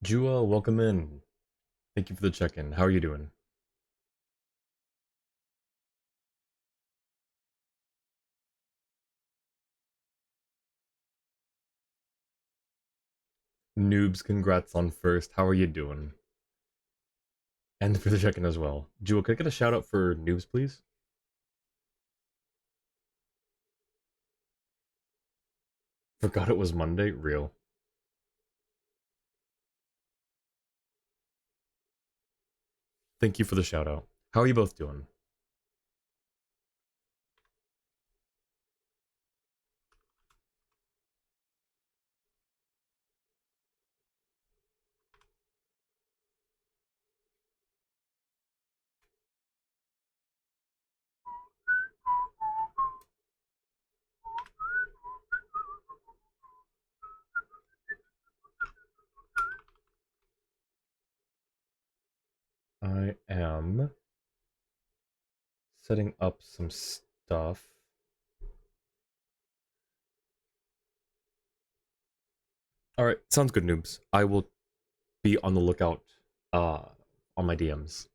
Jua, welcome in. Thank you for the check-in. How are you doing? Noobs, congrats on first. How are you doing? And for the check-in as well. Jua, could I get a shout out for Noobs, please? Forgot it was Monday. Real. Thank you for the shout out. How are you both doing? I am setting up some stuff. Alright, sounds good, Noobs. I will be on the lookout uh on my DMs.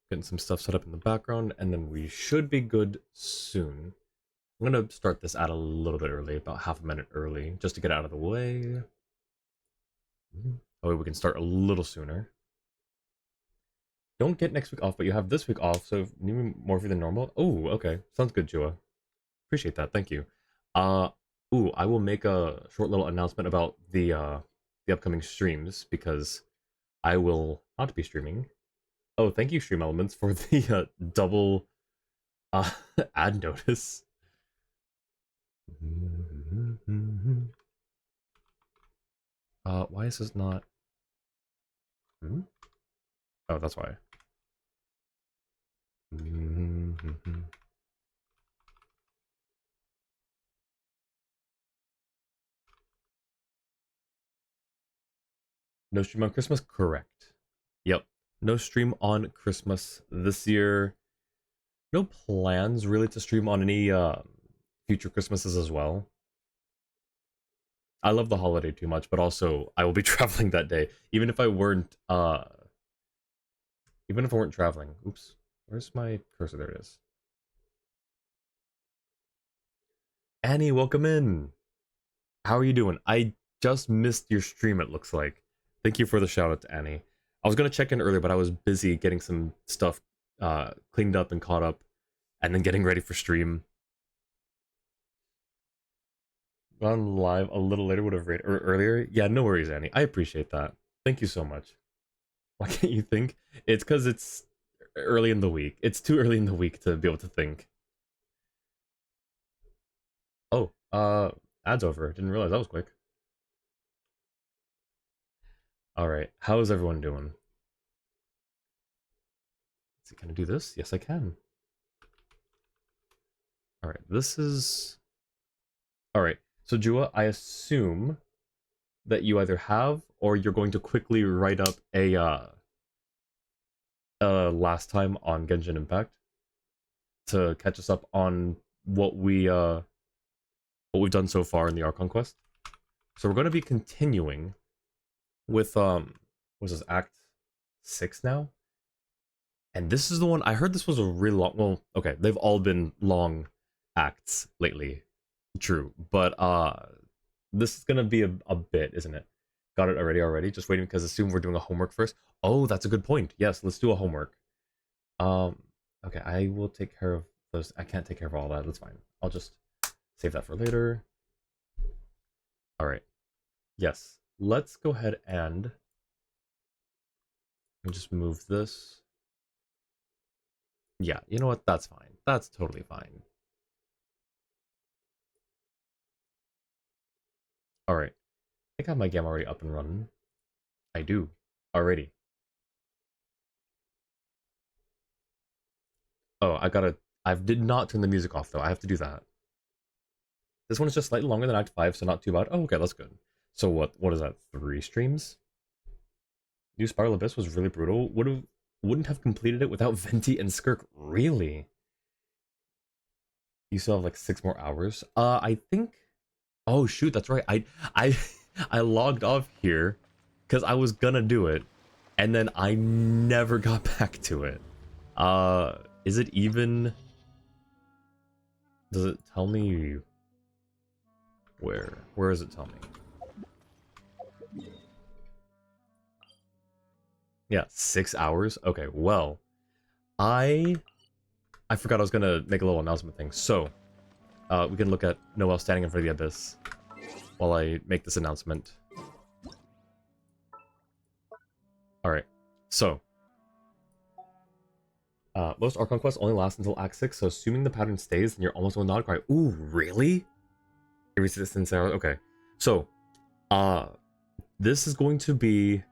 Getting some stuff set up in the background, and then we should be good soon. I'm gonna start this out a little bit early, about half a minute early, just to get out of the way. That way we can start a little sooner. Don't get next week off, but you have this week off, so maybe more free than normal. Oh, okay. Sounds good, Jua. Appreciate that. Thank you. Uh I will make a short little announcement about the upcoming streams because I will not be streaming. Oh, thank you, Stream Elements, for the double uh ad notice. Why is this not? Hmm? Oh, that's why. No stream on Christmas? Correct. Yep. No stream on Christmas this year. No plans really to stream on any future Christmases as well. I love the holiday too much, but also I will be traveling that day. Even if I weren't traveling. Oops. Where's my cursor? There it is. Annie, welcome in. How are you doing? I just missed your stream, it looks like. Thank you for the shout out to Annie. I was gonna check in earlier, but I was busy getting some stuff cleaned up and caught up, and then getting ready for stream. Gone live a little later would have rated or earlier. Yeah, no worries, Annie. I appreciate that. Thank you so much. Why can't you think? It's because it's early in the week. It's too early in the week to be able to think. Oh, ad's over. Didn't realize that was quick. All right, how is everyone doing? Can I do this? Yes, I can. All right, this is all right. So Jua, I assume that you either have or you're going to quickly write up a last time on Genshin Impact to catch us up on what we what we've done so far in the Archon quest. So we're going to be continuing with what's this, Act 6 now? And this is the one I heard this was a really long, well, okay, they've all been long acts lately. True, but this is going to be a bit, isn't it? Got it already? Just waiting because assume we're doing a homework first. Oh, that's a good point. Yes, let's do a homework. Um okay, I will take care of those. I can't take care of all that. That's fine. I'll just save that for later. All right. Yes. Let's go ahead and just move this. Yeah, you know what? That's fine. That's totally fine. All right. I think I have my game already up and running. I do. Already. Oh, I did not turn the music off though. I have to do that. This one is just slightly longer than Act 5, so not too bad. Oh, okay, that's good. So what is that? 3 streams? New Spiral Abyss was really brutal. Wouldn't have completed it without Venti and Skirk. Really? You still have like 6 more hours. I think. Oh shoot, that's right. I I logged off here because I was gonna do it, and then I never got back to it. Is it even? Does it tell me where? Where does it tell me? Yeah, 6 hours. Okay, well, I forgot I was gonna make a little announcement thing. So, we can look at Noel standing in front of the abyss while I make this announcement. All right, so. Most Archon quests only last until Act 6, so assuming the pattern stays, then you're almost on Nod Cry. Ooh, really? Every 6 hours? Okay. So, this is going to be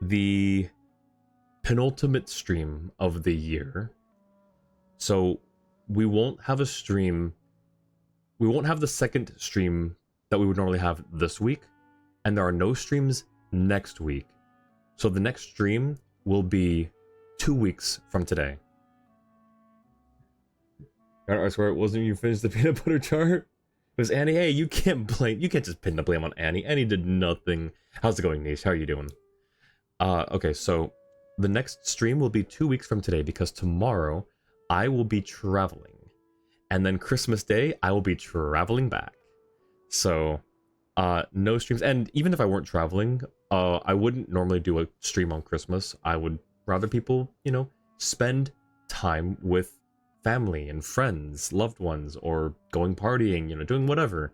the penultimate stream of the year. So, we won't have a stream. We won't have the second stream that we would normally have this week, and there are no streams next week. So, the next stream will be 2 weeks from today. I swear it wasn't you finished the peanut butter chart. It was Annie. Hey, you can't just pin the blame on Annie. Annie did nothing. How's it going, Niche? How are you doing? Okay, so the next stream will be 2 weeks from today because tomorrow I will be traveling. And then Christmas Day, I will be traveling back. So, no streams. And even if I weren't traveling, I wouldn't normally do a stream on Christmas. I would rather people, you know, spend time with family and friends, loved ones, or going partying, you know, doing whatever.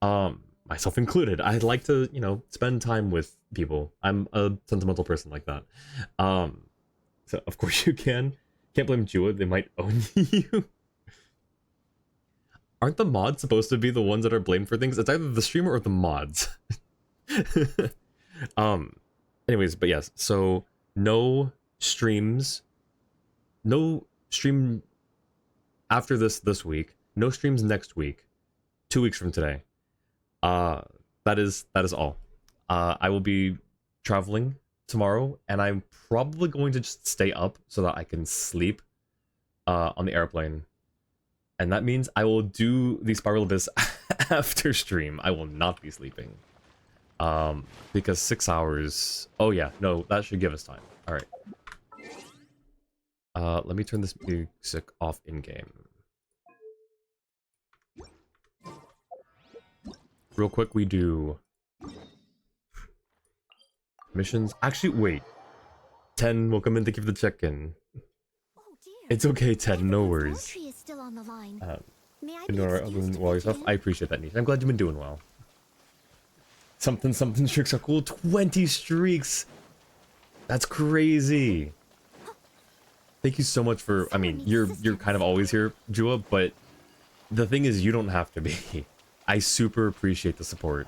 Myself included. I'd like to, you know, spend time with people. I'm a sentimental person like that. So of course you can. Can't blame Jua, they might own you. Aren't the mods supposed to be the ones that are blamed for things? It's either the streamer or the mods. Anyways, but yes, so no streams, no stream after this week, no streams next week, 2 weeks from today. That is all. I will be traveling tomorrow, and I'm probably going to just stay up so that I can sleep on the airplane. And that means I will do the Spiral Abyss after stream. I will not be sleeping. Because 6 hours... Oh yeah, no, that should give us time. Alright. Let me turn this music off in-game. Real quick, we do... missions. Actually, wait. 10, welcome in, thank you for the check-in. It's okay, Ted, no worries. Been doing alright well yourself? I appreciate that, Niche. I'm glad you've been doing well. Something streaks are cool. 20 streaks! That's crazy! Thank you so much for... I mean, you're kind of always here, Jua, but the thing is, you don't have to be. I super appreciate the support.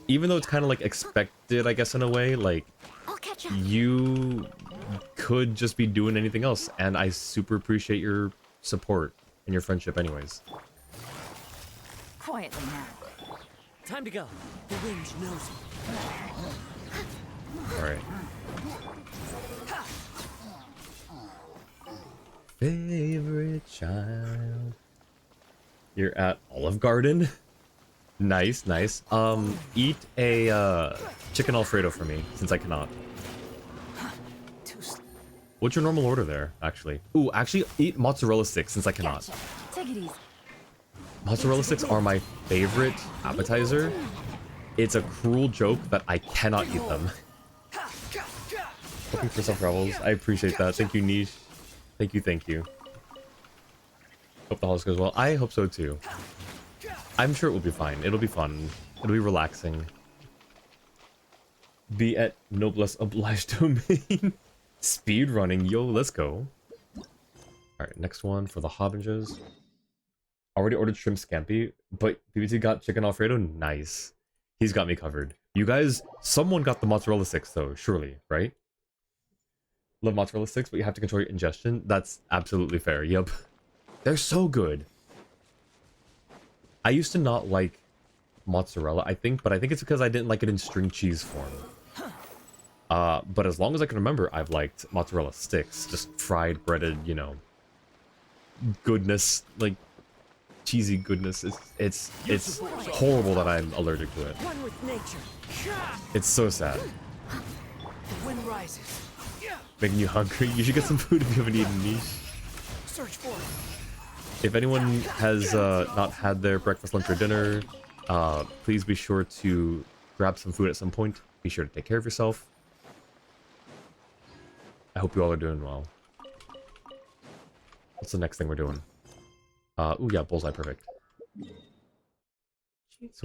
Even though it's kind of like expected, I guess, in a way, like, you could just be doing anything else, and I super appreciate your support and your friendship anyways. Quietly now. Time to go. The wind knows me. Alright. Favorite child. You're at Olive Garden? Nice, nice. Eat a chicken Alfredo for me, since I cannot. What's your normal order there, actually? Ooh, actually, eat mozzarella sticks, since I cannot. Take it easy. Mozzarella sticks are my favorite appetizer. It's a cruel joke that I cannot eat them. Hoping for some travels. I appreciate that. Thank you, Niche. Thank you, thank you. Hope the holidays goes well. I hope so, too. I'm sure it will be fine. It'll be fun. It'll be relaxing. Be at Noblesse Obliged domain. Speed running. Yo, let's go. Alright, next one for the Hobbingers. Already ordered shrimp scampi, but BBT got chicken Alfredo. Nice. He's got me covered. You guys, someone got the mozzarella sticks though, surely, right? Love mozzarella sticks, but you have to control your ingestion. That's absolutely fair. Yep. They're so good. I used to not like mozzarella, I think, but I think it's because I didn't like it in string cheese form. But as long as I can remember, I've liked mozzarella sticks, just fried, breaded, you know, goodness, like cheesy goodness. It's horrible that I'm allergic to it. One with nature. It's so sad. The wind rises. Making you hungry. You should get some food if you haven't eaten meat. Search for it. If anyone has not had their breakfast, lunch, or dinner, please be sure to grab some food at some point. Be sure to take care of yourself. I hope you all are doing well. What's the next thing we're doing? Ooh, yeah, bullseye, perfect. You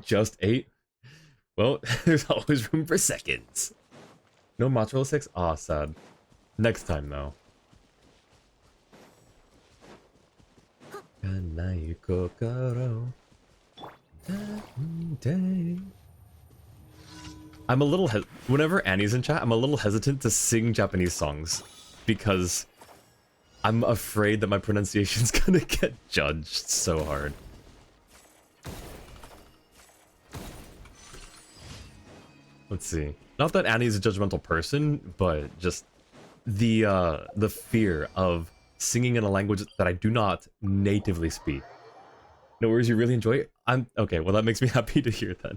just ate? Well, there's always room for seconds. No mozzarella sticks? Aw, sad. Next time, though. I'm a little whenever Annie's in chat, I'm a little hesitant to sing Japanese songs because I'm afraid that my pronunciation's gonna get judged so hard. Let's see. Not that Annie's a judgmental person, but just the fear of singing in a language that I do not natively speak. No worries, you really enjoy it? I'm okay, well that makes me happy to hear that.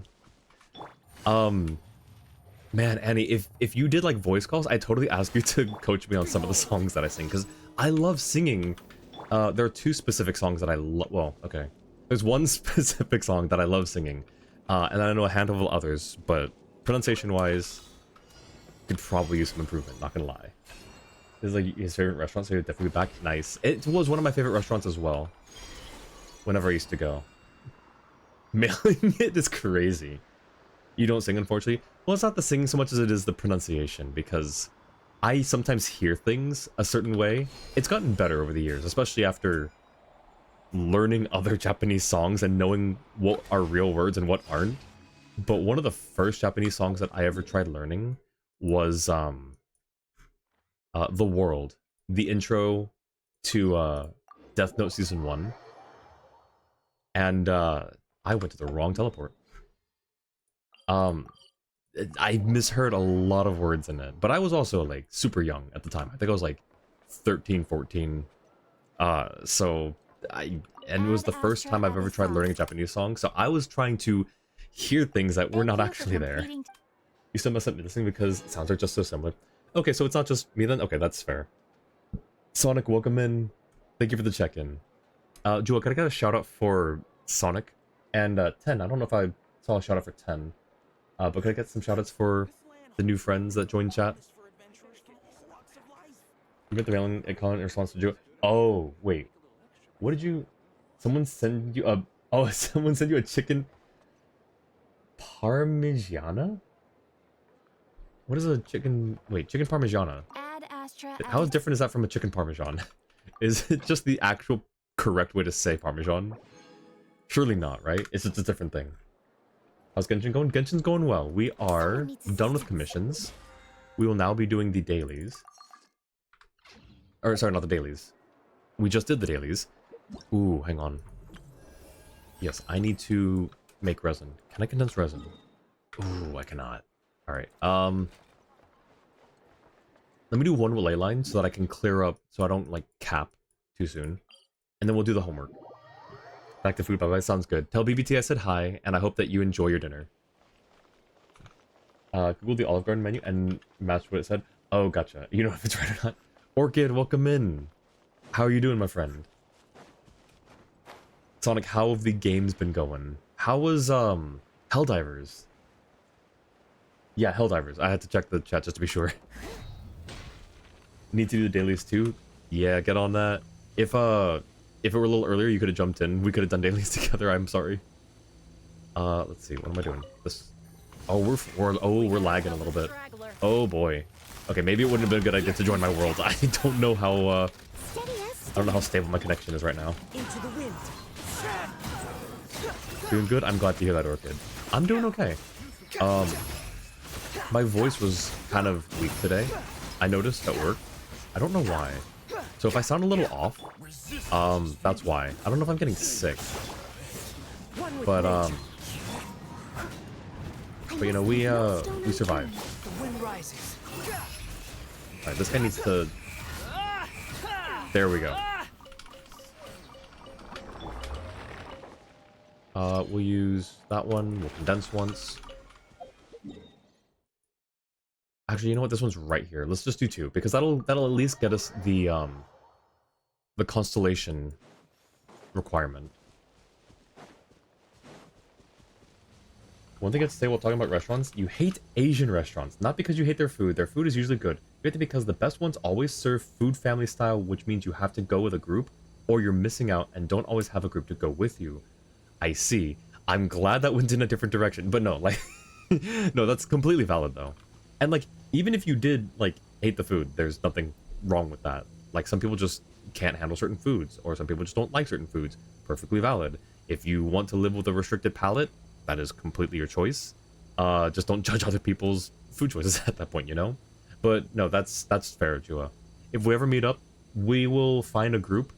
Man, Annie, if you did like voice calls, I'd totally ask you to coach me on some of the songs that I sing, because I love singing. There are two specific songs that I love. Well, okay. There's one specific song that I love singing, and I know a handful of others, but pronunciation-wise, could probably use some improvement, not gonna lie. This is like his favorite restaurant, so he'll definitely be back. Nice. It was one of my favorite restaurants as well, whenever I used to go. Mailing it is crazy. You don't sing, unfortunately. Well, it's not the singing so much as it is the pronunciation, because I sometimes hear things a certain way. It's gotten better over the years, especially after learning other Japanese songs and knowing what are real words and what aren't. But one of the first Japanese songs that I ever tried learning was The World, the intro to Death Note Season 1. And I went to the wrong teleport. I misheard a lot of words in it, but I was also like super young at the time. I think I was like 13, 14. And it was the first time I've ever tried learning a Japanese song, so I was trying to hear things that were not actually there. You still must have been listening because sounds are just so similar. Okay, so it's not just me then? Okay, that's fair. Sonic, welcome in. Thank you for the check-in. Jewel, can I get a shout-out for Sonic? And 10, I don't know if I saw a shout-out for 10. But can I get some shout-outs for the new friends that joined chat? You get the mailing comment in response to Jewel. Oh, wait. What did you... Someone send you a... Oh, someone sent you a chicken... Parmigiana? What is a chicken... Wait, chicken Parmigiana. How different is that from a chicken Parmesan? Is it just the actual correct way to say Parmesan? Surely not, right? It's just a different thing. How's Genshin going? Genshin's going well. We are done with commissions. We will now be doing the dailies. Or, sorry, not the dailies. We just did the dailies. Ooh, hang on. Yes, I need to make resin. Can I condense resin? Ooh, I cannot. Alright, let me do one relay line so that I can clear up, so I don't, like, cap too soon. And then we'll do the homework. Back to food, bye-bye. Sounds good. Tell BBT I said hi, and I hope that you enjoy your dinner. Google the Olive Garden menu and match what it said. Oh, gotcha. You know if it's right or not. Orchid, welcome in. How are you doing, my friend? Sonic, how have the games been going? How was, Helldivers? Yeah, Helldivers. I had to check the chat just to be sure. Need to do the dailies too? Yeah, get on that. If it were a little earlier, you could have jumped in. We could have done dailies together. I'm sorry. Let's see. What am I doing? This. Oh, we're lagging a little bit. Oh boy. Okay, maybe it wouldn't have been a good idea to join my world. I don't know how. I don't know how stable my connection is right now. Into the wind. Doing good. I'm glad to hear that, Orchid. I'm doing okay. My voice was kind of weak today. I noticed at work. I don't know why. So if I sound a little off, that's why. I don't know if I'm getting sick. But, But you know, we survived. The wind rises. Alright, this guy needs to... There we go. We'll use that one. We'll condense once. Actually, you know what? This one's right here. Let's just do 2, because that'll at least get us the constellation requirement. One thing I'd say while talking about restaurants, you hate Asian restaurants. Not because you hate their food is usually good. You hate it because the best ones always serve food family style, which means you have to go with a group, or you're missing out and don't always have a group to go with you. I see. I'm glad that went in a different direction, but no, like, no, that's completely valid though. And like, even if you did, like, hate the food, there's nothing wrong with that. Like, some people just can't handle certain foods, or some people just don't like certain foods. Perfectly valid. If you want to live with a restricted palate, that is completely your choice. Just don't judge other people's food choices at that point, you know? But no, that's fair, Jua. If we ever meet up, we will find a group,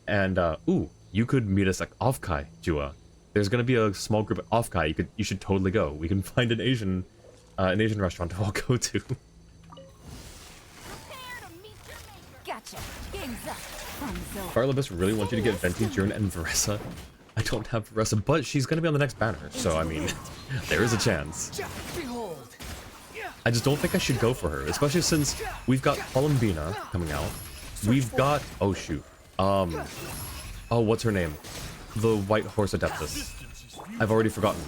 and ooh, you could meet us at Offkai, Jua. There's gonna be a small group at Offkai. You should totally go. We can find an Asian restaurant to all go to. Gotcha. Game's up. Farlabus really wants you to get Venti, Jern, and Varessa. I don't have Varessa, but she's gonna be on the next banner, so I mean, there is a chance. I just don't think I should go for her, especially since we've got Columbina coming out. We've got... Oh, shoot. Oh, what's her name? The White Horse Adeptus. I've already forgotten.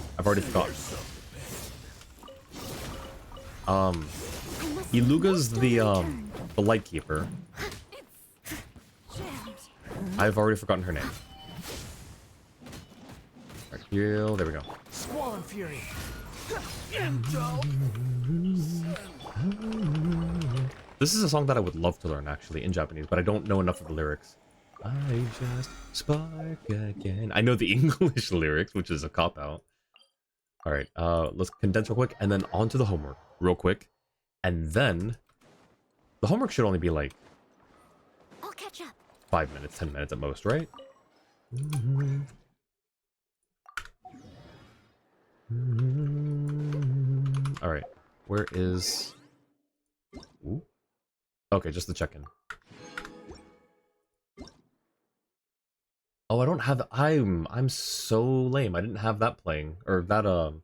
Iluga's the Lightkeeper. I've already forgotten her name. Alright, heal. There we go. Squall and Fury. This is a song that I would love to learn, actually, in Japanese, but I don't know enough of the lyrics. I just spark again. I know the English lyrics, which is a cop-out. Alright, let's condense real quick, and then on to the homework, real quick. And then, the homework should only be like... I'll catch up. 5 minutes, 10 minutes at most, right? Alright, where is... Ooh. Okay, just the check-in. Oh, I don't have... I'm so lame. I didn't have that playing. Or that, on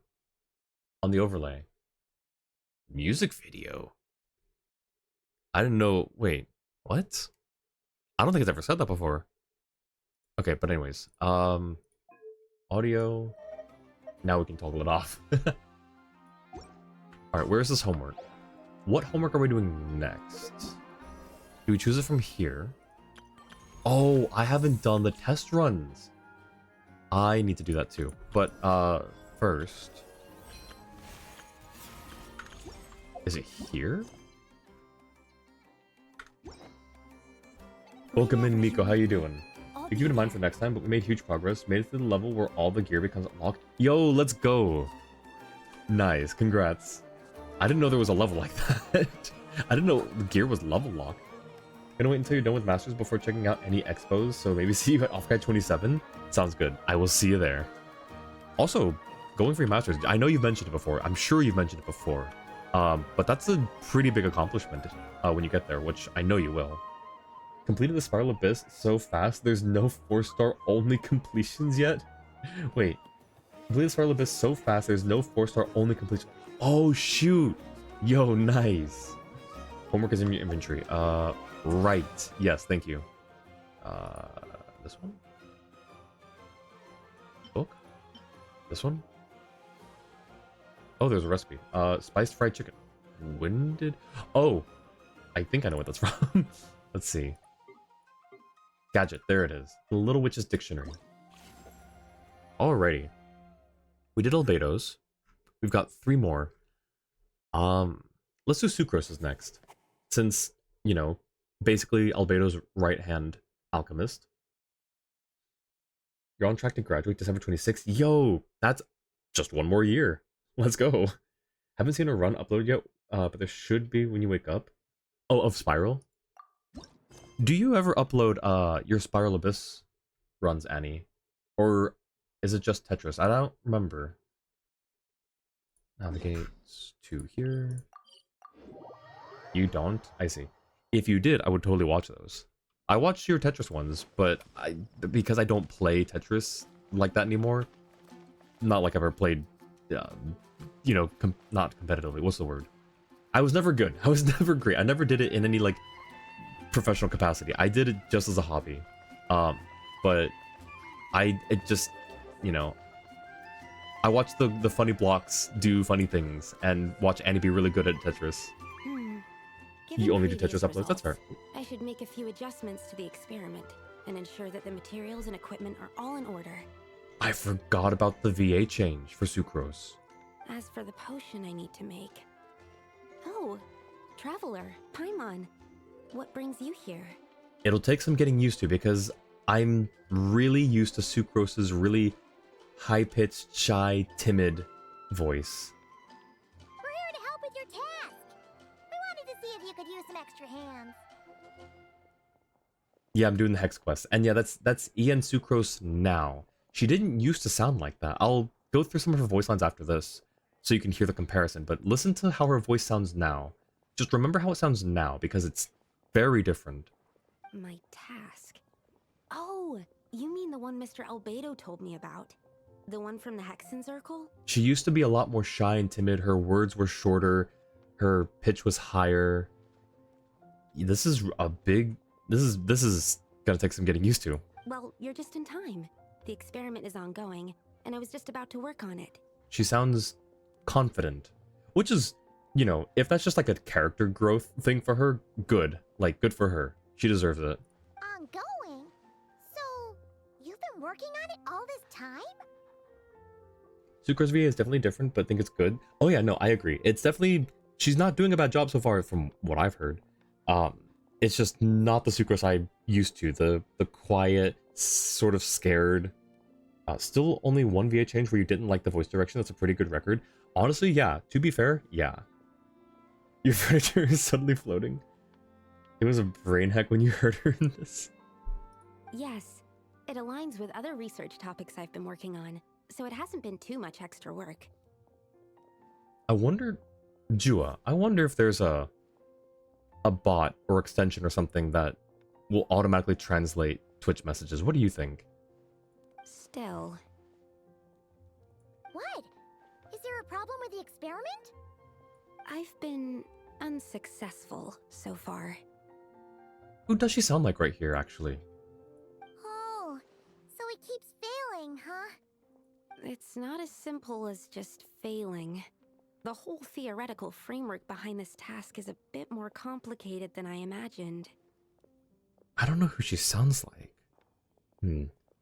the overlay. Music video? I didn't know... Wait, what? I don't think it's ever said that before. Okay, but anyways. Audio... Now we can toggle it off. Alright, where's this homework? What homework are we doing next? Do we choose it from here? Oh, I haven't done the test runs. I need to do that too. But, first... Is it here? Welcome in, Miko. How you doing? We keep it in mind for next time, but we made huge progress. Made it to the level where all the gear becomes unlocked. Yo, let's go! Nice, congrats. I didn't know there was a level like that. I didn't know the gear was level locked. Gonna wait until you're done with Masters before checking out any expos, so maybe see you at Offguide 27? Sounds good. I will see you there. Also, going for your Masters, I know you've mentioned it before. I'm sure you've mentioned it before. But that's a pretty big accomplishment when you get there, which I know you will. Completed the Spiral Abyss so fast, there's no 4-star only completions yet? Wait. Completed the Spiral Abyss so fast, there's no 4-star only completion. Oh, shoot! Yo, nice! Homework is in your inventory. Right. Yes, thank you. This one? Book? This one? Oh, there's a recipe. Spiced fried chicken. When did... Oh! I think I know what that's from. Let's see. Gadget, there it is. The Little Witch's Dictionary. Alrighty. We did Albedo's. We've got 3 more. Let's do Sucrose's next. Since, you know, basically Albedo's right-hand alchemist. You're on track to graduate December 26th. Yo, that's just 1 more year. Let's go. Haven't seen a run uploaded yet, but there should be when you wake up. Oh, of Spiral? Do you ever upload your Spiral Abyss runs, Annie? Or is it just Tetris? I don't remember. Navigate to here. You don't? I see. If you did, I would totally watch those. I watched your Tetris ones, but because I don't play Tetris like that anymore, not like I've ever played, you know, not competitively. What's the word? I was never good. I was never great. I never did it in any like professional capacity. I did it just as a hobby. But it just, you know, I watch the funny blocks do funny things and watch Annie be really good at Tetris. Given You only do previous Tetris uploads. That's fair. results, I should make a few adjustments to the experiment and ensure that the materials and equipment are all in order. I forgot about the VA change for Sucrose. As for the potion I need to make... Oh, Traveler, Paimon, what brings you here? It'll take some getting used to because I'm really used to Sucrose's really high-pitched, shy, timid voice. We're here to help with your task. We wanted to see if you could use some extra hands. Yeah, I'm doing the Hex quest. And yeah, that's Ian Sucrose now. She didn't used to sound like that. I'll go through some of her voice lines after this so you can hear the comparison, but listen to how her voice sounds now. Just remember how it sounds now because it's very different. My task. Oh, you mean the one Mr. Albedo told me about? The one from the Hexen Circle? She used to be a lot more shy and timid. Her words were shorter. Her pitch was higher. This is a big... This is gonna take some getting used to. Well, you're just in time. The experiment is ongoing, and I was just about to work on it. She sounds confident, which is, you know, if that's just like a character growth thing for her, good. Like, good for her. She deserves it. Ongoing? So, you've been working on it all this time? Sucro's VA is definitely different, but I think it's good. Oh yeah, no, I agree. It's definitely... She's not doing a bad job so far from what I've heard. It's just not the Sucrose I used to. The quiet, sort of scared. Still only one VA change where you didn't like the voice direction. That's a pretty good record. Honestly, yeah. To be fair, yeah. Your furniture is suddenly floating. It was a brain hack when you heard her in this. Yes, it aligns with other research topics I've been working on, so it hasn't been too much extra work. I wonder... Jua, I wonder if there's a bot or extension or something that will automatically translate Twitch messages. What do you think? Still... What? Is there a problem with the experiment? I've been unsuccessful so far. Who does she sound like right here, actually? Oh, so it keeps failing, huh? It's not as simple as just failing. The whole theoretical framework behind this task is a bit more complicated than I imagined. I don't know who she sounds like.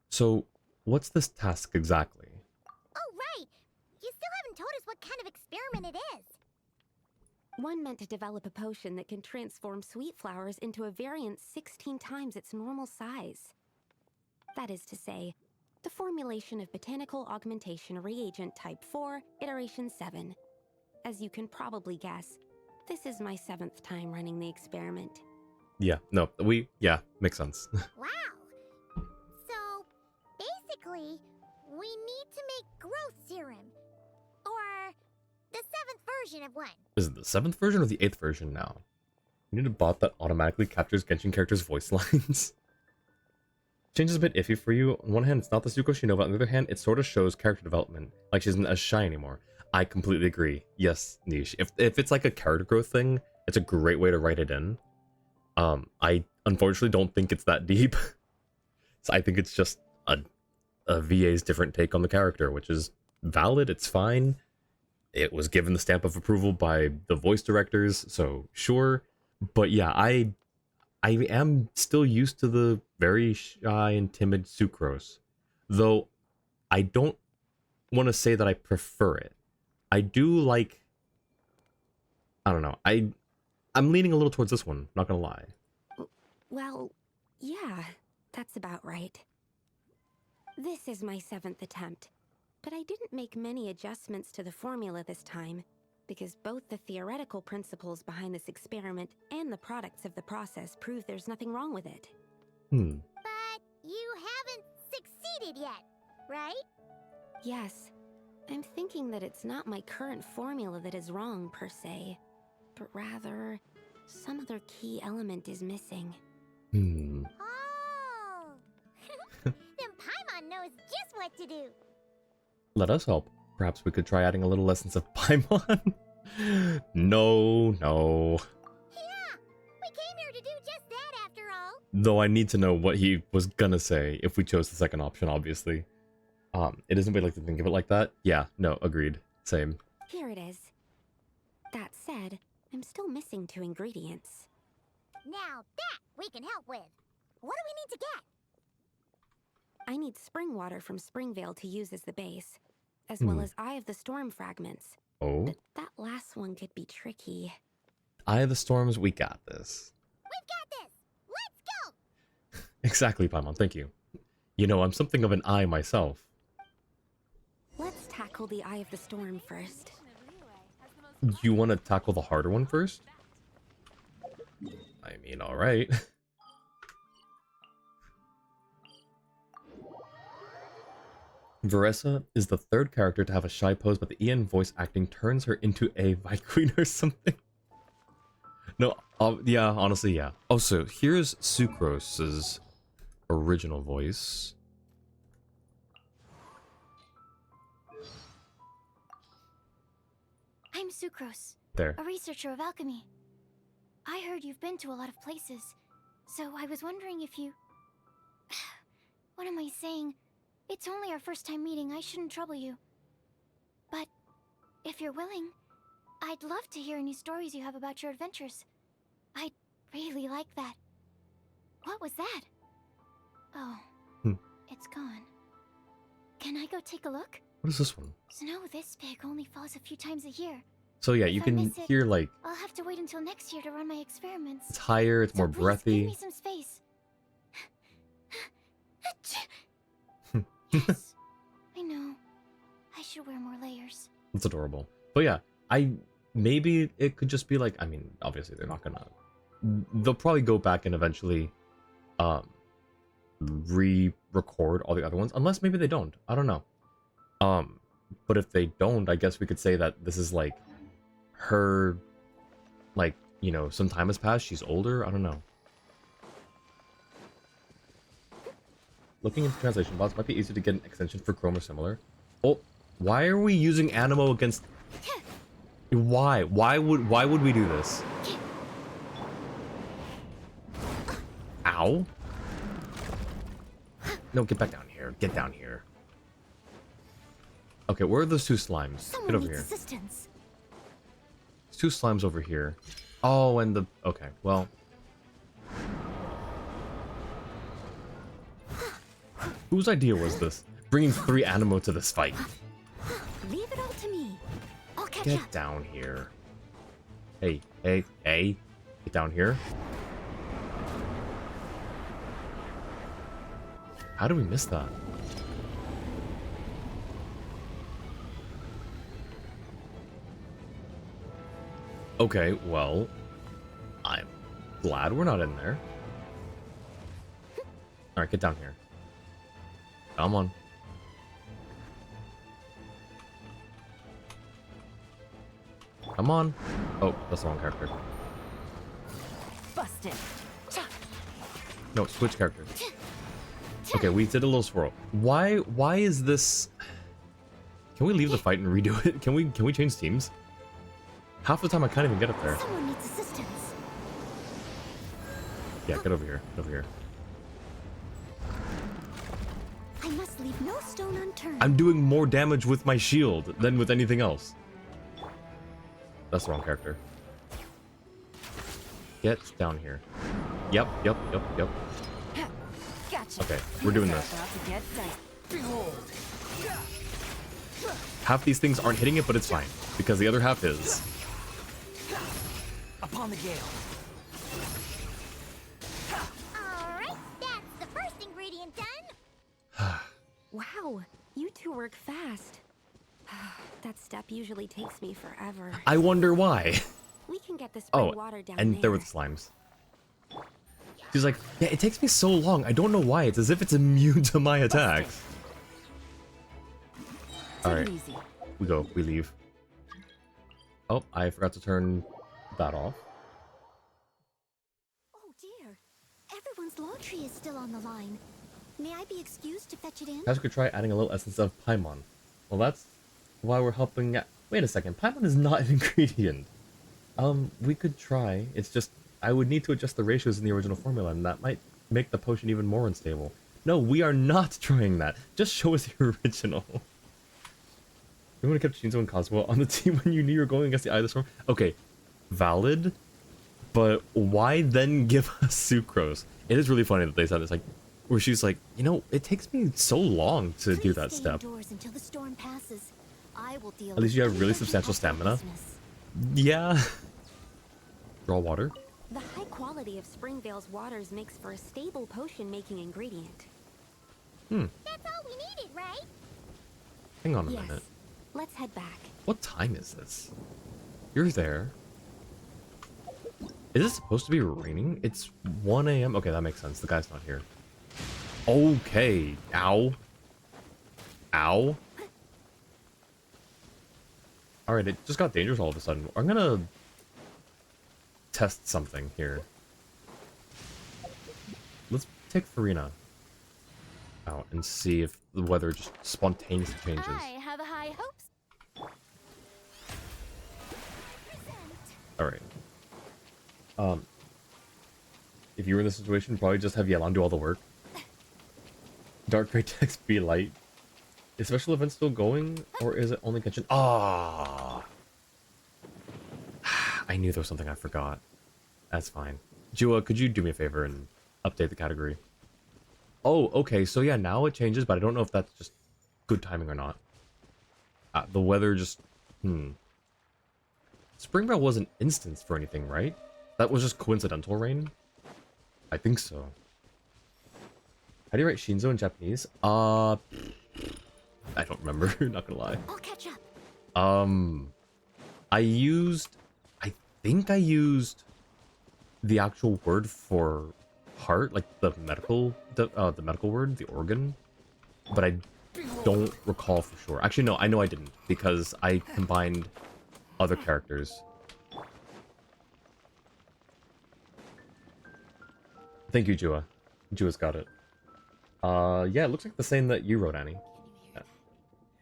So, what's this task exactly? Oh, right! You still haven't told us what kind of experiment it is. One meant to develop a potion that can transform sweet flowers into a variant 16 times its normal size. That is to say, the formulation of botanical augmentation reagent type 4, iteration 7. As you can probably guess, this is my 7th time running the experiment. Yeah, no, makes sense. Wow! So, basically, we need to make growth serum. Or the 7th version of one. Is it the 7th version or the 8th version now? You need a bot that automatically captures Genshin characters' voice lines. Change is a bit iffy for you. On one hand, it's not the Suko Shinova. On the other hand, it sort of shows character development. Like, she isn't as shy anymore. I completely agree. Yes, Niche. If it's like a character growth thing, it's a great way to write it in. I unfortunately don't think it's that deep. So I think it's just a VA's different take on the character, which is valid. It's fine. It was given the stamp of approval by the voice directors, so sure. But yeah, I am still used to the very shy and timid Sucrose, though I don't want to say that I prefer it. I do like... I don't know. I'm leaning a little towards this one, not gonna lie. Well, yeah, that's about right. This is my 7th attempt, but I didn't make many adjustments to the formula this time, because both the theoretical principles behind this experiment and the products of the process prove there's nothing wrong with it. But you haven't succeeded yet, right? Yes, I'm thinking that it's not my current formula that is wrong, per se, but rather some other key element is missing. Hmm. Oh! Then Paimon knows just what to do. Let us help. Perhaps we could try adding a little essence of Paimon. No, no. Yeah! We came here to do just that after all. Though I need to know what he was gonna say if we chose the second option, obviously. It isn't way like to think of it like that. Yeah, no, agreed. Same. Here it is. That said, I'm still missing 2 ingredients. Now that we can help with. What do we need to get? I need spring water from Springvale to use as the base, as well as Eye of the Storm fragments. Oh. But that last one could be tricky. Eye of the Storms, we got this. We've got this! Let's go! Exactly, Paimon, thank you. You know, I'm something of an eye myself. Let's tackle the Eye of the Storm first. You want to tackle the harder one first? I mean, alright. Veressa is the 3rd character to have a shy pose, but the EN voice acting turns her into a Vi Queen or something. No, yeah, honestly, yeah. Also, here's Sucrose's original voice. I'm Sucrose, There. a researcher of alchemy. I heard you've been to a lot of places, so I was wondering if you... What am I saying? It's only our first time meeting, I shouldn't trouble you. But, if you're willing, I'd love to hear any stories you have about your adventures. I'd really like that. What was that? Oh, it's gone. Can I go take a look? What is this one? Snow this big only falls a few times a year. So yeah, you If I can miss it, hear like I'll have to wait until next year to run my experiments. it's higher, it's So more please, breathy. Give me some space. Yes, I know. I should wear more layers. It's adorable. But yeah, maybe it could just be like, I mean, obviously they're not gonna, they'll probably go back and eventually re-record all the other ones, unless maybe they don't. I don't know. But if they don't, I guess we could say that this is like her, like, you know, some time has passed, she's older, I don't know. Looking into translation bots might be easy to get an extension for Chrome or similar. Oh, why are we using Animo against... Why? Why would we do this? Ow. No, get back down here. Get down here. Okay, where are those 2 slimes? Someone Get over needs here. assistance. There's 2 slimes over here. Oh, and the... Okay, well... Whose idea was this? Bringing 3 Animo to this fight. Leave it all to me. I'll catch Get up. down here. Hey, hey, hey. Get down here. How did we miss that? Okay, well, I'm glad we're not in there. Alright, get down here. Come on. Come on. Oh, that's the wrong character. Busted. No, switch characters. Okay, we did a little swirl. Why is this... Can we leave the fight and redo it? Can we change teams? Half the time I can't even get up there. Someone needs assistance. Yeah, get over here. Get over here. I must leave no stone unturned. I'm doing more damage with my shield than with anything else. That's the wrong character. Get down here. Yep. Gotcha. Okay, we're doing this. About to get dicey. Behold. Half these things aren't hitting it, but it's fine. Because the other half is. Upon the gale. Alright, that's the first ingredient done. Wow, you 2 work fast. That step usually takes me forever. I wonder why. We can get the spring Oh, water down and there were the slimes. She's like, yeah, it takes me so long. I don't know why. It's as if it's immune to my attacks. Take Alright. it easy. we go. We leave. Oh, I forgot to turn that off. Oh dear. Everyone's laundry is still on the line. May I be excused to fetch it in? Perhaps we could try adding a little essence of Paimon. Well, that's why we're helping. Wait a second. Paimon is not an ingredient. We could try. It's just I would need to adjust the ratios in the original formula, and that might make the potion even more unstable. No, we are not trying that. Just show us the original. You would have kept Shinzo and Kazuo on the team when you knew you were going against the Eye of the Storm? Okay, valid, but why then give us sucrose? It is really funny that they said this, like, where she's like, you know, it takes me so long to do that step. Until the storm passes. I will deal At least you have really with substantial everything stamina. business. Yeah. Draw water. The high quality of Springvale's waters makes for a stable potion-making ingredient. That's all we needed, right? Hang on a Yes. minute. Let's head back. What time is this? You're there. Is it supposed to be raining? It's 1 a.m. Okay, that makes sense. The guy's not here. Okay. Ow. Ow. Alright, it just got dangerous all of a sudden. I'm gonna test something here. Let's take Farina out and see if the weather just spontaneously changes. I have high hopes. Alright. If you were in this situation, probably just have Yelan do all the work. Dark gray text be light. Is special event still going? Or is it only Genshin? Ah! I knew there was something I forgot. That's fine. Jua, could you do me a favor and update the category? Oh, okay, so yeah, now it changes, but I don't know if that's just good timing or not. The weather just... Springvale wasn't instanced for anything, right? That was just coincidental rain? I think so. How do you write Shinzo in Japanese? I don't remember, not gonna lie. I'll catch up. I think I used the actual word for heart, like the medical word, the organ, but I don't recall for sure. Actually, no, I know I didn't, because I combined other characters. Thank you, Jua. Jua's got it. Yeah, it looks like the same that you wrote, Annie.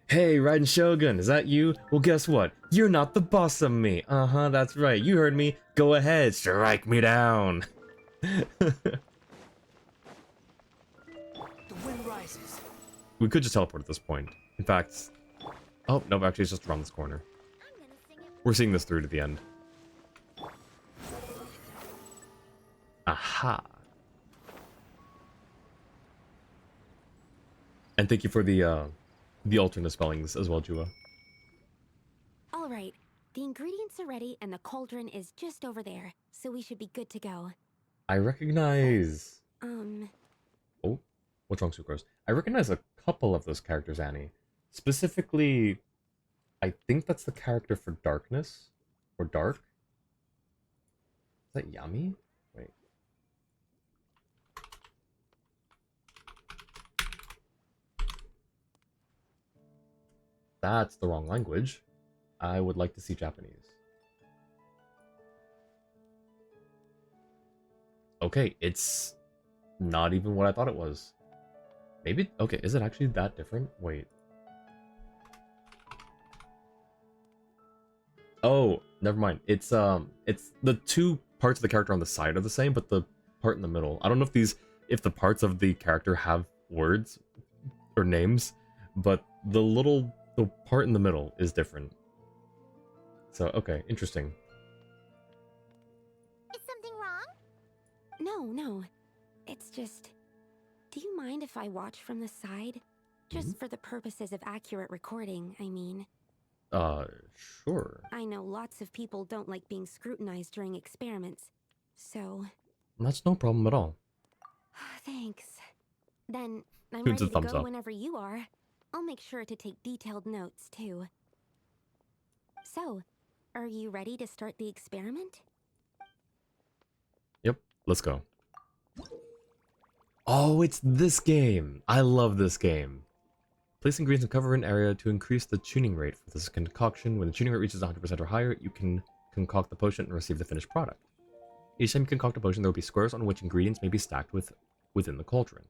Hey, Raiden Shogun, is that you? Well, guess what? You're not the boss of me. Uh-huh, that's right. You heard me. Go ahead, strike me down. The wind rises. We could just teleport at this point. In fact... Oh, no, actually, it's just around this corner. I'm gonna sing it. We're seeing this through to the end. Aha. And thank you for the alternate spellings as well, Jua. All right, the ingredients are ready and the cauldron is just over there, so we should be good to go. I recognize... Oh, what's wrong, Sucrose? I recognize a couple of those characters, Annie. Specifically, I think that's the character for Darkness. Or Dark. Is that Yami? Wait. That's the wrong language. I would like to see Japanese. Okay, it's not even what I thought it was. Maybe, okay, is it actually that different? Wait. Oh, never mind. It's the two parts of the character on the side are the same, but the part in the middle. I don't know if the parts of the character have words or names, but the part in the middle is different. So, okay, interesting. Is something wrong? No. It's just... Do you mind if I watch from the side? Just for the purposes of accurate recording, I mean. Sure. I know lots of people don't like being scrutinized during experiments, so... That's no problem at all. Thanks. Then, I'm Tunes ready a to thumbs go up. whenever you are. I'll make sure to take detailed notes, too. So, are you ready to start the experiment? Yep, let's go. Oh, it's this game. I love this game. Place ingredients and cover an area to increase the tuning rate for this concoction. When the tuning rate reaches 100% or higher, you can concoct the potion and receive the finished product. Each time you concoct a potion, there will be squares on which ingredients may be stacked within the cauldron.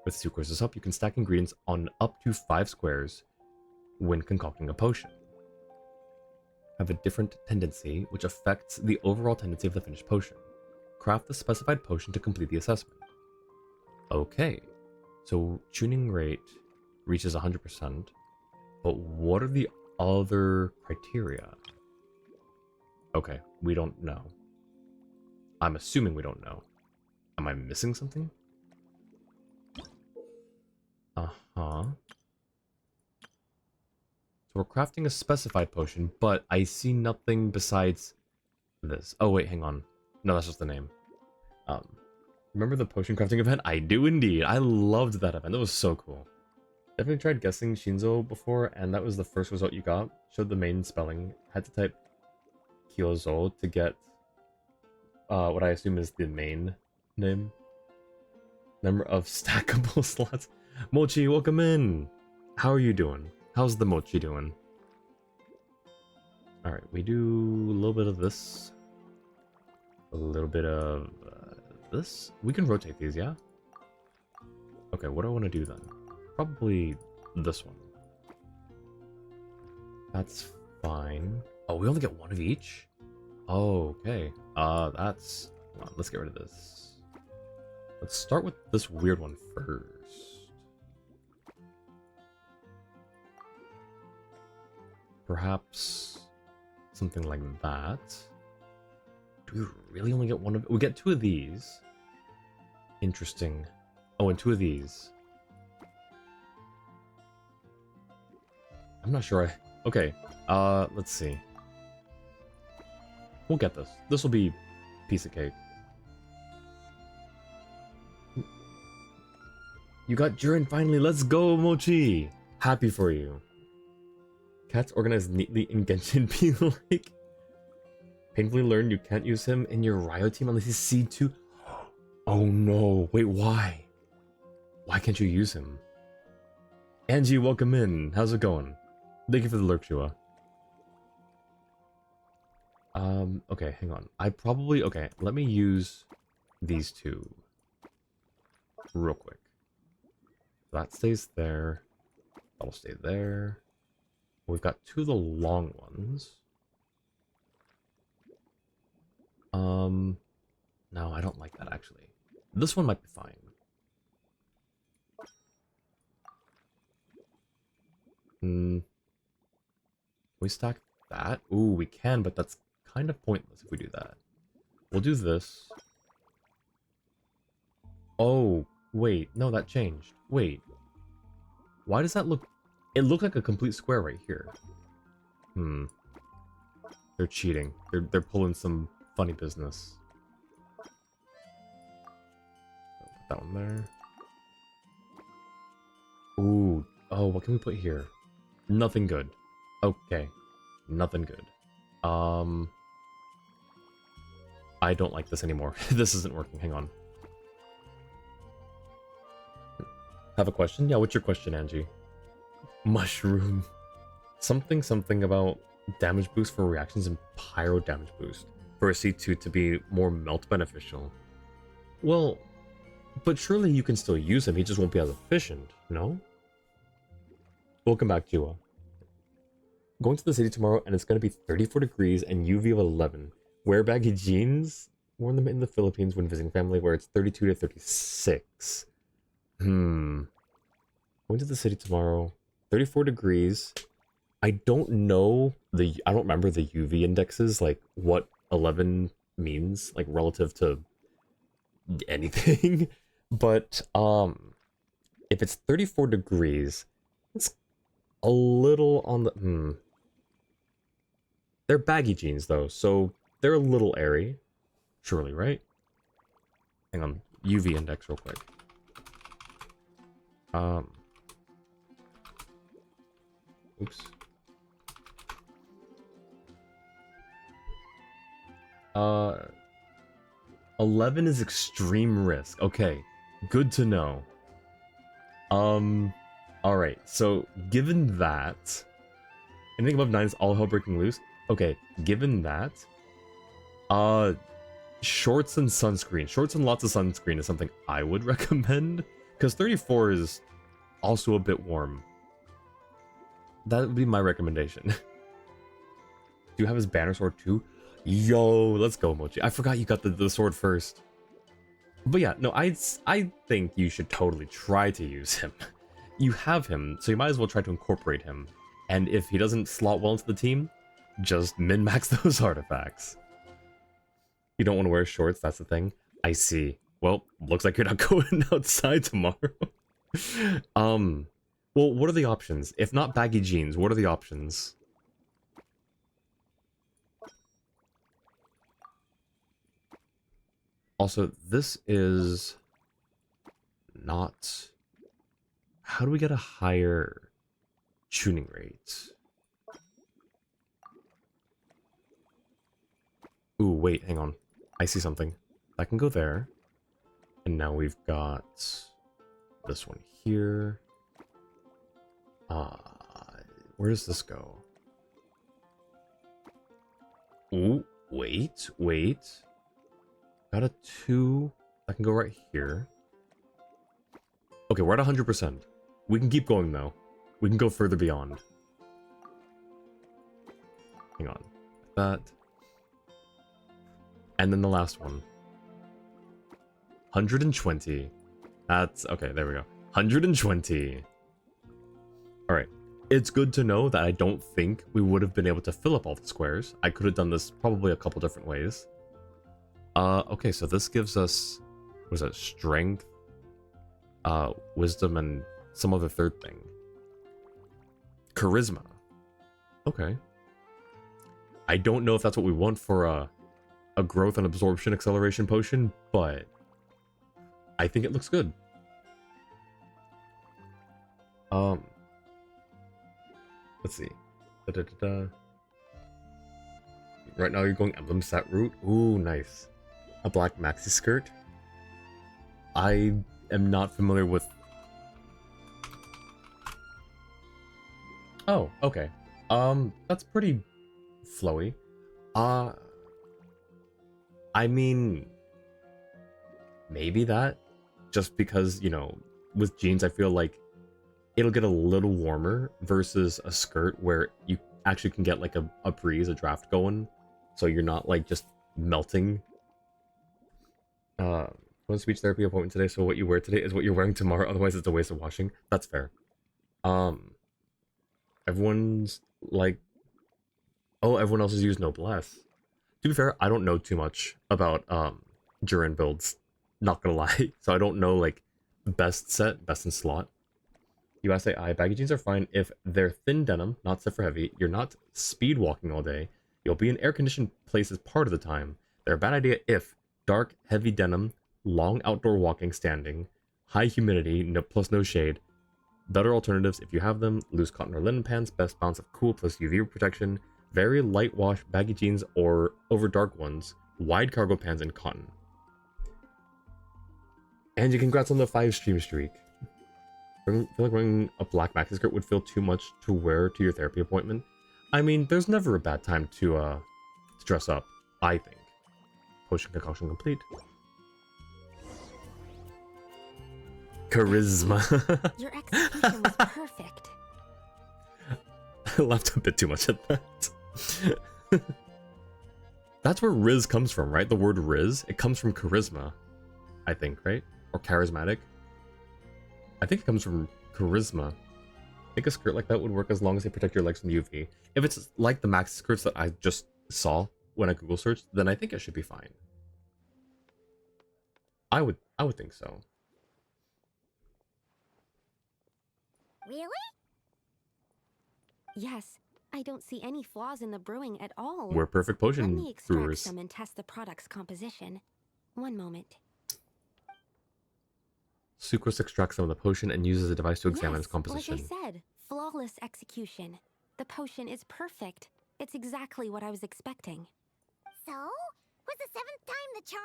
With 2 courses up, you can stack ingredients on up to 5 squares when concocting a potion. Have a different tendency, which affects the overall tendency of the finished potion. Craft the specified potion to complete the assessment. Okay, so tuning rate reaches 100%, but what are the other criteria? Okay, we don't know. I'm assuming we don't know. Am I missing something? Uh-huh. So we're crafting a specified potion, but I see nothing besides this. Oh wait, hang on. No, that's just the name. Remember the potion crafting event? I do indeed. I loved that event. That was so cool. Definitely tried guessing Shinzo before, and that was the first result you got. Showed the main spelling. Had to type Kyozo to get what I assume is the main name. Number of stackable slots. Mochi, welcome in! How are you doing? How's the Mochi doing? Alright, we do a little bit of this. A little bit of this. We can rotate these, yeah? Okay, what do I want to do then? Probably this one. That's fine. Oh, we only get one of each? Oh, okay. That's... Hold on, let's get rid of this. Let's start with this weird one first. Perhaps something like that. Do we really only get one of... We get 2 of these. Interesting. Oh, and 2 of these. I'm not sure Okay, let's see. We'll get this. This will be piece of cake. You got Jiren finally. Let's go, Mochi. Happy for you. Cats organized neatly in Genshin be like. Painfully learned you can't use him in your Ryo team unless he's C2. Oh no. Wait, why? Why can't you use him? Angie, welcome in. How's it going? Thank you for the lurk, Shua. Okay, hang on. Okay, let me use these 2 real quick. That stays there. That'll stay there. We've got 2 of the long ones. No, I don't like that actually. This one might be fine. We stack that? Ooh, we can, but that's kind of pointless if we do that. We'll do this. Oh, wait. No, that changed. Wait. Why does that look... It looked like a complete square right here. They're cheating. They're pulling some funny business. Put that one there. Ooh. Oh, what can we put here? Nothing good. Okay. Nothing good. I don't like this anymore. This isn't working. Hang on. Have a question? Yeah, what's your question, Angie? Mushroom. Something about damage boost for reactions and pyro damage boost for a C2 to be more melt beneficial. Well, but surely you can still use him, he just won't be as efficient, no? Welcome back, Jua. Going to the city tomorrow and it's going to be 34 degrees and UV of 11. Wear baggy jeans? Worn them in the Philippines when visiting family where it's 32 to 36. Going to the city tomorrow. 34 degrees. I don't know I don't remember the UV indexes, like what 11 means, like relative to anything. But if it's 34 degrees, it's a little on the They're baggy jeans though, so they're a little airy. Surely, right? Hang on, UV index real quick. Oops. 11 is extreme risk. Okay, good to know. Alright, so given that... Anything above 9 is all hell breaking loose? Okay, given that... Shorts and sunscreen. Shorts and lots of sunscreen is something I would recommend. Because 34 is also a bit warm. That would be my recommendation. Do you have his banner sword too? Yo, let's go, Mochi. I forgot you got the sword first. But yeah, no, I think you should totally try to use him. You have him, so you might as well try to incorporate him. And if he doesn't slot well into the team, just min-max those artifacts. You don't want to wear shorts, that's the thing. I see. Well, looks like you're not going outside tomorrow. Well, what are the options? If not baggy jeans, what are the options? Also, this is not... How do we get a higher tuning rate? Ooh, wait, hang on. I see something. That can go there. And now we've got this one here. Where does this go? Ooh, wait. Got a 2. That can go right here. Okay, we're at 100%. We can keep going, though. We can go further beyond. Hang on. That. And then the last one. 120. That's... Okay, there we go. 120. Alright. It's good to know that I don't think we would have been able to fill up all the squares. I could have done this probably a couple different ways. Okay, so this gives us... What is that? Strength, wisdom, and some other third thing. Charisma. Okay. I don't know if that's what we want for a growth and absorption acceleration potion, but I think it looks good. Let's see. Right now you're going emblem set route. Ooh, nice. A black maxi skirt. I am not familiar with... Oh, okay. That's pretty flowy. I mean, maybe that, just because, you know, with jeans, I feel like it'll get a little warmer versus a skirt where you actually can get like a breeze, a draft going, so you're not like just melting. One speech therapy appointment today, so what you wear today is what you're wearing tomorrow, otherwise it's a waste of washing. That's fair. Everyone's like, oh, everyone else has used noblesse. To be fair, I don't know too much about Durin builds, not gonna lie. So I don't know like best set, best in slot. You say baggy jeans are fine if they're thin denim, not set for heavy. You're not speed walking all day. You'll be in air-conditioned places part of the time. They're a bad idea if dark, heavy denim, long outdoor walking, standing, high humidity, plus no shade. Better alternatives if you have them: loose cotton or linen pants, best balance of cool plus UV protection, very light wash baggy jeans or over dark ones, wide cargo pants, and cotton. And you congrats on the 5 stream streak. I feel like wearing a black maxi skirt would feel too much to wear to your therapy appointment. I mean, there's never a bad time to dress up, I think. Potion concoction complete. Charisma. Your execution was perfect. I laughed a bit too much at that. That's where Riz comes from, right? The word Riz, it comes from charisma, I think, right? Or charismatic. I think it comes from charisma. I think a skirt like that would work as long as they protect your legs from the UV. If it's like the maxi skirts that I just saw when I Google searched, then I think it should be fine. I would think so. Really? Yes, I don't see any flaws in the brewing at all. We're perfect Let potion me extract brewers. some and test the product's composition. One moment. Sucrose extracts some of the potion and uses a device to examine its Yes, composition. like I said, flawless execution. The potion is perfect. It's exactly what I was expecting. So? Was the 7th time the charm?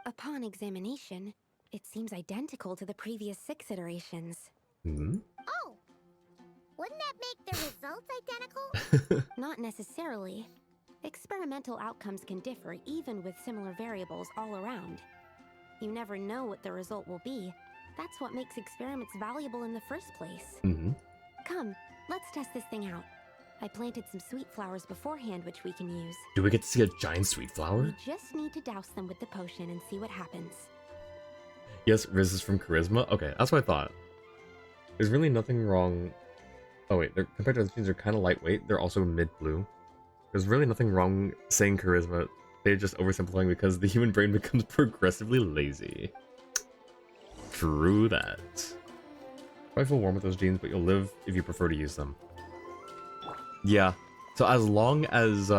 Upon examination, it seems identical to the previous 6 iterations. Hmm? Oh, wouldn't that make the results identical? Not necessarily. Experimental outcomes can differ even with similar variables all around. You never know what the result will be. That's what makes experiments valuable in the first place. Mm-hmm. Come, let's test this thing out. I planted some sweet flowers beforehand which we can use. Do we get to see a giant sweet flower? We just need to douse them with the potion and see what happens. Yes, Riz is from Charisma. Okay, that's what I thought. There's really nothing wrong. Oh wait, they're, compared to other teams, they're kind of lightweight. They're also mid-blue. There's really nothing wrong saying Charisma. They're just oversimplifying because the human brain becomes progressively lazy. True that. I feel warm with those jeans, but you'll live if you prefer to use them. Yeah. So as long as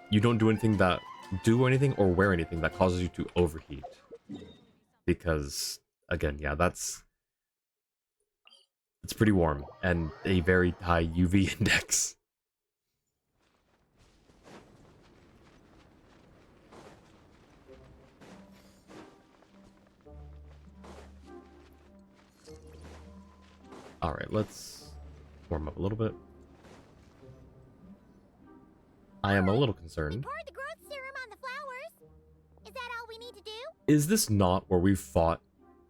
you don't do anything or wear anything that causes you to overheat. Because again, yeah, it's pretty warm and a very high UV index. Alright, let's warm up a little bit. I am a little We concerned. poured the growth serum on the flowers. Is that all we need to do? Is this not where we fought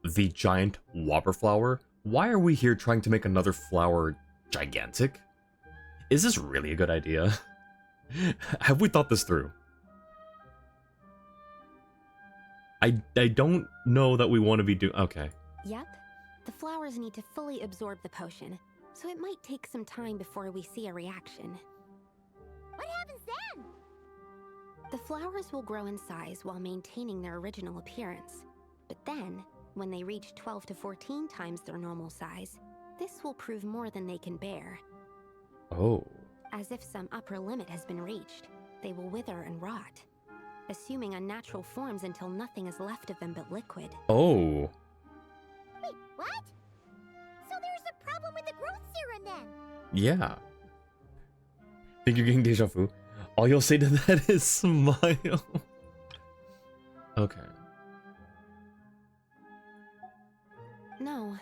the giant whopper flower? Why are we here trying to make another flower gigantic? Is this really a good idea? Have we thought this through? I don't know that we want to be doing... Okay. Yep. The flowers need to fully absorb the potion, so it might take some time before we see a reaction. What happens then? The flowers will grow in size while maintaining their original appearance. But then, when they reach 12 to 14 times their normal size, this will prove more than they can bear. Oh. As if some upper limit has been reached, they will wither and rot, assuming unnatural forms until nothing is left of them but liquid. Oh. Wait, what? So there's a problem with the growth serum then? Yeah. Think you're getting deja vu? All you'll say to that is smile. Okay. No,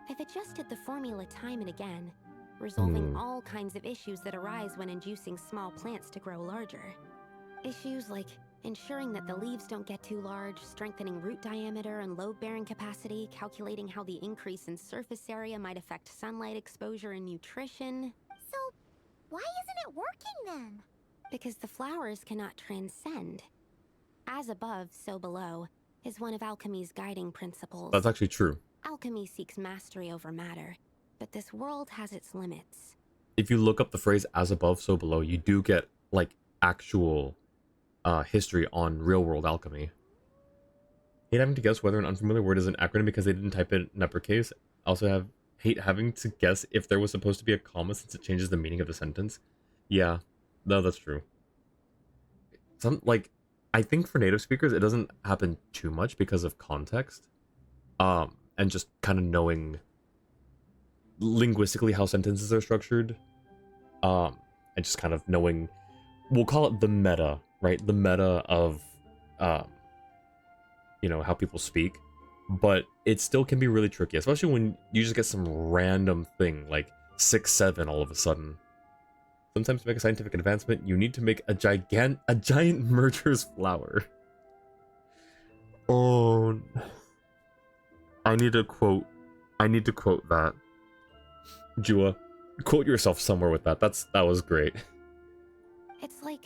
I've adjusted the formula time and again, resolving all kinds of issues that arise when inducing small plants to grow larger. Issues like ensuring that the leaves don't get too large, strengthening root diameter and load-bearing capacity, calculating how the increase in surface area might affect sunlight exposure and nutrition. So, why isn't it working then? Because the flowers cannot transcend. As above, so below, is one of alchemy's guiding principles. That's actually true. Alchemy seeks mastery over matter, but this world has its limits. If you look up the phrase as above, so below, you do get, like, actual history on real-world alchemy. Hate having to guess whether an unfamiliar word is an acronym because they didn't type it in uppercase. Also hate having to guess if there was supposed to be a comma since it changes the meaning of the sentence. Yeah, no, that's true. I think for native speakers, it doesn't happen too much because of context. And just kind of knowing linguistically how sentences are structured. And just kind of knowing, we'll call it the meta, right? The meta of, how people speak. But it still can be really tricky, especially when you just get some random thing like 6-7 all of a sudden. Sometimes to make a scientific advancement, you need to make a giant murderous flower. Oh, I need to quote that. Jua, quote yourself somewhere with that. That was great. It's like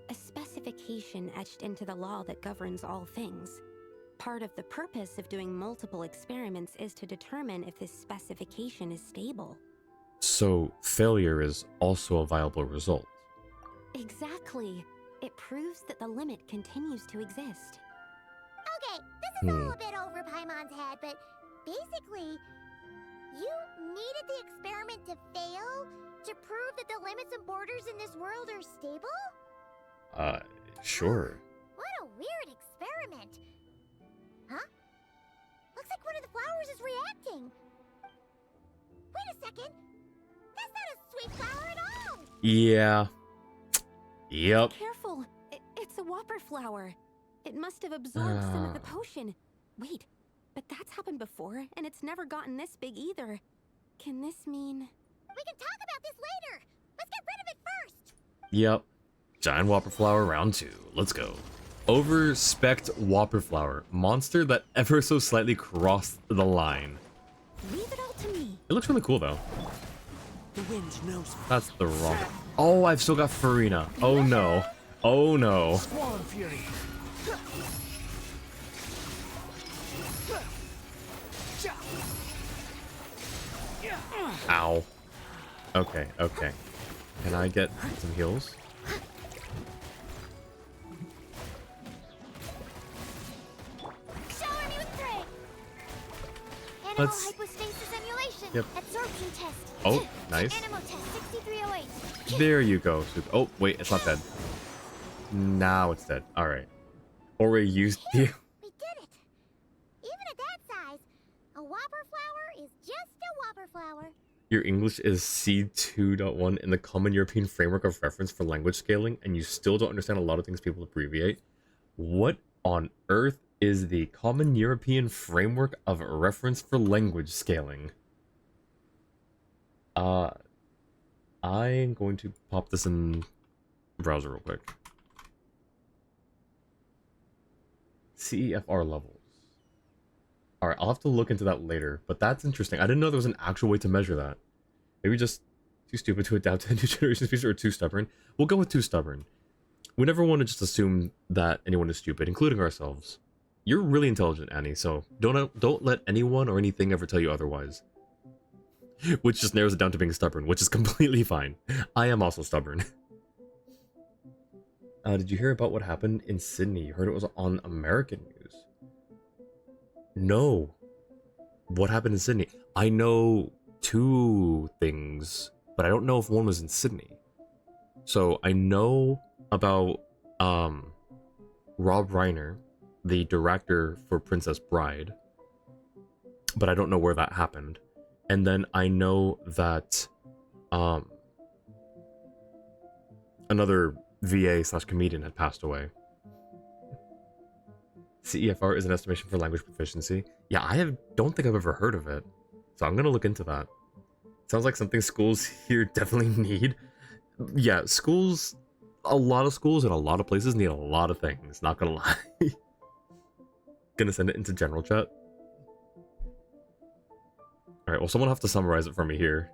a specification etched into the law that governs all things. Part of the purpose of doing multiple experiments is to determine if this specification is stable. So, failure is also a viable result. Exactly. It proves that the limit continues to exist. Okay, this is all a bit over Paimon's head, but basically, you needed the experiment to fail to prove that the limits and borders in this world are stable? Sure. What a weird experiment. Huh? Looks like one of the flowers is reacting. Wait a second. That's not a sweet flower at all. Yeah. Yep. Careful! It's a whopper flower. It must have absorbed some of the potion. Wait, but that's happened before, and it's never gotten this big either. Can this mean... We can talk about this later. Let's get rid of it first. Yep. Giant Whopper Flower round 2. Let's go. Over-spec'd Whopper Flower. Monster that ever so slightly crossed the line. Leave it all to me. It looks really cool though. The wind knows. That's the wrong... Oh, I've still got Farina. Oh no. Oh no. Squall and Fury. Ow. Okay, okay. Can I get some heals? Shower me with prey. Animal Let's- hypostasis emulation. Yep. Absorption test. Oh, nice. Animal test 6308. There you go. Oh, wait, it's not dead. Now it's dead. Alright. Or we used the... We did it. Even at that size, a whopper flower is just a whopper flower. Your English is C2.1 in the Common European Framework of Reference for Language Scaling, and you still don't understand a lot of things people abbreviate. What on earth is the Common European Framework of Reference for Language Scaling? I'm going to pop this in browser real quick. CEFR levels. Alright, I'll have to look into that later, but that's interesting. I didn't know there was an actual way to measure that. Maybe just too stupid to adapt to a new generation species, or too stubborn. We'll go with too stubborn. We never want to just assume that anyone is stupid, including ourselves. You're really intelligent, Annie, so don't let anyone or anything ever tell you otherwise. Which just narrows it down to being stubborn, which is completely fine. I am also stubborn. Did you hear about what happened in Sydney? You heard it was on American news. No. What happened in Sydney? I know 2 things, but I don't know if one was in Sydney. So I know about Rob Reiner, the director for Princess Bride, but I don't know where that happened. And then I know that another VA/comedian had passed away. CEFR is an estimation for language proficiency. Yeah, don't think I've ever heard of it. So I'm gonna look into that. Sounds like something schools here definitely need. Yeah, schools, a lot of schools in a lot of places need a lot of things, not gonna lie. Gonna send it into general chat. Alright, well someone will have to summarize it for me here.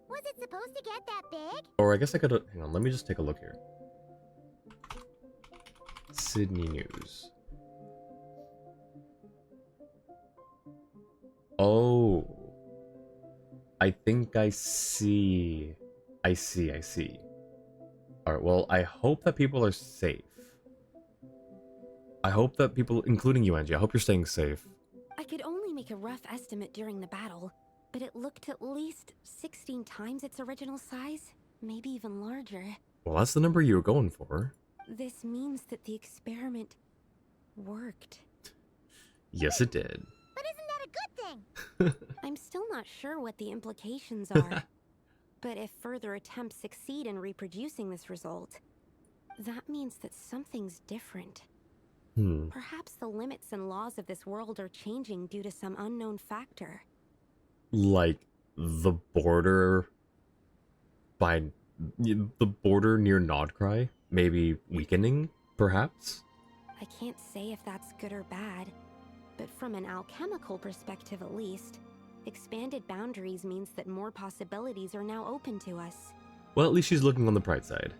Was it supposed to get that big? Or I guess I gotta, hang on, let me just take a look here. Sydney news. Oh. I think I see. I see. Alright, well, I hope that people are safe. I hope that people, including you, Angie, I hope you're staying safe. I could only make a rough estimate during the battle, but it looked at least 16 times its original size, maybe even larger. Well, that's the number you were going for. This means that the experiment worked. Yes, it did. But isn't that a good thing? I'm still not sure what the implications are, but if further attempts succeed in reproducing this result, that means that something's different. Perhaps the limits and laws of this world are changing due to some unknown factor. Like the border near Nodcry, maybe weakening, perhaps? I can't say if that's good or bad, but from an alchemical perspective at least, expanded boundaries means that more possibilities are now open to us. Well, at least she's looking on the bright side.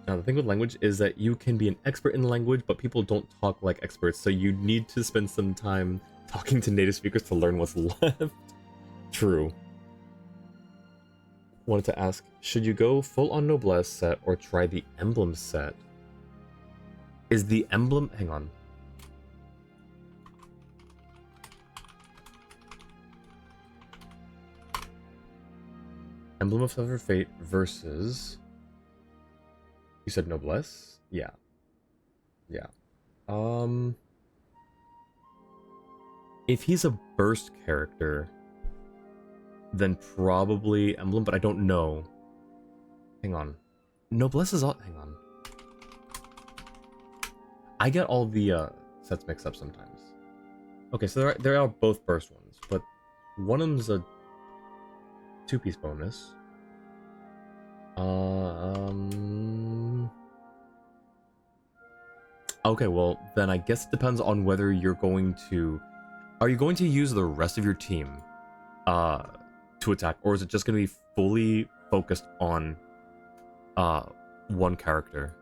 Now, the thing with language is that you can be an expert in language, but people don't talk like experts, so you need to spend some time talking to native speakers to learn what's left. True. Wanted to ask, should you go full on Noblesse set or try the emblem set? Is the emblem... Hang on. Emblem of Severed Fate versus... You said Noblesse? Yeah. Yeah. If he's a burst character, then probably Emblem, but I don't know. Hang on. Noblesse is all... Hang on. I get all the sets mixed up sometimes. Okay, so there are both burst ones, but one of them's a 2-piece bonus. Okay, well, then I guess it depends on whether you're going to... Are you going to use the rest of your team to attack, or is it just going to be fully focused on one character?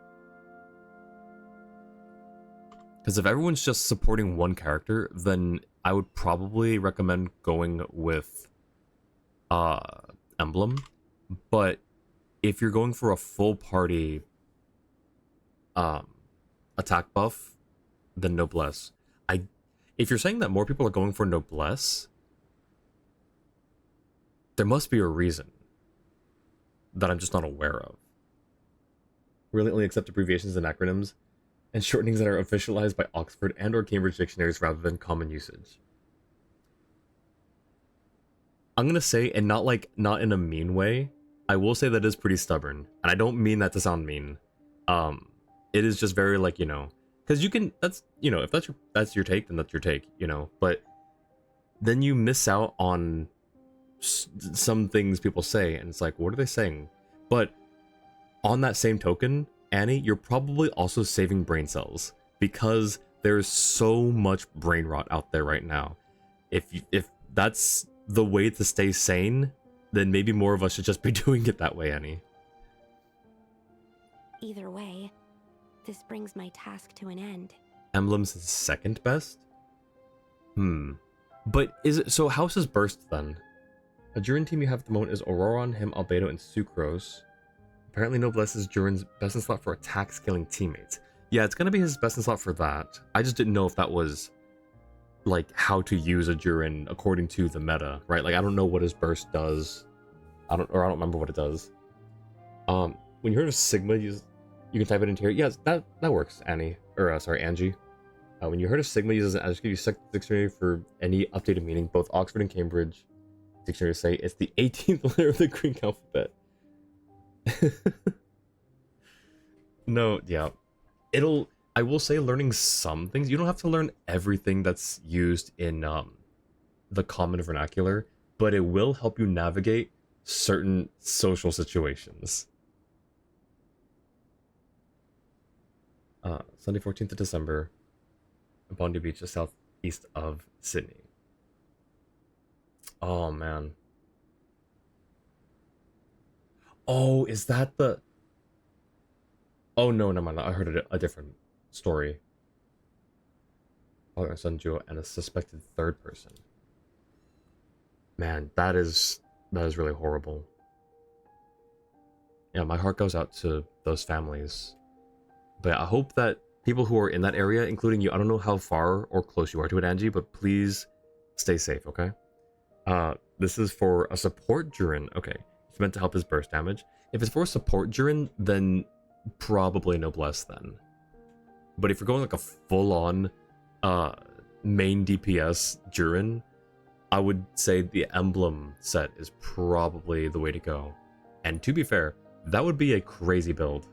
Because if everyone's just supporting one character, then I would probably recommend going with Emblem. But if you're going for a full party attack buff, then Noblesse. If you're saying that more people are going for Noblesse, there must be a reason that I'm just not aware of. Really only accept abbreviations and acronyms and shortenings that are officialized by Oxford and or Cambridge dictionaries rather than common usage. I'm gonna say, and not in a mean way, I will say that is pretty stubborn, and I don't mean that to sound mean. It is just very like, you know, because you can, that's, you know, if that's your take, then that's your take, you know. But then you miss out on some things people say, and it's like, what are they saying? But on that same token, Annie, you're probably also saving brain cells, because there's so much brain rot out there right now. If that's the way to stay sane, then maybe more of us should just be doing it that way, Annie. Either way, this brings my task to an end. Emblem's second best? But is it, so House is Burst then? A Durin team you have at the moment is Auroron, him, Albedo, and Sucrose. Apparently Noblesse is Durin's best in slot for attack scaling teammates. Yeah, it's gonna be his best in slot for that. I just didn't know if that was like how to use a Durin according to the meta, right? Like I don't know what his burst does. I don't remember what it does. When you heard of Sigma, you can type it into here. Yes, that works, Annie. Or sorry, Angie. When you heard of Sigma uses an adjective, you check the dictionary for any updated meaning. Both Oxford and Cambridge dictionaries say it's the 18th letter of the Greek alphabet. No, yeah. I will say learning some things. You don't have to learn everything that's used in the common vernacular, but it will help you navigate certain social situations. Sunday 14th of December, Bondi Beach, just southeast of Sydney. Oh man. Oh, is that the... Oh no, never mind. I heard a different story. Father and son duo and a suspected third person. Man, that is really horrible. Yeah, my heart goes out to those families. But I hope that people who are in that area, including you, I don't know how far or close you are to it, Angie, but please stay safe, okay? This is for a support Durin. Okay, it's meant to help his burst damage. If it's for a support Durin, then probably Noblesse then. But if you're going like a full-on main DPS Durin, I would say the Emblem set is probably the way to go. And to be fair, that would be a crazy build.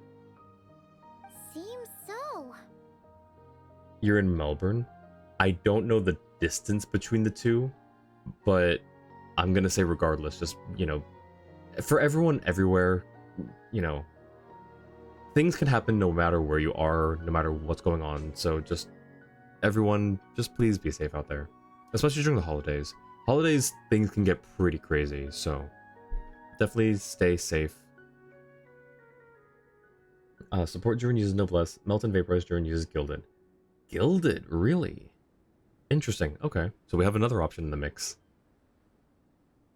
Seems so. You're in Melbourne. I don't know the distance between the two, but I'm gonna say regardless, just, you know, for everyone everywhere, you know, things can happen no matter where you are, no matter what's going on. So just everyone, just please be safe out there, especially during the holidays. Holidays, things can get pretty crazy, so definitely stay safe. Support Durin uses Noblesse. Melt and Vaporize Durin uses Gilded. Gilded? Really? Interesting. Okay, so we have another option in the mix.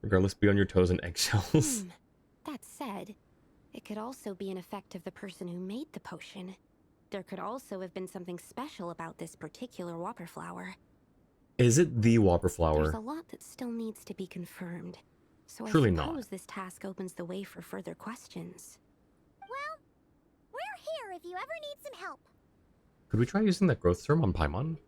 Regardless, be on your toes and eggshells. That said, it could also be an effect of the person who made the potion. There could also have been something special about this particular Whopper flower. Is it the Whopper flower? There's a lot that still needs to be confirmed. So Surely I not. suppose this task opens the way for further questions. Well, we're here if you ever need some help. Could we try using that growth serum on Paimon?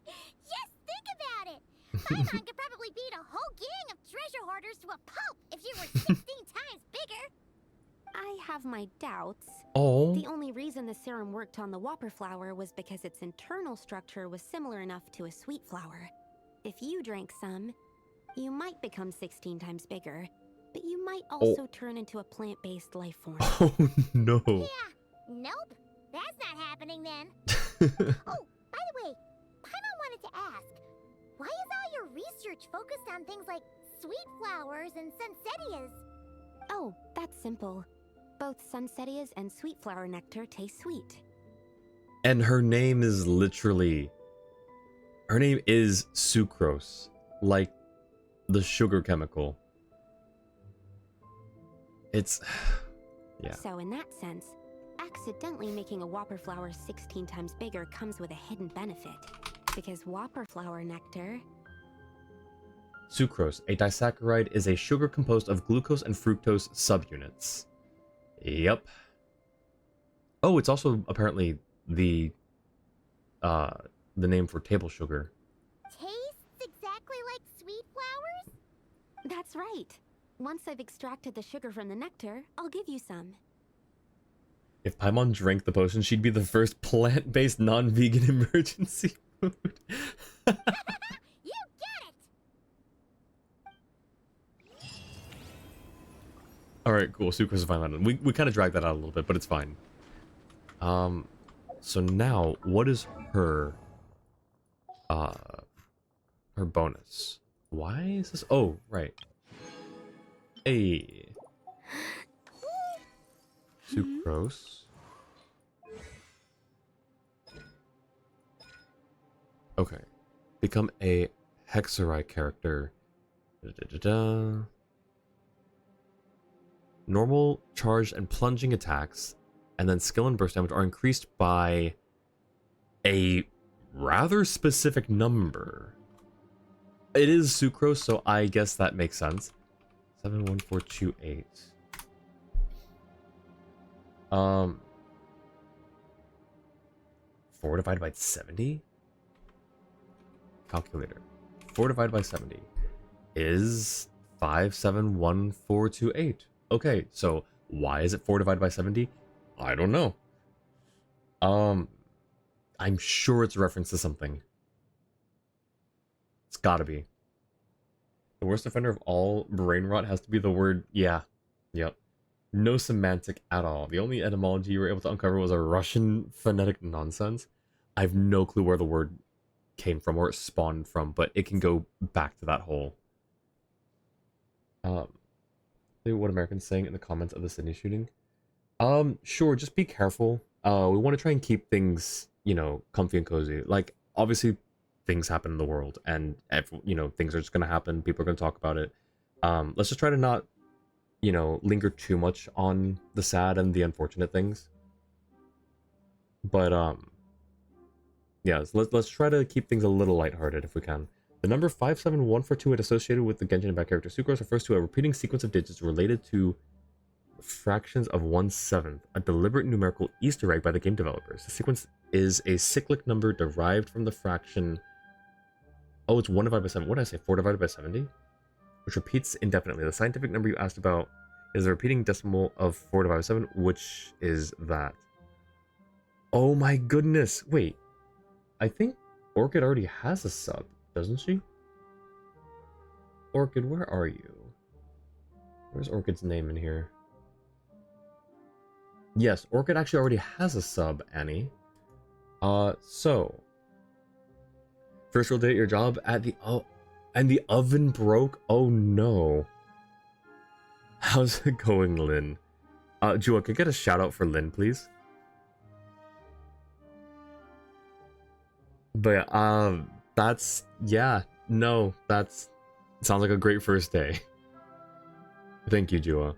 Yes, think about it. Paimon could probably beat a whole gang of treasure hoarders to a pulp if you were 16 times bigger. I have my doubts. Oh. The only reason the serum worked on the whopper flower was because its internal structure was similar enough to a sweet flower. If you drank some, you might become 16 times bigger, but you might also turn into a plant-based life form. Oh no. Yeah, nope. That's not happening then. Oh, by the way, Paimon wanted to ask, why is all your research focused on things like sweet flowers and sunsettias? Oh, that's simple. Both sunsettias and sweet flower nectar taste sweet. And her name is literally... Her name is sucrose, like the sugar chemical. It's... yeah. So in that sense, accidentally making a whopper flower 16 times bigger comes with a hidden benefit. Because whopper flower nectar... Sucrose, a disaccharide, is a sugar composed of glucose and fructose subunits. Yep. Oh, it's also apparently the name for table sugar. Tastes exactly like sweet flowers? That's right. Once I've extracted the sugar from the nectar, I'll give you some. If Paimon drank the potion, she'd be the first plant-based non-vegan emergency food. You get it! Alright, cool. Sucrose is fine. We kind of dragged that out a little bit, but it's fine. So now, what is her bonus? Why is this? Oh, right. Hey. Sucrose. Okay. Become a Hexerite character. Da-da-da-da. Normal, charged, and plunging attacks, and then skill and burst damage are increased by a rather specific number. It is sucrose, so I guess that makes sense. 71428. 4 divided by 70? Calculator. 4 divided by 70 is 571428. Okay, so why is it 4 divided by 70? I don't know. I'm sure it's a reference to something. It's gotta be. The worst offender of all brain rot has to be the word, yeah. Yep. No semantic at all. The only etymology you were able to uncover was a Russian phonetic nonsense. I have no clue where the word came from or it spawned from, but it can go back to that hole. What Americans saying in the comments of the Sydney shooting. Sure, just be careful. We want to try and keep things, you know, comfy and cozy. Like, obviously, things happen in the world, and you know, things are just gonna happen. People are gonna talk about it. Let's just try to not, you know, linger too much on the sad and the unfortunate things. But yeah, so let's try to keep things a little lighthearted if we can. The number 57142 associated with the Genshin Impact character Sucrose refers to a repeating sequence of digits related to fractions of 1/7, a deliberate numerical Easter egg by the game developers. The sequence is a cyclic number derived from the fraction... Oh, it's 1 divided by 7. What did I say? 4 divided by 70? Which repeats indefinitely. The scientific number you asked about is a repeating decimal of 4 divided by 7, which is that. Oh my goodness! Wait. I think Orchid already has a sub, doesn't she? Orchid, where are you? Where's Orchid's name in here? Yes, Orchid actually already has a sub, Annie. So... First real day at your job at the... Oh, and the oven broke? Oh no. How's it going, Lynn? Jua, could I get a shout out for Lynn, please? But that's... Yeah, no, that's... Sounds like a great first day. Thank you, Jua.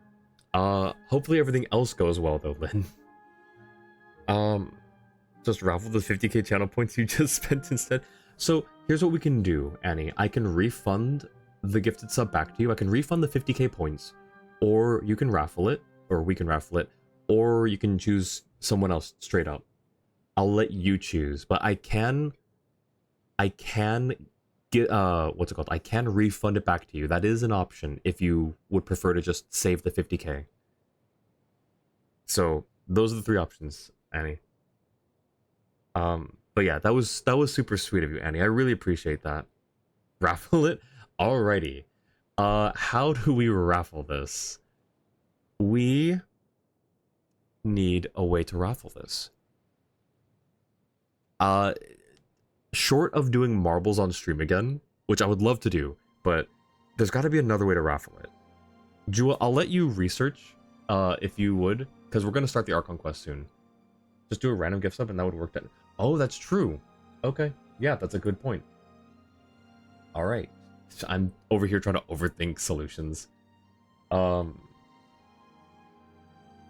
Hopefully everything else goes well though, Lynn. Just raffle the 50k channel points you just spent instead. So here's what we can do, Annie. I can refund the gifted sub back to you. I can refund the 50k points, or you can raffle it, or we can raffle it, or you can choose someone else straight up. I'll let you choose, but I can get what's it called? I can refund it back to you. That is an option if you would prefer to just save the 50k. So those are the three options, Annie. But yeah, that was super sweet of you, Annie. I really appreciate that. Raffle it? Alrighty. How do we raffle this? We need a way to raffle this. Short of doing marbles on stream again, which I would love to do, but there's got to be another way to raffle it. Jewel, I'll let you research, if you would, because we're going to start the Archon quest soon. Just do a random gift sub and that would work. Oh, that's true. Okay. Yeah, that's a good point. All right. I'm over here trying to overthink solutions.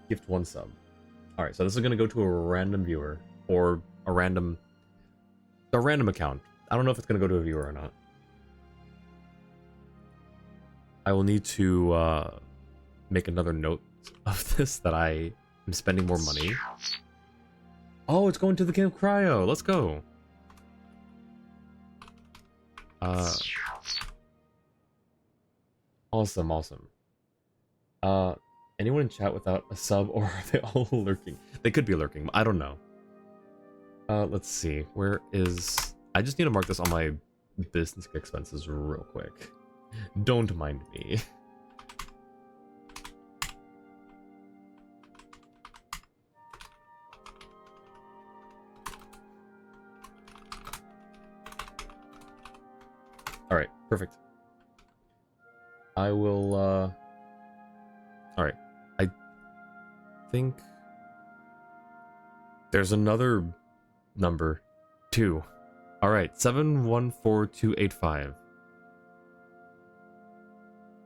Gift one sub. All right, so this is going to go to a random viewer or a random account. I don't know if it's going to go to a viewer or not. I will need to make another note of this that I am spending more money. Oh, it's going to the Camp Cryo. Let's go. Awesome. Anyone in chat without a sub, or are they all lurking? They could be lurking. I don't know. Let's see. Where is... I just need to mark this on my business expenses real quick. Don't mind me. Alright, perfect. I will, Alright. I think... there's another number. 2. Alright, 714285.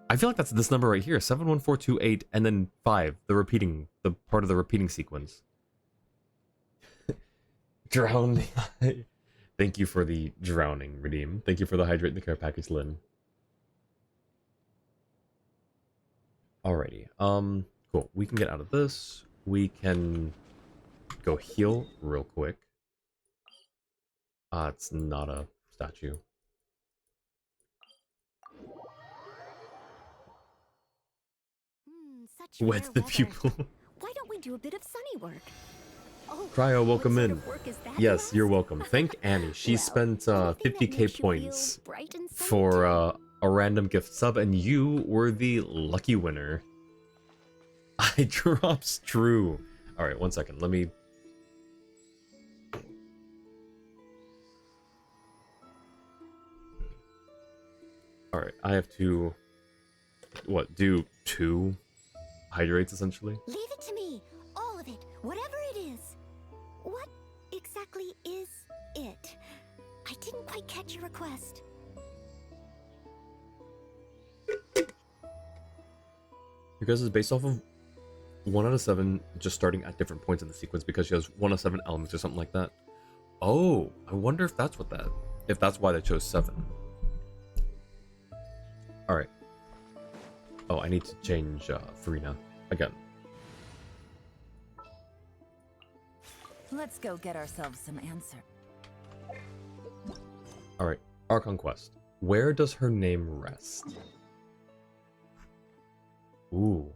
I feel like that's this number right here. 71428 and then 5. The part of the repeating sequence. Drown. Thank you for the drowning, Redeem. Thank you for the hydrate and the care package, Lynn. Alrighty. Cool. We can get out of this. We can go heal real quick. It's not a statue. Such Wet rare the weather. pupil. Why don't we do a bit of sunny work? Oh, Cryo, what welcome sort in. of work is that, Yes, you you're ask? welcome. Thank Annie. She Well, spent anything that 50k makes you points feel bright and sunny, for too. a random gift sub, and you were the lucky winner. I drops true. All right, 1 second. Let me. All right, I have to. What? Do 2 hydrates essentially? Leave it to me. All of it. Whatever it is. What exactly is it? I didn't quite catch your request. Your guys is based off of 1 out of 7, just starting at different points in the sequence because she has 1 out of 7 elements or something like that. Oh, I wonder if that's what that. If that's why they chose 7. All right. Oh, I need to change Farina again. Let's go get ourselves some answer. All right, Archon Quest. Where does her name rest? Ooh.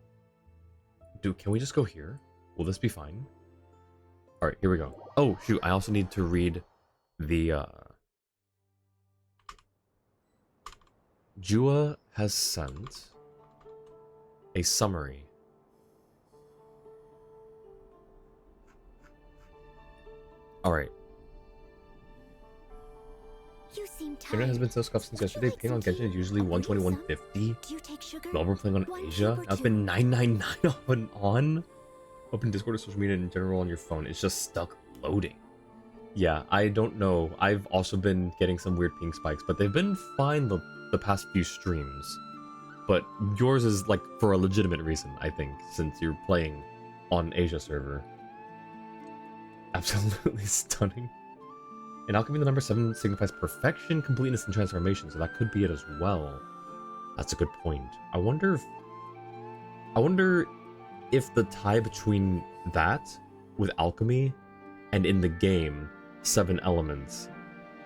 Dude, can we just go here? Will this be fine? All right, here we go. Oh, shoot, I also need to read the, Jua has sent a summary. All right. You seem tired. Internet has been so scuffed since yesterday. Paying on Genshin is usually 121.50. Do you take sugar? While we're playing on One Asia, cube or now it's two. been 999 off and on. Open Discord or social media in general on your phone. It's just stuck loading. Yeah, I don't know. I've also been getting some weird ping spikes, but they've been fine the past few streams. But yours is like for a legitimate reason, I think, since you're playing on Asia server. Absolutely stunning. In Alchemy, the number 7 signifies perfection, completeness, and transformation, so that could be it as well. That's a good point. I wonder if the tie between that with alchemy and in the game 7 elements.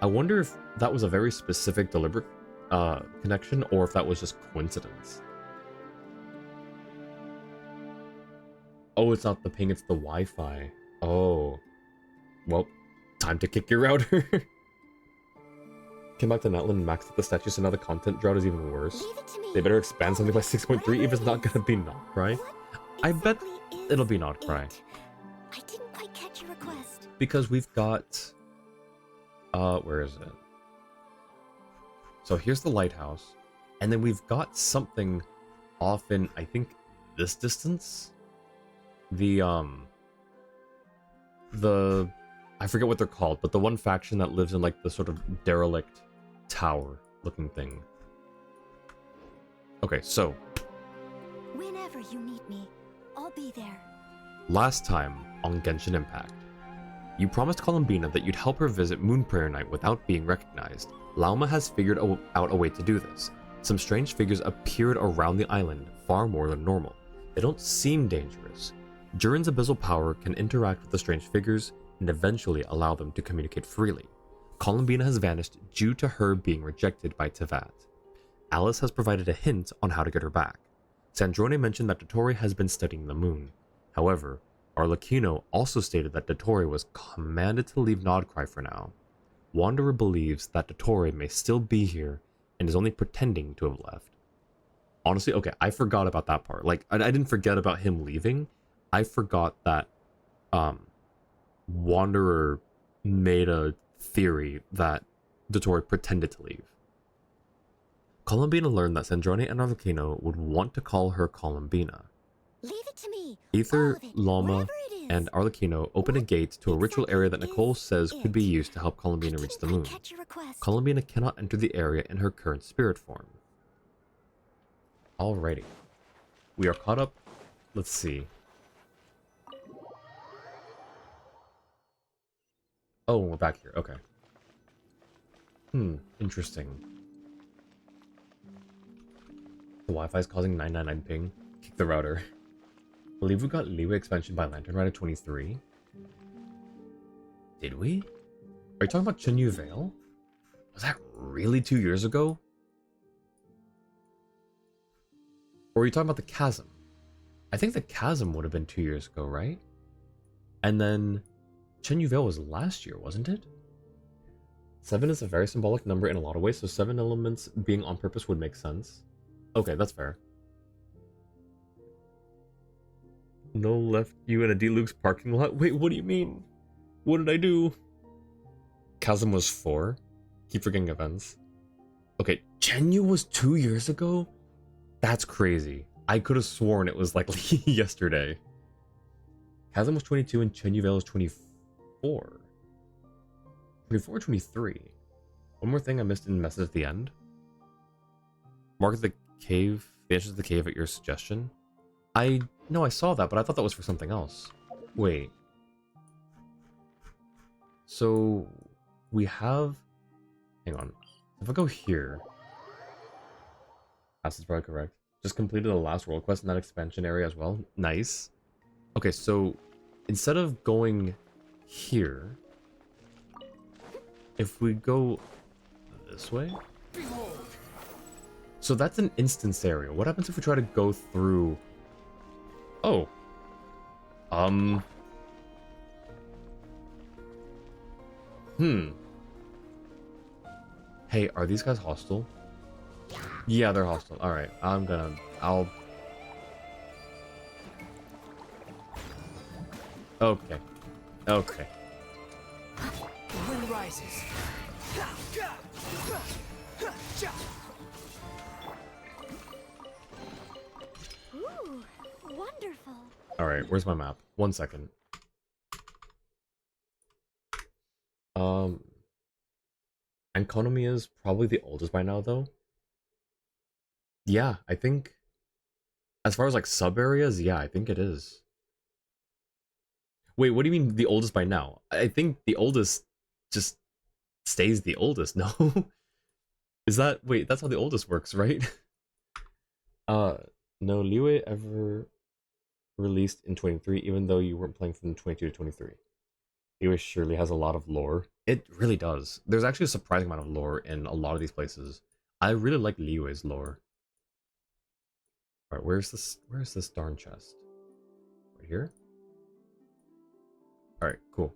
I wonder if that was a very specific, deliberate connection, or if that was just coincidence. Oh, it's not the ping, it's the Wi-Fi. Oh. Well, time to kick your router. Came back to Netland and maxed out the statues, so now the content drought is even worse. Leave it to me. They better expand something by 6.3 if it's not gonna be Notcry. I bet Exactly it'll is be Notcry. it? I didn't quite catch your request. Because we've got... where is it? So here's the lighthouse. And then we've got something off in, I think, this distance? I forget what they're called, but the one faction that lives in like the sort of derelict tower looking thing. Okay, so Whenever you need me, I'll be there. last time on Genshin Impact, you promised Columbina that you'd help her visit Moon Prayer Night without being recognized. Lauma has figured out a way to do this. Some strange figures appeared around the island, far more than normal. They don't seem dangerous. Durin's abyssal power can interact with the strange figures and eventually allow them to communicate freely. Columbina has vanished due to her being rejected by Tevat. Alice has provided a hint on how to get her back. Sandrone mentioned that Dottore has been studying the moon. However, Arlecchino also stated that Dottore was commanded to leave Nodcry for now. Wanderer believes that Dottore may still be here and is only pretending to have left. Honestly, okay, I forgot about that part. Like, I didn't forget about him leaving. I forgot that Wanderer made a theory that Dottore pretended to leave. Columbina learned that Sandrone and Arlecchino would want to call her Columbina. Leave it to me. Aether, All of it, Llama, wherever it is. and Arlecchino open a gate to a ritual area that Nicole says could be used to help Columbina reach the moon. Catch your request. Columbina cannot enter the area in her current spirit form. Alrighty. We are caught up. Let's see. Oh, we're back here. Okay. Interesting. The Wi-Fi is causing 999 ping. Kick the router. I believe we got Leeway expansion by Lantern Rider 23. Did we? Are you talking about Chenyu Vale? Was that really 2 years ago? Or are you talking about the Chasm? I think the Chasm would have been 2 years ago, right? And then Chenyu Vale was last year, wasn't it? 7 is a very symbolic number in a lot of ways, so 7 elements being on purpose would make sense. Okay, that's fair. No left you in a D-Luke's parking lot? Wait, what do you mean? What did I do? Chasm was 4? Keep forgetting events. Okay, Chenyu was 2 years ago? That's crazy. I could have sworn it was like yesterday. Chasm was 22 and Chenyu Vale was 24. 24 or 23? One more thing I missed in the message at the end. Mark the cave, the entrance to the cave at your suggestion. No, I saw that, but I thought that was for something else. Wait. So, we have... Hang on. If I go here... That's probably correct. Just completed the last world quest in that expansion area as well. Nice. Okay, so instead of going here, if we go this way... So that's an instance area. What happens if we try to go through... Oh. Hey, are these guys hostile? Yeah, they're hostile. Alright, I'll... Okay. Okay. The wind rises. Ooh, wonderful. Alright, where's my map? 1 second. Enkonomi is probably the oldest by now, though. Yeah, I think... As far as, like, sub-areas, yeah, I think it is. Wait, what do you mean the oldest by now? I think the oldest just stays the oldest, no? Is that... Wait, that's how the oldest works, right? No, Liyue ever released in 23, even though you weren't playing from 22 to 23. Liyue surely has a lot of lore. It really does. There's actually a surprising amount of lore in a lot of these places. I really like Liyue's lore. Alright, where's this darn chest? Right here. All right, cool.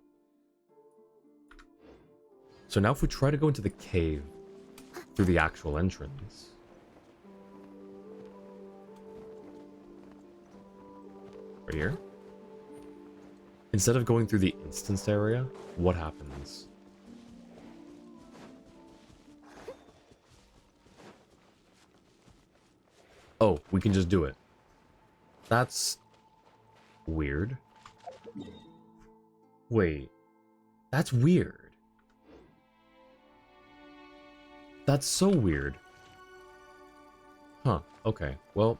So now if we try to go into the cave through the actual entrance. Right here. Instead of going through the instance area, what happens? Oh, we can just do it. That's weird. Wait. That's weird. That's so weird. Huh, okay. Well,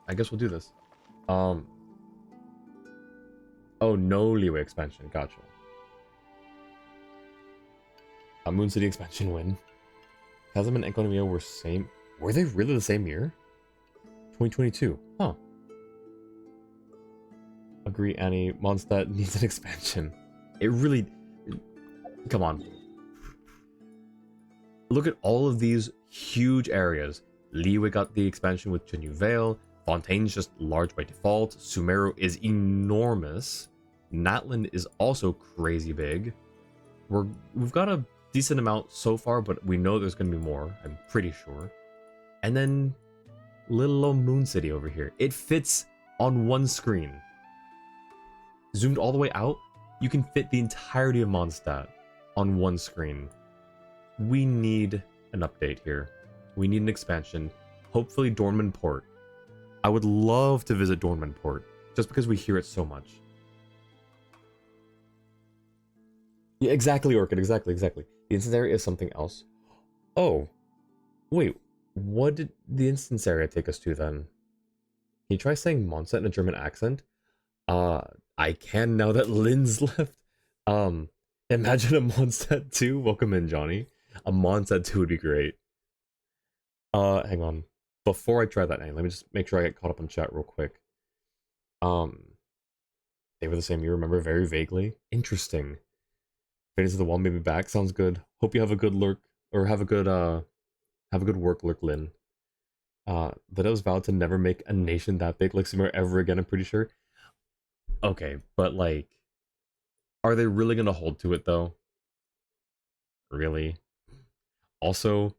I guess we'll do this. Oh, no leeway expansion. Gotcha. Moon City expansion win. Chasm and Economia were same. Were they really the same year? 2022. Huh. Agree, Annie. Mondstadt needs an expansion. It really... Come on. Look at all of these huge areas. Liyue got the expansion with Chenyu Vale. Fontaine's just large by default. Sumeru is enormous. Natlan is also crazy big. We've got a decent amount so far, but we know there's going to be more. I'm pretty sure. And then little old Moon City over here. It fits on one screen. Zoomed all the way out, you can fit the entirety of Mondstadt on one screen. We need an update here. We need an expansion. Hopefully Dornman Port. I would love to visit Dornman Port, just because we hear it so much. Yeah, exactly, Orchid, exactly. The instance area is something else. Oh, wait, what did the instance area take us to then? Can you try saying Mondstadt in a German accent? I can now that Lynn's left. Imagine a Mondstadt 2. Welcome in, Johnny. A Mondstadt 2 would be great. Hang on. Before I try that name, let me just make sure I get caught up on chat real quick. They were the same year, remember? Very vaguely. Interesting. Fading to the wall, maybe back. Sounds good. Hope you have a good lurk, or have a good work lurk, Lynn. That I was vowed to never make a nation that big like Sumer ever again, I'm pretty sure. Okay, but like, are they really gonna hold to it though? Really? Also,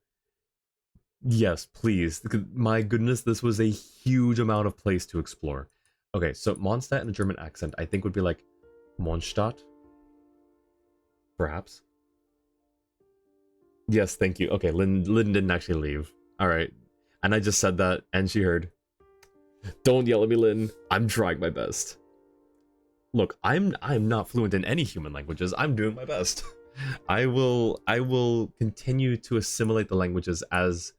yes, please. My goodness, this was a huge amount of place to explore. Okay, so Mondstadt in a German accent, I think would be like Mondstadt. Perhaps. Yes, thank you. Okay, Lynn didn't actually leave. Alright. And I just said that, and she heard. Don't yell at me, Lynn. I'm trying my best. Look, I'm not fluent in any human languages. I'm doing my best. I will continue to assimilate the languages as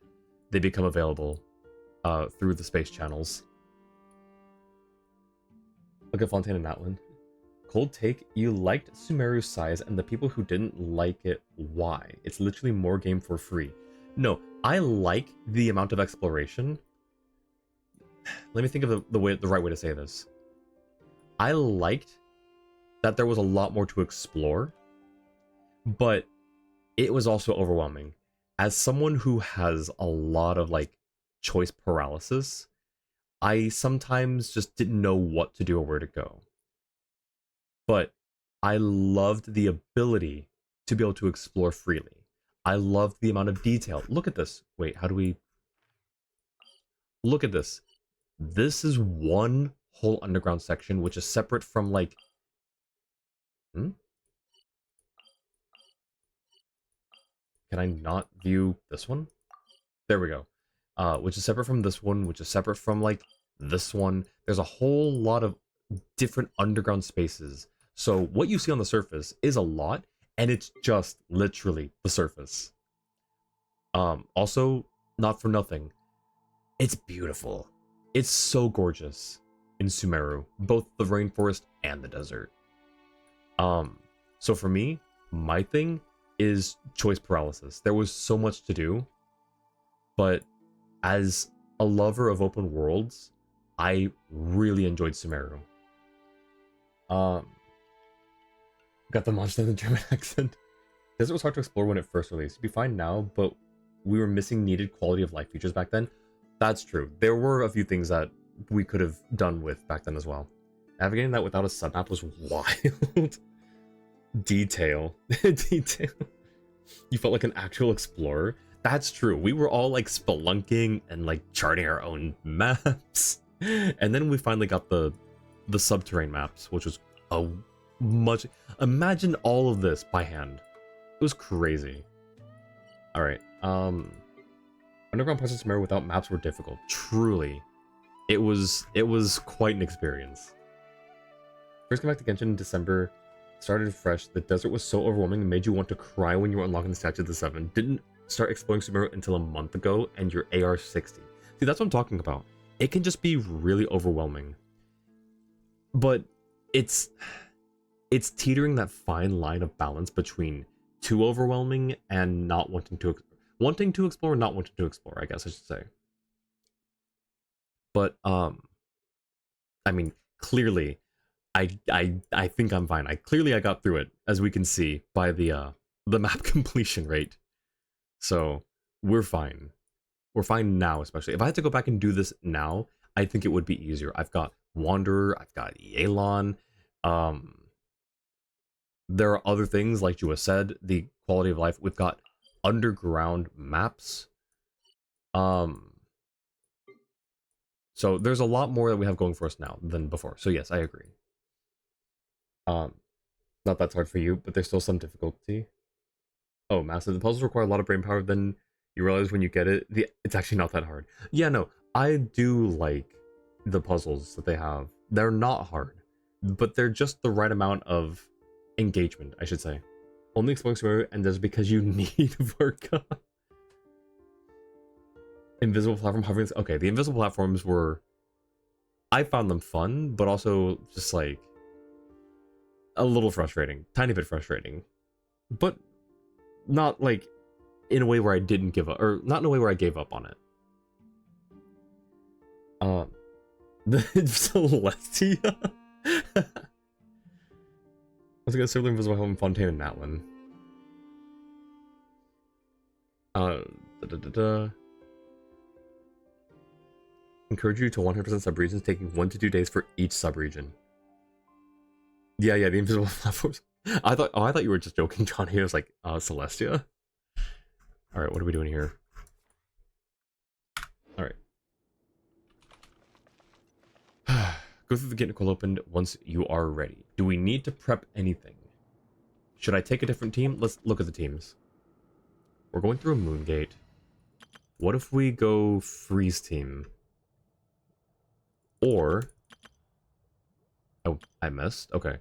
they become available through the space channels. Look at Fontaine and Natlan. Cold take, you liked Sumeru's size, and the people who didn't like it, why? It's literally more game for free. No, I like the amount of exploration. Let me think of the right way to say this. I liked that there was a lot more to explore, but it was also overwhelming. As someone who has a lot of like choice paralysis, I sometimes just didn't know what to do or where to go. But I loved the ability to be able to explore freely. I loved the amount of detail. Look at this. Wait, how do we... Look at this. This is one whole underground section, which is separate from, like... Can I not view this one? There we go. Which is separate from this one, which is separate from, like, this one. There's a whole lot of different underground spaces. So what you see on the surface is a lot, and it's just literally the surface. Also, not for nothing, it's beautiful. It's so gorgeous in Sumeru, both the rainforest and the desert. So for me, my thing is choice paralysis. There was so much to do, but as a lover of open worlds, I really enjoyed Sumeru. Got the monster in the German accent. Desert was hard to explore when it first released. It'd be fine now, but we were missing needed quality of life features back then. That's true. There were a few things that we could have done with back then as well. Navigating that without a submap was wild. Detail. Detail. You felt like an actual explorer. That's true. We were all like spelunking and like charting our own maps. And then we finally got the subterranean maps, which was a much... Imagine all of this by hand. It was crazy. Alright, underground passages to Mirror without maps were difficult. Truly. It was quite an experience. First came back to Genshin in December, started fresh. The desert was so overwhelming and made you want to cry when you were unlocking the Statue of the Seven. Didn't start exploring Sumeru until a month ago, and you're AR-60. See, that's what I'm talking about. It can just be really overwhelming. But it's teetering that fine line of balance between too overwhelming and not wanting to explore and not wanting to explore, I guess I should say. But I mean, clearly I think I'm fine. I got through it, as we can see by the map completion rate. So we're fine. We're fine now, especially. If I had to go back and do this now, I think it would be easier. I've got Wanderer, I've got Yelan. There are other things, like Jua said, the quality of life. We've got underground maps. So there's a lot more that we have going for us now than before. So yes, I agree. Not that's hard for you, but there's still some difficulty. Oh, massive. The puzzles require a lot of brain power, then you realize when you get it, it's actually not that hard. Yeah, no, I do like the puzzles that they have. They're not hard, but they're just the right amount of engagement, I should say. Only exploring Sumeru, and that's because you need Vodka. Invisible platform hovering. Okay, the invisible platforms were... I found them fun, but also just like a little frustrating. Tiny bit frustrating. But not like in a way where I didn't give up, or not in a way where I gave up on it. The Celestia. I was gonna say Invisible Home, Fontaine, and Matlin. Encourage you to 100% subregions, taking 1 to 2 days for each subregion. Yeah, the invisible platforms. I thought you were just joking, Johnny. I was like, Celestia. All right, what are we doing here? All right. Go through the gate Nicole opened once you are ready. Do we need to prep anything? Should I take a different team? Let's look at the teams. We're going through a moon gate. What if we go freeze team? Or... Oh, I missed? Okay.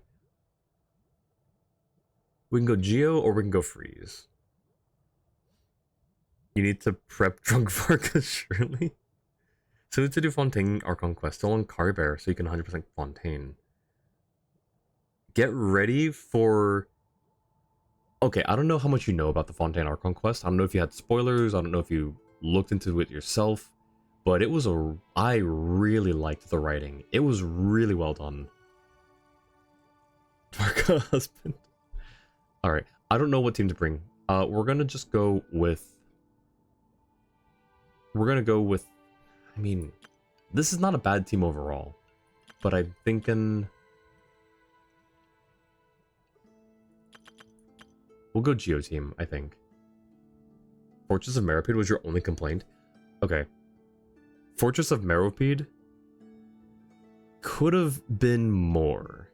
We can go Geo or we can go freeze. You need to prep Drunk Varka, surely? So to do Fontaine Archon Quest, still on Carbear, so you can 100% Fontaine. Get ready for... Okay, I don't know how much you know about the Fontaine Archon Quest. I don't know if you had spoilers, I don't know if you looked into it yourself, but it was I really liked the writing. It was really well done. Varka husband. Alright, I don't know what team to bring. We're gonna just go with... I mean, this is not a bad team overall, but I'm thinking... We'll go Geo team, I think. Fortress of Meropide was your only complaint? Okay. Fortress of Meropide could have been more.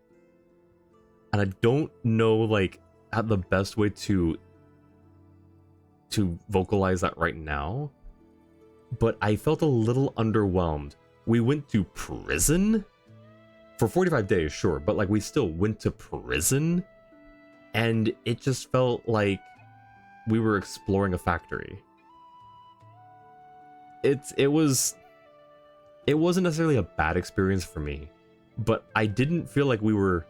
And I don't know, like, at the best way to vocalize that right now. But I felt a little underwhelmed. We went to prison? For 45 days, sure, but like we still went to prison? And it just felt like we were exploring a factory. It wasn't necessarily a bad experience for me, but I didn't feel like we were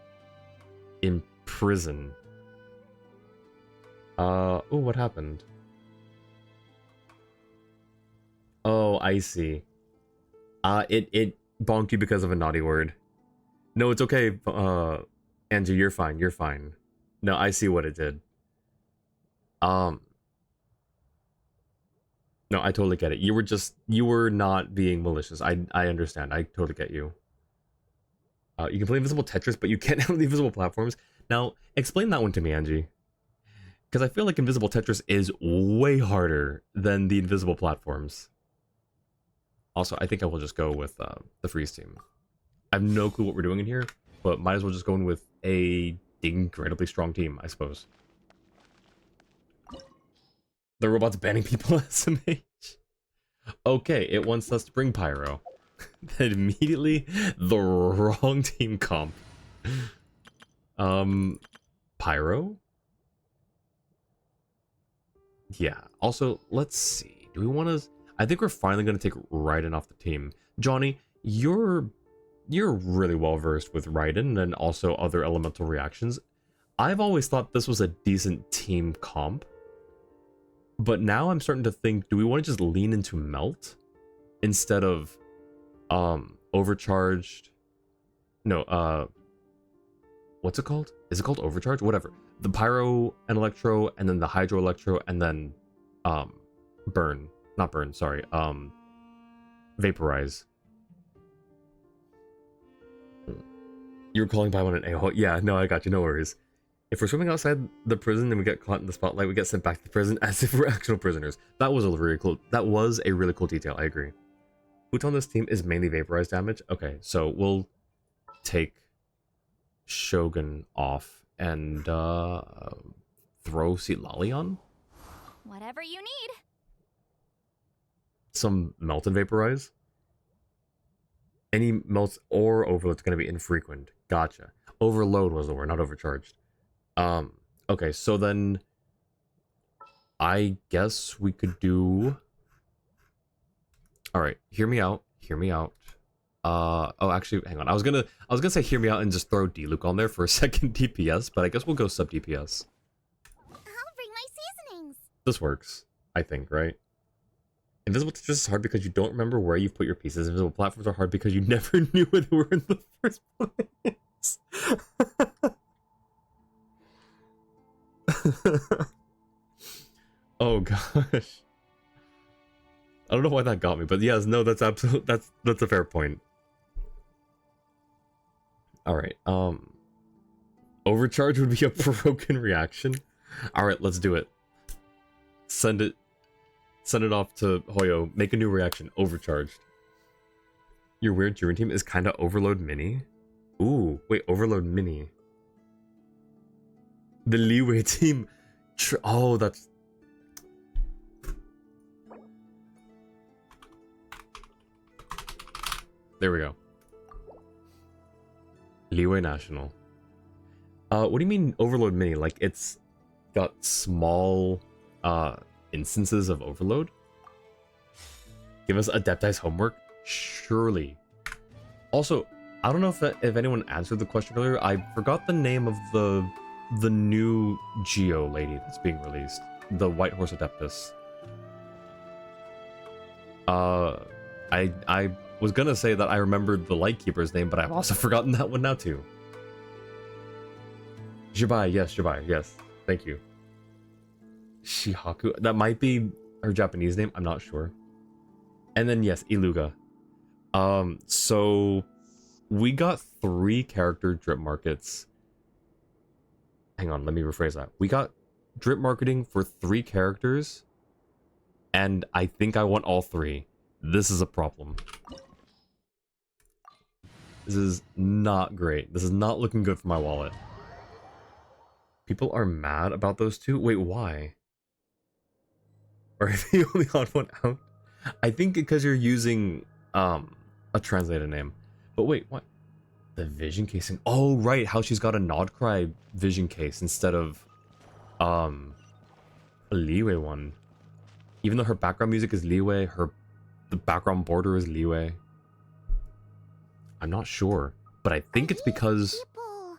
in prison. Oh, what happened? Oh, I see. It bonked you because of a naughty word. No, it's okay, Andrew, you're fine, you're fine. No, I see what it did. No, I totally get it. You were not being malicious. I understand. I totally get you. You can play Invisible Tetris, but you can't have the invisible platforms. Now, explain that one to me, Angie. Because I feel like Invisible Tetris is way harder than the invisible platforms. Also, I think I will just go with the freeze team. I have no clue what we're doing in here, but might as well just go in with a incredibly strong team, I suppose. The robot's banning people SMH. Okay, it wants us to bring Pyro. Then immediately the wrong team comp. Pyro? Yeah. Also, let's see. Do we want to? I think we're finally going to take Raiden off the team. Johnny, you're really well versed with Raiden and also other elemental reactions. I've always thought this was a decent team comp. But now I'm starting to think, do we want to just lean into Melt instead of Overcharged? No, what's it called? Is it called Overcharge? Whatever. The Pyro and Electro, and then the Hydro Electro, and then Burn. Not Burn, sorry. Vaporize. You were calling Paimon an a-hole. Yeah, no, I got you, no worries. If we're swimming outside the prison and we get caught in the spotlight, we get sent back to the prison as if we're actual prisoners. That was a really cool detail, I agree. Who's on this team is mainly vaporized damage. Okay, so we'll take Shogun off and throw Lali on. Whatever you need. Some melt and vaporize. Any melts or overload's gonna be infrequent. Gotcha. Overload was the word, not overcharged. Okay, so then I guess we could do. All right, hear me out. Hear me out. Oh, actually, hang on. I was gonna say hear me out and just throw D-Luke on there for a second DPS, but I guess we'll go sub DPS. I'll bring my seasonings. This works, I think, right? Invisible Tetris is hard because you don't remember where you've put your pieces. Invisible platforms are hard because you never knew where they were in the first place. Oh gosh. I don't know why that got me, but yes, no, that's a fair point. Alright, Overcharge would be a broken reaction. Alright, let's do it. Send it off to Hoyo. Make a new reaction. Overcharged. Your weird Jiren team is kinda Overload Mini. Ooh, wait, Overload Mini. The Leeway team. Oh, that's. There we go. Leeway National. What do you mean Overload Mini? Like it's got small instances of overload? Give us Adeptize homework? Surely. Also, I don't know if anyone answered the question earlier. I forgot the name of the new Geo lady that's being released. The White Horse Adeptus. I was gonna say that I remembered the Lightkeeper's name, but I've also forgotten that one now too. Jibai, yes. Thank you. Shihaku. That might be her Japanese name, I'm not sure. And then yes, Iluga. So we got 3 character drip markets. Hang on, let me rephrase that. We got drip marketing for 3 characters, and I think I want all 3. This is a problem. This is not great. This is not looking good for my wallet. People are mad about those 2? Wait, why? Or are they only on one out? I think because you're using a translated name. But wait, what? The vision casing. Oh, right. How she's got a Nodcry vision case instead of a Leeway one. Even though her background music is Leeway, the background border is Leeway. I'm not sure, but I think it's because People.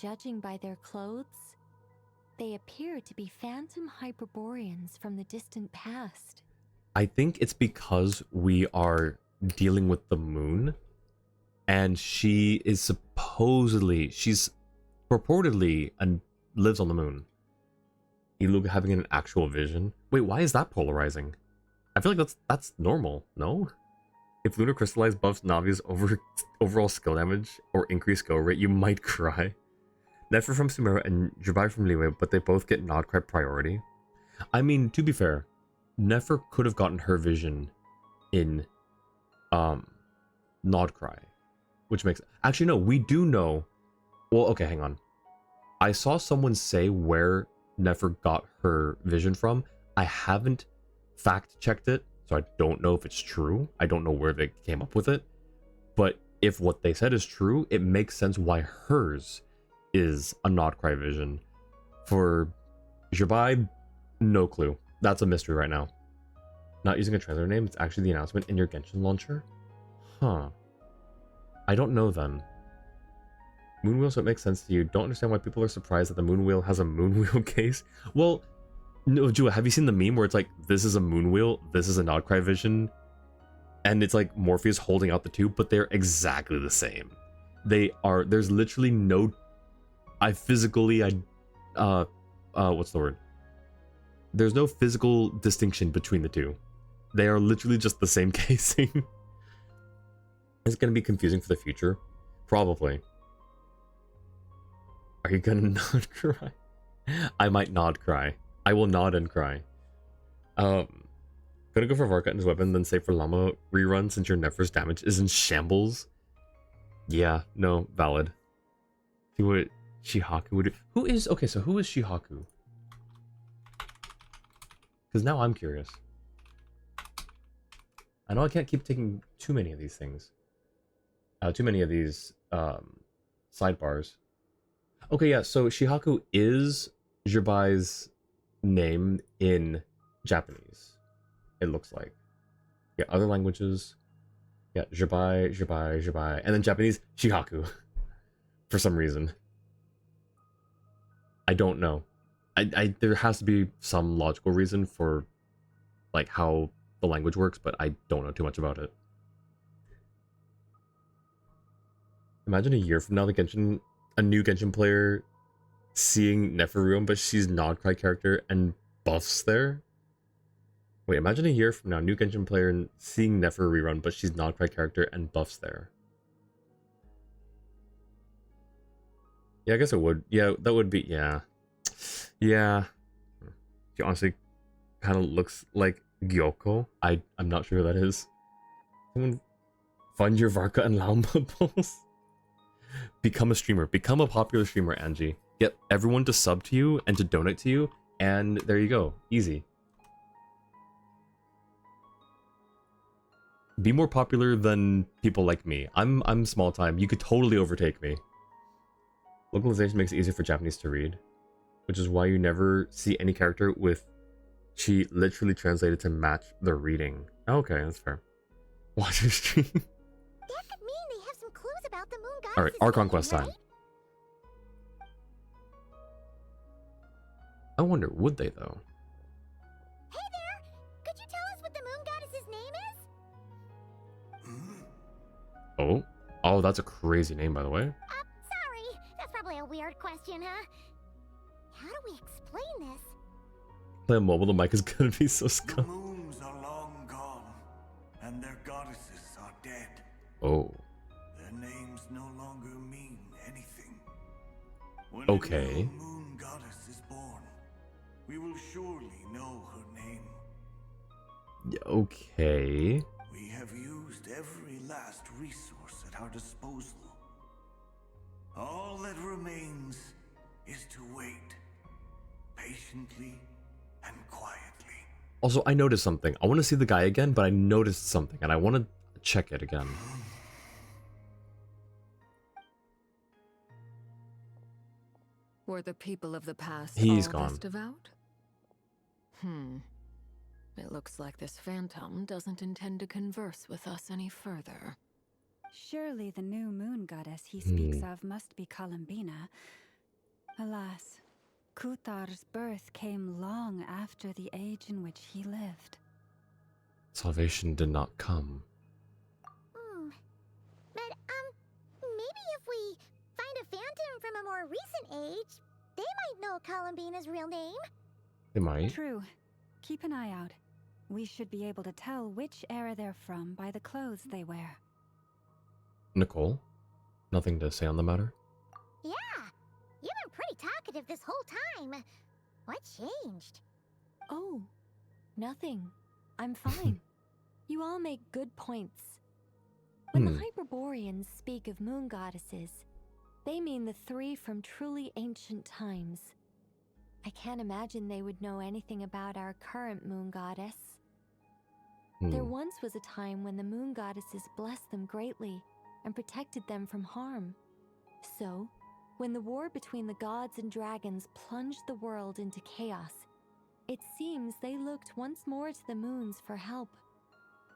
Judging by their clothes, they appear to be phantom Hyperboreans from the distant past. I think it's because we are dealing with the moon, and she's purportedly and lives on the moon. Iluga having an actual vision. Wait, why is that polarizing? I feel like that's normal, no? If Lunar Crystallize buffs Navi's overall skill damage or increased skill rate, you might cry. Nefer from Sumeru and Jubai from Liyue, but they both get Nodcry priority. I mean, to be fair, Nefer could have gotten her vision in Nodcry, which makes... Actually, no, we do know... Well, okay, hang on. I saw someone say where Nefer got her vision from. I haven't fact-checked it, so I don't know if it's true. I don't know where they came up with it. But if what they said is true, it makes sense why hers is a Nodcry vision. For Jubai, no clue. That's a mystery right now. Not using a translator name, it's actually the announcement in your Genshin launcher? Huh. I don't know then. Moonwheel, so it makes sense to you. Don't understand why people are surprised that the Moonwheel has a Moonwheel case. Well, no, Jua, have you seen the meme where it's like, this is a Moonwheel, this is a Nodcry vision, and it's like Morpheus holding out the two, but they're exactly the same. They are, there's literally no, what's the word? There's no physical distinction between the two. They are literally just the same casing. It's going to be confusing for the future. Probably. Are you gonna nod cry? I might nod cry. I will nod and cry. Gonna go for Varka and his weapon, then save for Llama rerun since your Nefer's damage is in shambles. Yeah, no, valid. See what Shihaku would do. Who is... Okay, so who is Shihaku? Because now I'm curious. I know I can't keep taking too many of these things. Too many of these sidebars. Okay, yeah, so Shihaku is Jubai's name in Japanese. It looks like. Yeah, other languages. Yeah, Jubai. And then Japanese, Shihaku. For some reason. I don't know. There has to be some logical reason for like how the language works, but I don't know too much about it. Imagine a year from now, a new Genshin player seeing Neferuum, but she's Nodcry character and buffs there. Wait, imagine a year from now, new Genshin player seeing Nefer rerun, but she's Nodcry character and buffs there. Yeah, I guess it would. Yeah, that would be, yeah. Yeah. She honestly kind of looks like Gyoko. I'm not sure who that is. Someone fund your Varka and Llama bubbles. Become a streamer. Become a popular streamer, Angie. Get everyone to sub to you and to donate to you, and there you go. Easy. Be more popular than people like me. I'm small time. You could totally overtake me. Localization makes it easier for Japanese to read, which is why you never see any character with chi literally translated to match the reading. Okay, that's fair. Watch your stream. That could mean they have some clues about the moon goddess. Alright, our conquest time. I wonder, would they though? Hey there! Could you tell us what the moon goddess's name is? Oh? Oh, that's a crazy name, by the way. Sorry. That's probably a weird question, huh? How do we explain this? Playing mobile, the mic is gonna be so The scum. moons are long gone, and their goddesses are dead. Oh. Their names no longer mean anything. When Okay. a new moon goddess is born, we will surely know her name. Yeah, okay. We have used every last resource at our disposal. All that remains is to wait, patiently and quietly. Also, I noticed something. I want to see the guy again, but I noticed something, and I want to check it again. Were the people of the past He's all gone. this devout? It looks like this phantom doesn't intend to converse with us any further. Surely the new moon goddess he speaks of must be Columbina. Alas, Kutar's birth came long after the age in which he lived. Salvation did not come. But, maybe if we find a phantom from a more recent age, they might know Columbina's real name. They might. True. Keep an eye out. We should be able to tell which era they're from by the clothes they wear. Nicole? Nothing to say on the matter? Yeah, you've been pretty talkative this whole time. What changed? Oh, nothing. I'm fine. You all make good points. When the Hyperboreans speak of moon goddesses, they mean the three from truly ancient times. I can't imagine they would know anything about our current moon goddess. There once was a time when the moon goddesses blessed them greatly and protected them from harm. So, when the war between the gods and dragons plunged the world into chaos, it seems they looked once more to the moons for help,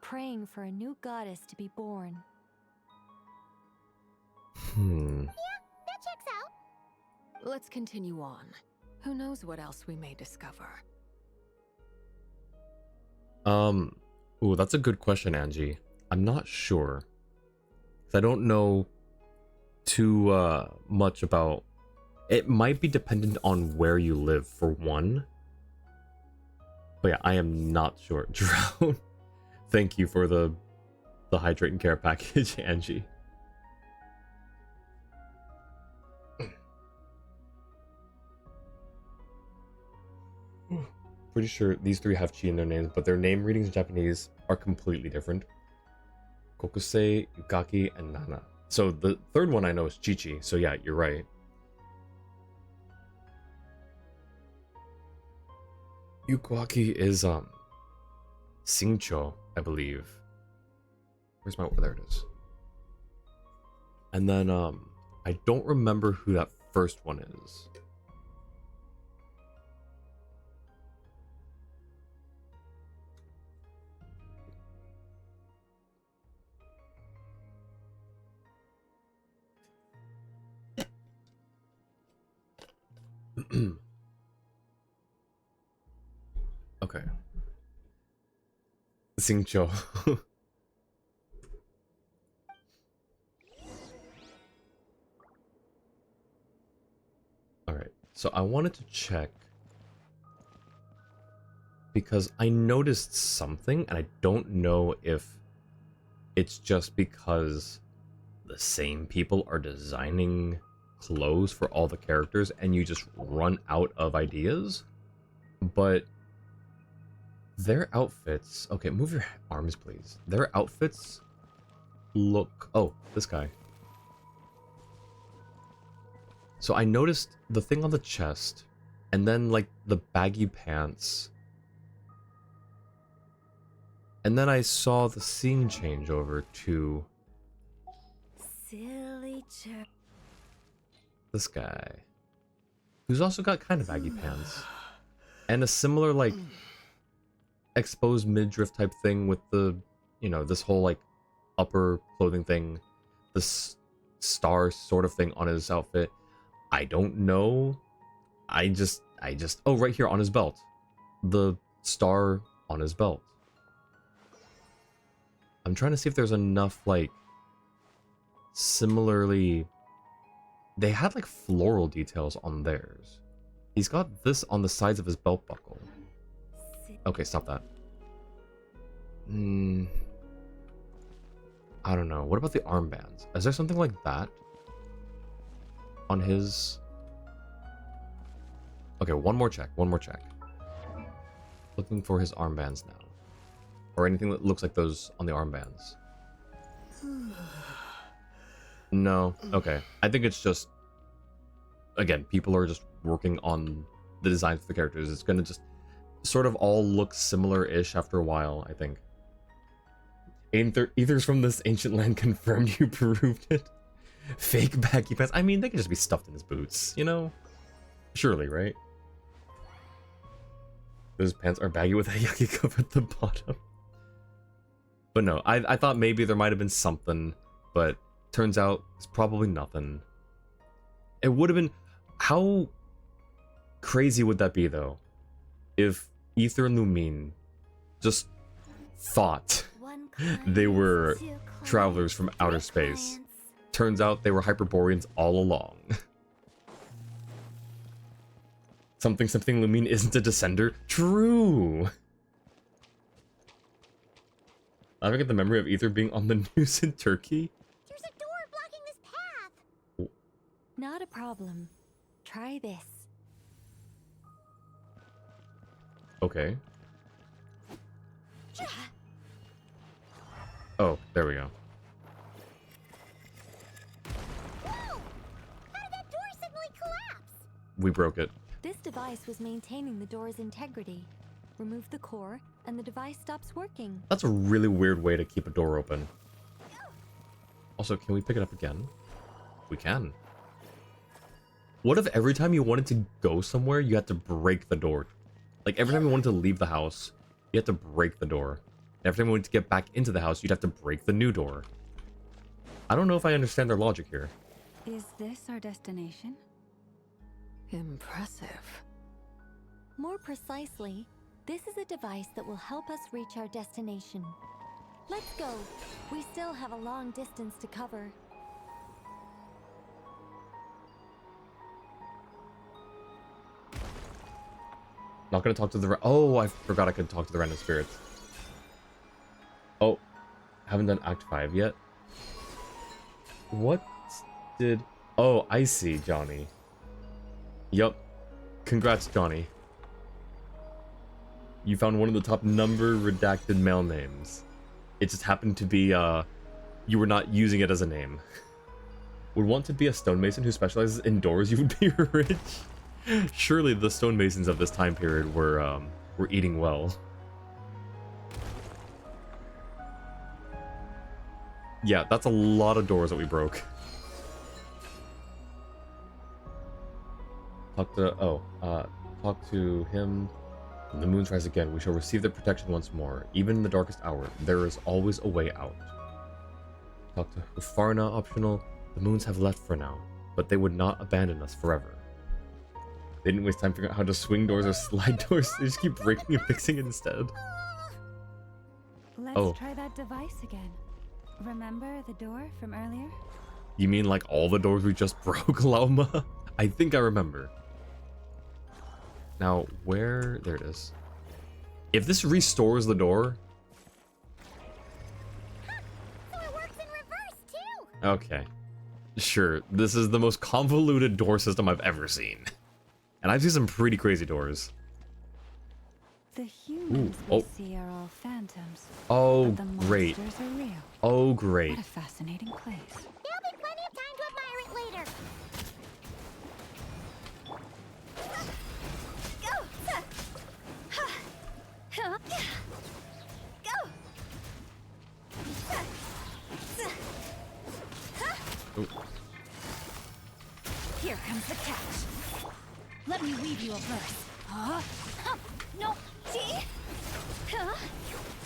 praying for a new goddess to be born. Yeah, that checks out. Let's continue on. Who knows what else we may discover? Ooh, that's a good question, Angie. I'm not sure. 'Cause I don't know too much about... It might be dependent on where you live, for one. But yeah, I am not sure. Drown. Thank you for the hydrate and care package, Angie. Pretty sure these three have chi in their names, but their name readings in Japanese are completely different. Kokusei, Yukaki, and Nana. So the third one I know is Chichi, so yeah, you're right. Yukaki is Singcho, I believe. Where's my... There it is. And then I don't remember who that first one is. Okay. Singcho. Alright, so I wanted to check because I noticed something and I don't know if it's just because the same people are designing clothes for all the characters and you just run out of ideas, but their outfits... Okay, move your arms, please. Their outfits look... Oh, this guy. So I noticed the thing on the chest, and then, like, the baggy pants. And then I saw the scene change over to... Silly chap. This guy. Who's also got kind of baggy pants. And a similar, like... exposed midriff type thing with the, you know, this whole like upper clothing thing, this star sort of thing on his outfit. I don't know. I just oh, right here on his belt, the star on his belt. I'm trying to see if there's enough like similarly. They had like floral details on theirs. He's got this on the sides of his belt buckle. Okay, stop that. I don't know. What about the armbands? Is there something like that on his... Okay, one more check. Looking for his armbands now. Or anything that looks like those on the armbands. No. Okay. I think it's just... Again, people are just working on the designs for the characters. It's gonna just sort of all look similar-ish after a while, I think. Ethers from this ancient land confirmed you proved it. Fake baggy pants. I mean, they could just be stuffed in his boots, you know? Surely, right? Those pants are baggy with a yucky cup at the bottom. But no, I thought maybe there might have been something, but turns out it's probably nothing. It would have been... How crazy would that be, though? If Ether and Lumine just thought they were travelers from outer space. Turns out they were Hyperboreans all along. Something Lumine isn't a descender? True! I don't get the memory of Ether being on the news in Turkey. There's a door blocking this path. Not a problem. Try this. Okay. Oh, there we go. Whoa! How did that door suddenly collapse? We broke it. This device was maintaining the door's integrity. Remove the core, and the device stops working. That's a really weird way to keep a door open. Also, can we pick it up again? We can. What if every time you wanted to go somewhere, you had to break the door? Like, every time you wanted to leave the house, you had to break the door. And every time you wanted to get back into the house, you'd have to break the new door. I don't know if I understand their logic here. Is this our destination? Impressive. More precisely, this is a device that will help us reach our destination. Let's go. We still have a long distance to cover. Not gonna talk to the... Oh, I forgot I could talk to the random spirits. Oh, haven't done Act 5 yet. What did... Oh, I see, Johnny. Yup. Congrats, Johnny. You found one of the top number redacted male names. It just happened to be, you were not using it as a name. Would want to be a stonemason who specializes in doors, you would be rich. Surely the stonemasons of this time period were eating well. Yeah, that's a lot of doors that we broke. Talk to him. When the moon rise again, we shall receive their protection once more. Even in the darkest hour, there is always a way out. Talk to Ufarna, optional. The moons have left for now, but they would not abandon us forever. They didn't waste time figuring out how to swing doors or slide doors. They just keep breaking and fixing it instead. Let's try that device again. Remember the door from earlier? You mean like all the doors we just broke, Lauma? I think I remember. Now, where... There it is. If this restores the door... So it works in reverse, too! Okay. Sure, this is the most convoluted door system I've ever seen. And I've seen some pretty crazy doors. The humans we see are all phantoms. Oh, but the great. monsters are real. Oh, great. What a fascinating place. There'll be plenty of time to admire it later. Oh. Here comes the catch. Let me weave you a verse. Huh? No. See? Huh?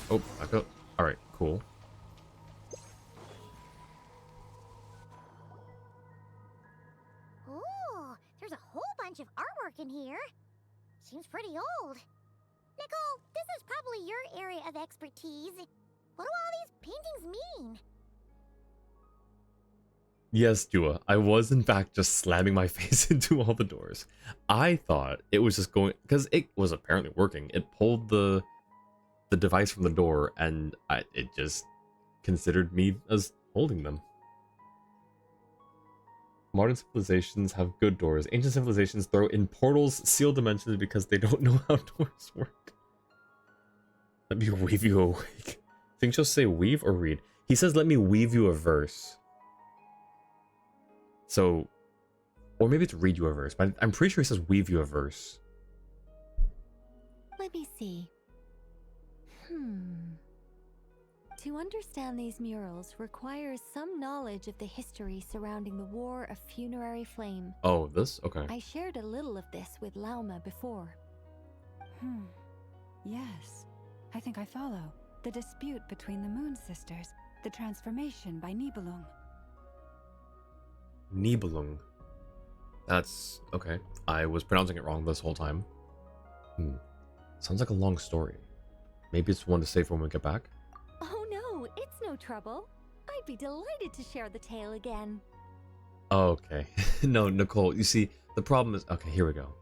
Oh, back up. Alright, cool. Ooh, there's a whole bunch of artwork in here. Seems pretty old. Nicole, this is probably your area of expertise. What do all these paintings mean? Yes, Jua, I was in fact just slamming my face into all the doors. I thought it was just going... Because it was apparently working. It pulled the device from the door and it just considered me as holding them. Modern civilizations have good doors. Ancient civilizations throw in portals, seal dimensions because they don't know how doors work. Let me weave you awake. Think she'll say weave or read? He says let me weave you a verse. So, or maybe it's read you a verse, but I'm pretty sure he says weave you a verse. Let me see. To understand these murals requires some knowledge of the history surrounding the War of Funerary Flame. Oh, this? Okay. I shared a little of this with Lauma before. Yes. I think I follow. The dispute between the Moon Sisters. The transformation by Nibelung. Nibelung. That's... okay. I was pronouncing it wrong this whole time. Sounds like a long story. Maybe it's one to save for when we get back? Oh no, it's no trouble. I'd be delighted to share the tale again. Okay. No, Nicole, you see, the problem is... Okay, here we go.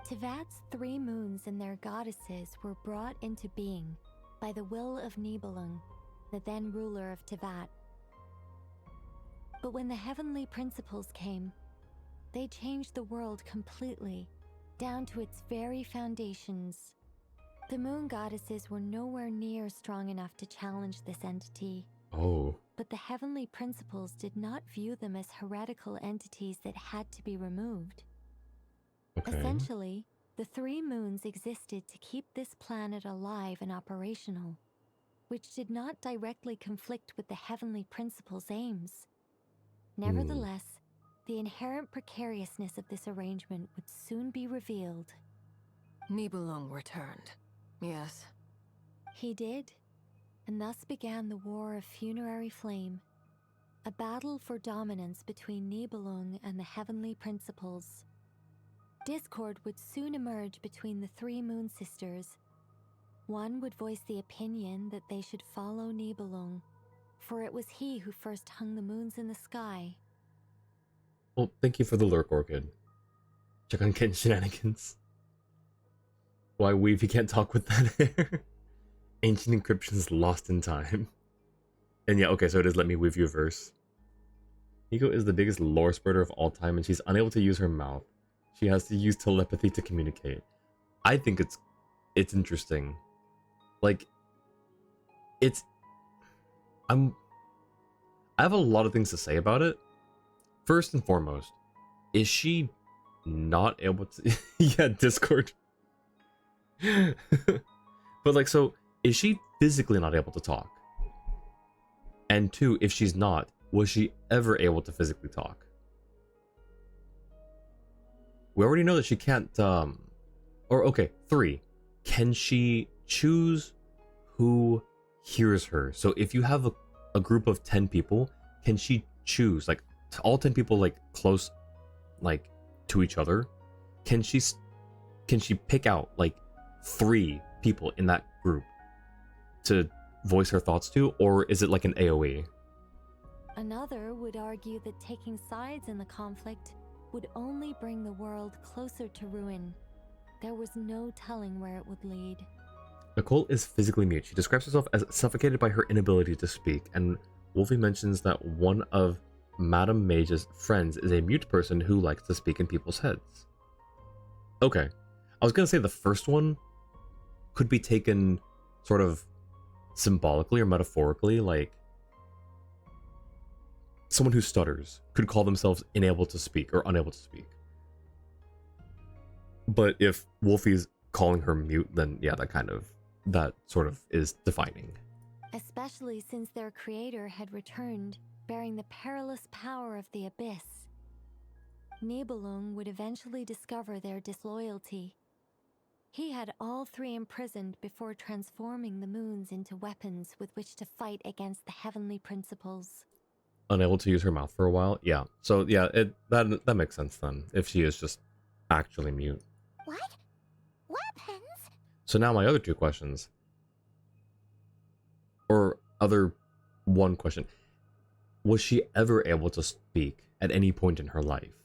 Tevat's 3 moons and their goddesses were brought into being by the will of Nibelung, the then ruler of Tevat. But when the heavenly principles came, they changed the world completely, down to its very foundations. The moon goddesses were nowhere near strong enough to challenge this entity. Oh. But the heavenly principles did not view them as heretical entities that had to be removed. Okay. Essentially, the 3 moons existed to keep this planet alive and operational, which did not directly conflict with the heavenly principles' aims. Nevertheless, the inherent precariousness of this arrangement would soon be revealed. Nibelung returned. Yes. He did, and thus began the War of Funerary Flame, a battle for dominance between Nibelung and the heavenly principles. Discord would soon emerge between the 3 moon sisters. One would voice the opinion that they should follow Nibelung, for it was he who first hung the moons in the sky. Well, thank you for the lurk, Orchid. Check on Ken shenanigans. Why weave? You can't talk with that hair. Ancient encryptions lost in time. And yeah, okay, so it is let me weave you a verse. Nico is the biggest lore spreader of all time, and she's unable to use her mouth. She has to use telepathy to communicate. I think it's interesting. Like, I have a lot of things to say about it. First and foremost, is she not able to... yeah, Discord. But like, so, is she physically not able to talk? And 2, if she's not, was she ever able to physically talk? We already know that she can't, or okay, 3, can she choose who hears her? So if you have a group of 10 people, can she choose, like, all 10 people, like, close, like, to each other? Can she pick out, like, 3 people in that group to voice her thoughts to, or is it like an AoE? Another would argue that taking sides in the conflict would only bring the world closer to ruin. There was no telling where it would lead. Nicole is physically mute. She describes herself as suffocated by her inability to speak, and Wolfie mentions that one of Madame Mage's friends is a mute person who likes to speak in people's heads. Okay. I was gonna say the first one could be taken sort of symbolically or metaphorically, like someone who stutters could call themselves unable to speak or unable to speak. But if Wolfie's calling her mute, then yeah, that sort of is defining. Especially since their creator had returned, bearing the perilous power of the abyss. Nibelung would eventually discover their disloyalty. He had all 3 imprisoned before transforming the moons into weapons with which to fight against the heavenly principles. Unable to use her mouth for a while? Yeah. So yeah, that makes sense then, if she is just actually mute. What? Weapons? So now my other 2 questions. Or other one question. Was she ever able to speak at any point in her life?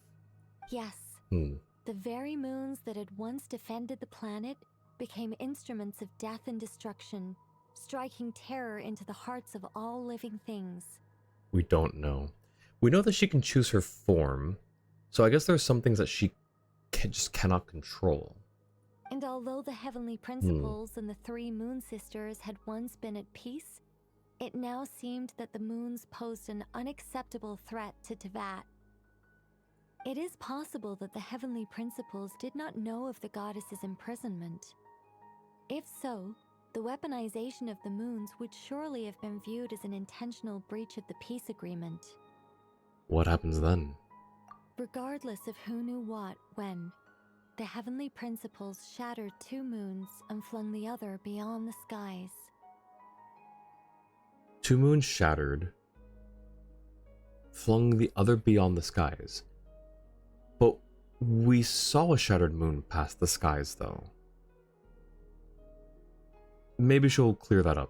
Yes. The very moons that had once defended the planet became instruments of death and destruction, striking terror into the hearts of all living things. We don't know. We know that she can choose her form, so I guess there's some things that she just cannot control. And although the heavenly principles and the 3 moon sisters had once been at peace, it now seemed that the moons posed an unacceptable threat to Tevat. It is possible that the heavenly principles did not know of the goddess's imprisonment. If so, the weaponization of the moons would surely have been viewed as an intentional breach of the peace agreement. What happens then? Regardless of who knew what, when, the heavenly principles shattered 2 moons and flung the other beyond the skies. 2 moons shattered, flung the other beyond the skies. But we saw a shattered moon past the skies, though. Maybe she'll clear that up.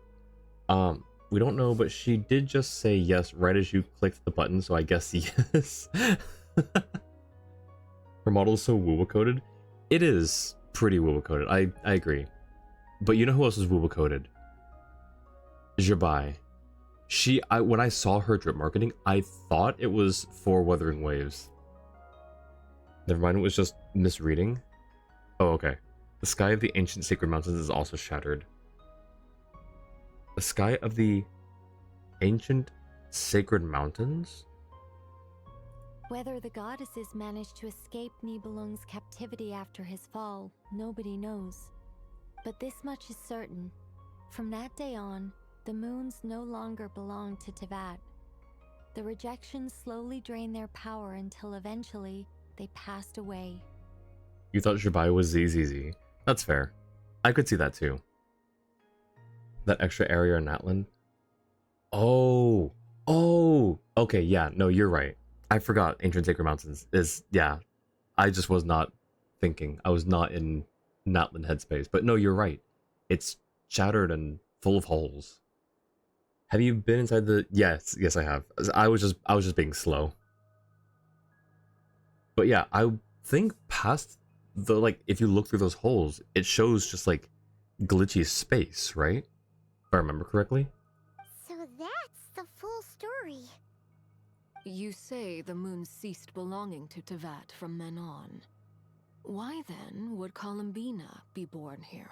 We don't know, but she did just say yes right as you clicked the button, so I guess yes. Her model is so woo-woo coded. It is pretty Woowa coded. I agree. But you know who else is Woowa coded? Jabai. When I saw her drip marketing, I thought it was for Wuthering Waves. Never mind, it was just misreading. Oh, okay. The sky of the ancient sacred mountains is also shattered. The sky of the ancient sacred mountains? Whether the goddesses managed to escape Nibelung's captivity after his fall, nobody knows. But this much is certain. From that day on, the moons no longer belonged to Tevat. The rejections slowly drained their power until eventually they passed away. You thought Jabai was ZZZ. That's fair. I could see that too. That extra area in Natlan. Oh, okay, yeah, no, you're right. I forgot Ancient Sacred Mountains is, yeah. I just was not thinking. I was not in Natlan headspace. But no, you're right. It's shattered and full of holes. Have you been inside the... Yes, I have. I was just being slow. But yeah, I think past the, like, if you look through those holes, it shows just, like, glitchy space, right? If I remember correctly. So that's the full story. You say the moon ceased belonging to Tevat from then on. Why then would Columbina be born here?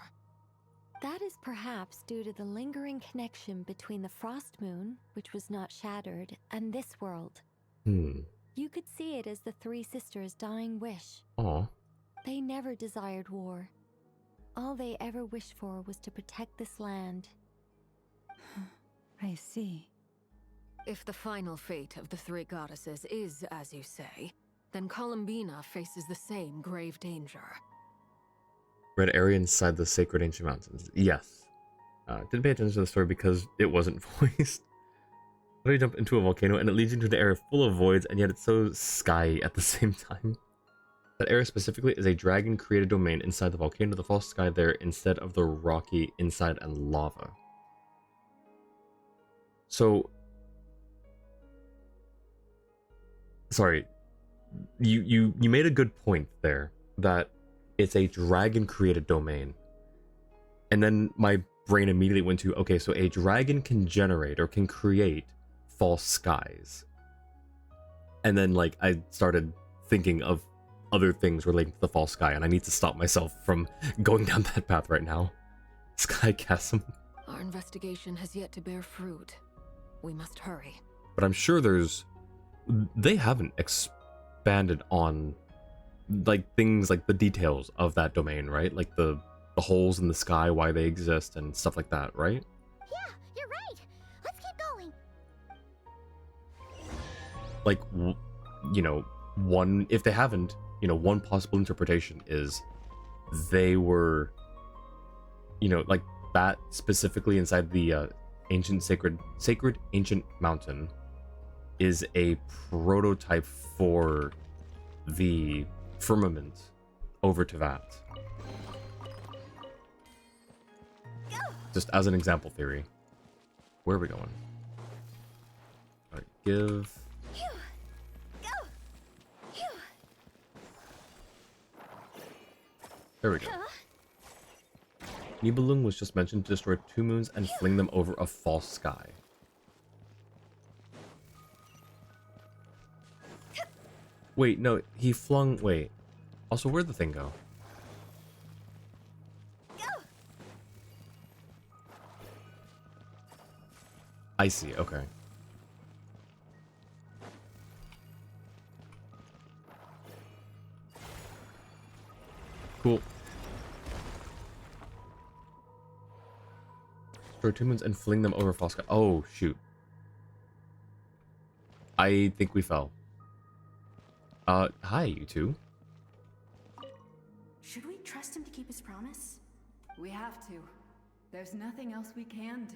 That is perhaps due to the lingering connection between the Frost Moon, which was not shattered, and this world. You could see it as the three sisters' dying wish. Aw. They never desired war. All they ever wished for was to protect this land. I see. If the final fate of the three goddesses is as you say, then Columbina faces the same grave danger. Red area inside the sacred ancient mountains. Yes. Didn't pay attention to the story because it wasn't voiced. But you jump into a volcano and it leads you into the area full of voids, and yet it's so sky at the same time. That area specifically is a dragon-created domain inside the volcano, the false sky there instead of the rocky inside and lava. So... Sorry. You made a good point there, that it's a dragon-created domain. And then my brain immediately went to, okay, so a dragon can generate or can create false skies. And then, like, I started thinking of other things relating to the false sky, and I need to stop myself from going down that path right now. Sky chasm. Our investigation has yet to bear fruit. We must hurry. But I'm sure they haven't expanded on, like, things like the details of that domain, right? Like the holes in the sky, why they exist, and stuff like that, right? Yeah, you're right. Let's keep going. Like, you know, if they haven't, you know, one possible interpretation is they were, you know, like that specifically inside the ancient sacred ancient mountain is a prototype for the firmament over Tevat. Just as an example theory. Where are we going? Alright, give... There we go. Nibelung was just mentioned to destroy 2 moons and fling them over a false sky. Wait, no, he flung... Wait. Also, where'd the thing go? I see, okay. Cool. Destroy 2 moons and fling them over false sky. Oh, shoot. I think we fell. Hi, you two. Should we trust him to keep his promise? We have to. There's nothing else we can do.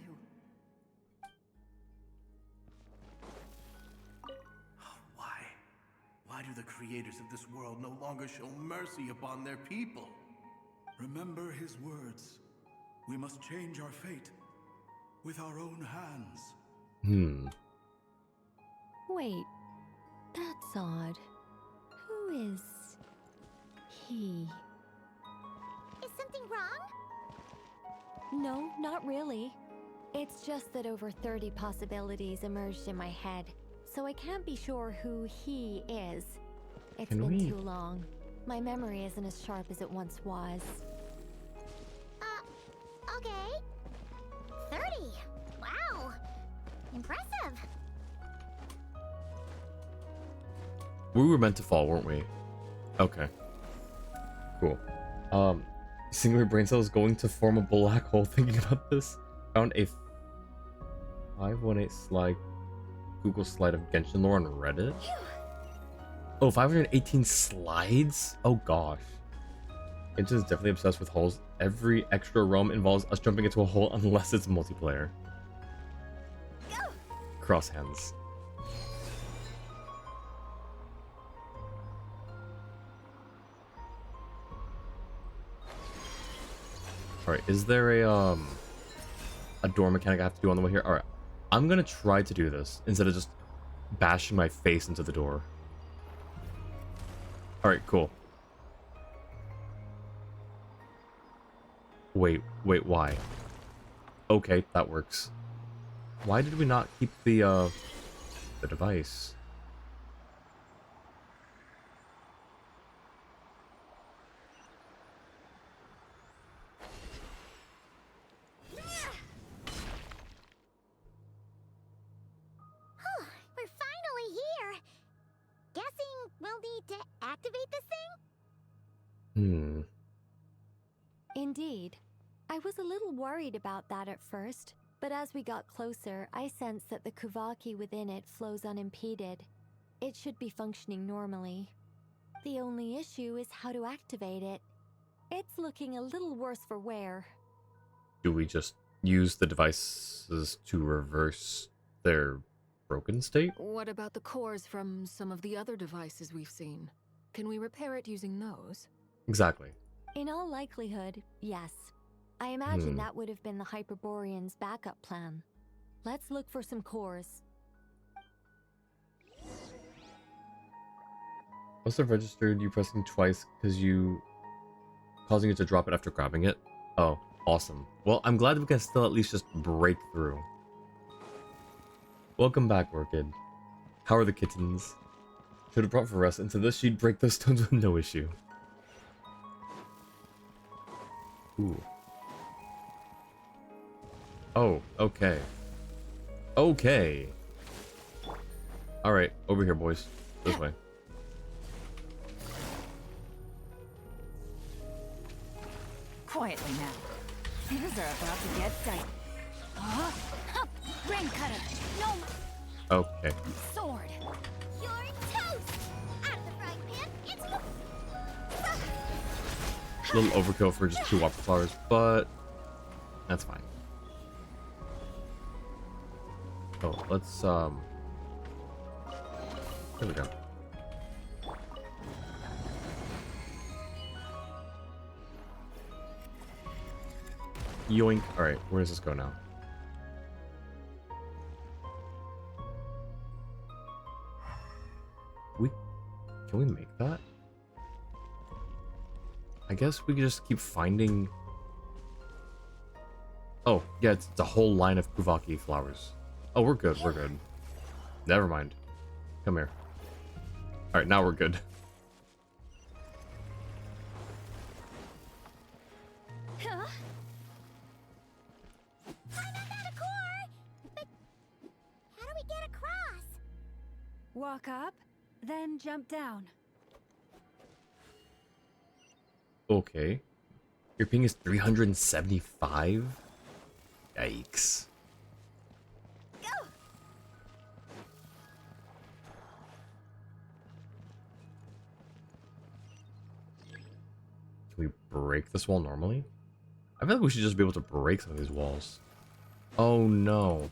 Why do the creators of this world no longer show mercy upon their people? Remember his words. We must change our fate with our own hands. Wait, that's odd. Who is he? No, not really. It's just that over 30 possibilities emerged in my head, so I can't be sure who he is. It's Can been we- too long. My memory isn't as sharp as it once was. Okay. 30. Wow. Impressive. We were meant to fall, weren't we? Okay. Cool. Singular brain cells going to form a black hole thinking about this. Found a 518 slide Google slide of Genshin lore on Reddit. Oh, 518 slides? Oh gosh. Genshin is definitely obsessed with holes. Every extra realm involves us jumping into a hole unless it's multiplayer. Cross hands. Alright, is there a door mechanic I have to do on the way here? Alright, I'm gonna try to do this instead of just bashing my face into the door. Alright, cool. Wait, why? Okay, that works. Why did we not keep the device? We're finally here. Guessing we'll need to activate this thing? Indeed. I was a little worried about that at first, but as we got closer, I sensed that the Kuvaki within it flows unimpeded. It should be functioning normally. The only issue is how to activate it. It's looking a little worse for wear. Do we just use the devices to reverse their broken state? What about the cores from some of the other devices we've seen? Can we repair it using those? Exactly. In all likelihood, yes. I imagine that would have been the Hyperborean's backup plan. Let's look for some cores. Must have registered you pressing twice because causing you to drop it after grabbing it. Oh, awesome. Well, I'm glad we can still at least just break through. Welcome back, Orchid. How are the kittens? Should have brought Varese into this, she'd break those stones with no issue. Ooh. Oh, okay. Okay. Alright, over here, boys. This way. Quietly now. Things are about to get dicey. Brain cutter! No! Okay. Sword! You're toast! Out of the frying pan, it's A little overkill for just 2 whopper flowers, but that's fine. Oh, let's there we go. Yoink. Alright, where does this go now? Can we make that? I guess we could just keep finding... Oh, yeah, it's a whole line of Kuvaki flowers. Oh, we're good, we're good. Never mind. Come here. Alright, now we're good. I'm at a core! But how do we get across? Walk up, then jump down. Okay. Your ping is 375? Yikes. Can we break this wall normally? I feel like we should just be able to break some of these walls. Oh no.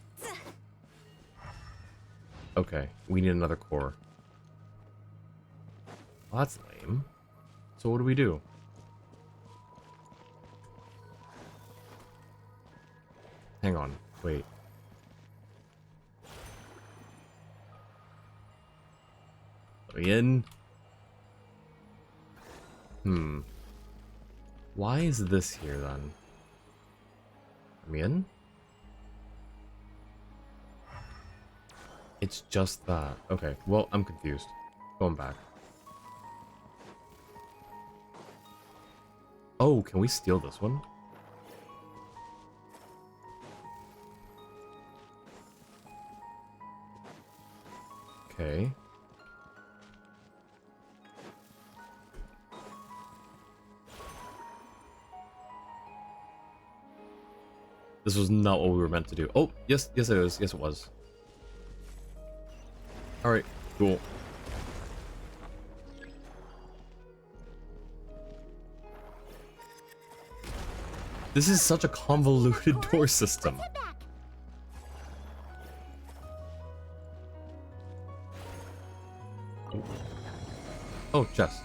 Okay, we need another core. Well, that's lame. So what do we do? Hang on, wait. Let me in. Why is this here then? me in? It's just that. Okay, well, I'm confused. Going back. Oh, can we steal this one? Okay. This was not what we were meant to do. Oh, yes, yes it is. Yes it was. Alright, cool. This is such a convoluted door system. Oh, chest.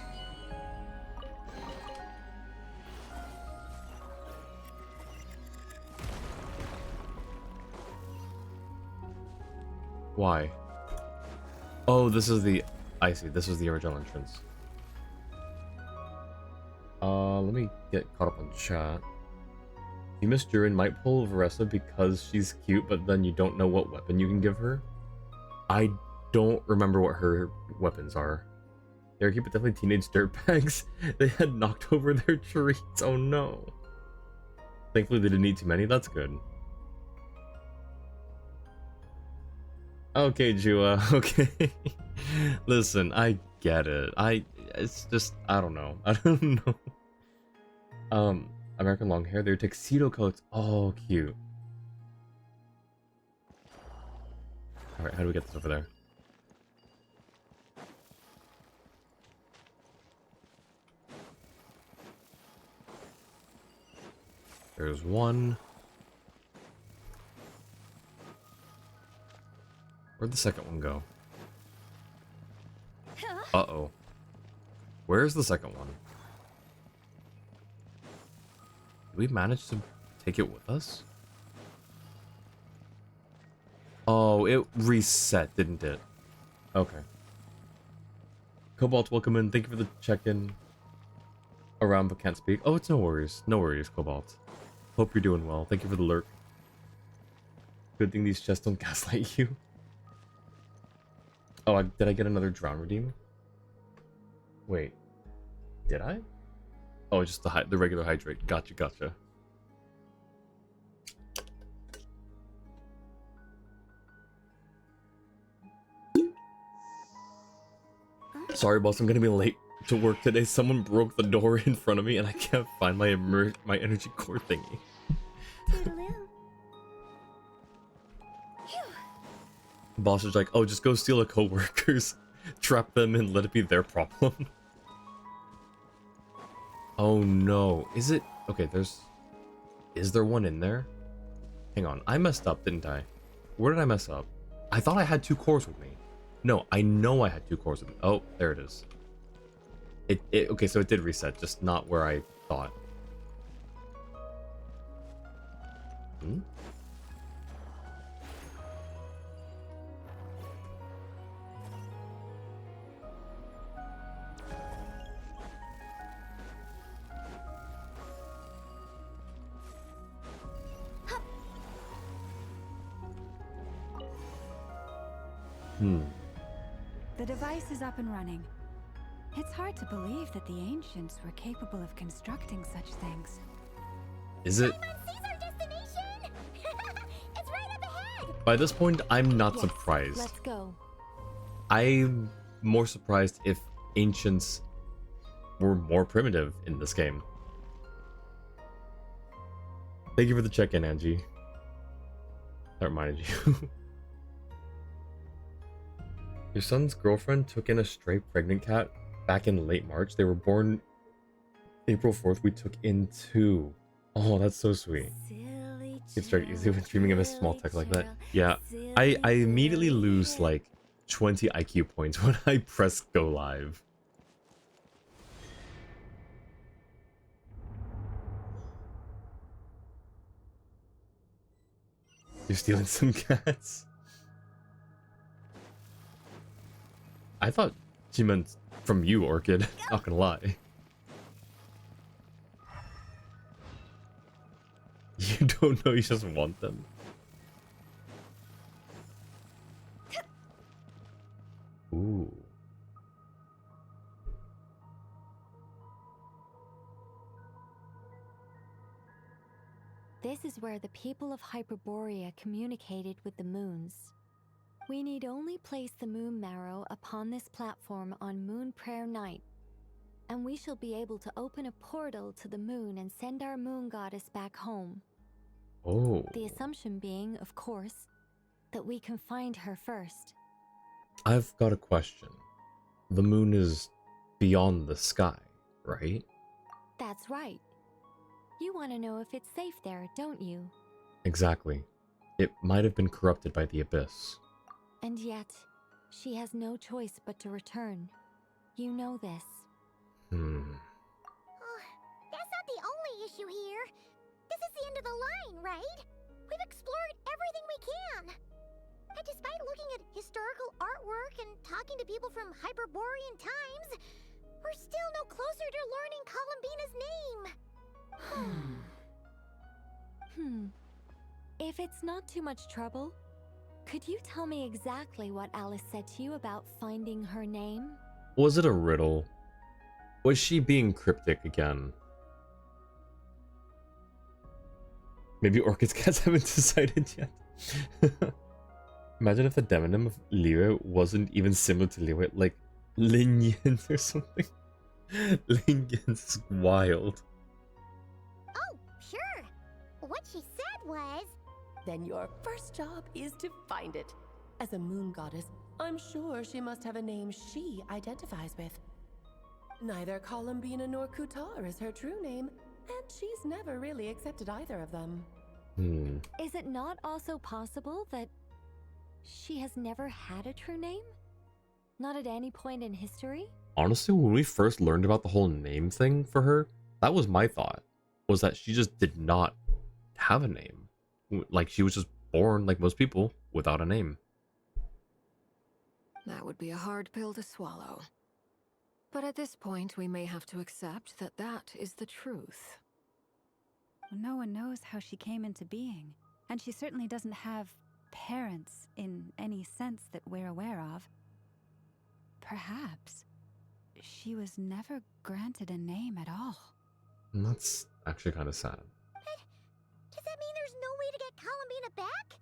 Why? Oh, this is the... I see, this is the original entrance. Let me get caught up on chat. You Miss Durin might pull Varessa because she's cute, but then you don't know what weapon you can give her. I don't remember what her weapons are. They're cute, but definitely teenage dirtbags. They had knocked over their treats. Oh no. Thankfully they didn't need too many. That's good. Okay, Jua. Okay. Listen, I get it. It's just, I don't know. I don't know. American long hair. They're tuxedo coats. Oh, cute. Alright, how do we get this over there? There's one. Where'd the second one go? Uh-oh. Where's the second one? Did we manage to take it with us? Oh, it reset, didn't it? Okay. Cobalt, welcome in. Thank you for the check-in. Around but can't speak. Oh, it's no worries. No worries, Cobalt. Hope you're doing well. Thank you for the lurk. Good thing these chests don't gaslight you. Oh, did I get another drown redeem? Wait. Did I? Oh, just the regular hydrate. Gotcha, gotcha. Sorry, boss. I'm gonna be late to work today. Someone broke the door in front of me, and I can't find my energy core thingy. Boss is like, oh, just go steal a coworkers, trap them, and let it be their problem. Oh no, is it? Okay, is there one in there? Hang on, I messed up, didn't I? Where did I mess up? I thought I had 2 cores with me. No, I know I had 2 cores with me. Oh, there it is. Okay, so it did reset, just not where I thought. Hmm? The device is up and running. It's hard to believe that the ancients were capable of constructing such things. Is it? It's right up ahead. By this point, I'm not surprised. Let's go. I'm more surprised if ancients were more primitive in this game. Thank you for the check-in, Angie. That reminded you. Your son's girlfriend took in a stray pregnant cat back in late March. They were born April 4th. We took in 2. Oh, that's so sweet. It's very easy when dreaming of a small tech like that. Yeah, I immediately lose like 20 IQ points when I press go live. You're stealing some cats? I thought she meant from you, Orchid. Not gonna lie. You don't know, you just want them. Ooh. This is where the people of Hyperborea communicated with the moons. We need only place the moon marrow upon this platform on Moon Prayer Night, and we shall be able to open a portal to the moon and send our moon goddess back home. Oh. The assumption being, of course, that we can find her first. I've got a question. The moon is beyond the sky, right? That's right. You want to know if it's safe there, don't you? Exactly. It might have been corrupted by the abyss. And yet, she has no choice but to return. You know this. That's not the only issue here. This is the end of the line, right? We've explored everything we can. And despite looking at historical artwork and talking to people from Hyperborean times, we're still no closer to learning Columbina's name. If it's not too much trouble, could you tell me exactly what Alice said to you about finding her name? Was it a riddle? Was she being cryptic again? Maybe Orchid's cats haven't decided yet. Imagine if the demonym of Liwe wasn't even similar to Liwe, like Lingens or something. Lingens is wild. Oh, sure. What she said was... Then your first job is to find it. As a moon goddess, I'm sure she must have a name she identifies with. Neither Columbina nor Kutar is her true name, and she's never really accepted either of them. Is it not also possible that she has never had a true name? Not at any point in history? Honestly, when we first learned about the whole name thing for her, that was my thought. Was that she just did not have a name. Like, she was just born, like most people, without a name. That would be a hard pill to swallow. But at this point, we may have to accept that that is the truth. No one knows how she came into being, and she certainly doesn't have parents in any sense that we're aware of. Perhaps she was never granted a name at all. And that's actually kind of sad. Does that mean there's no way to get Columbina back?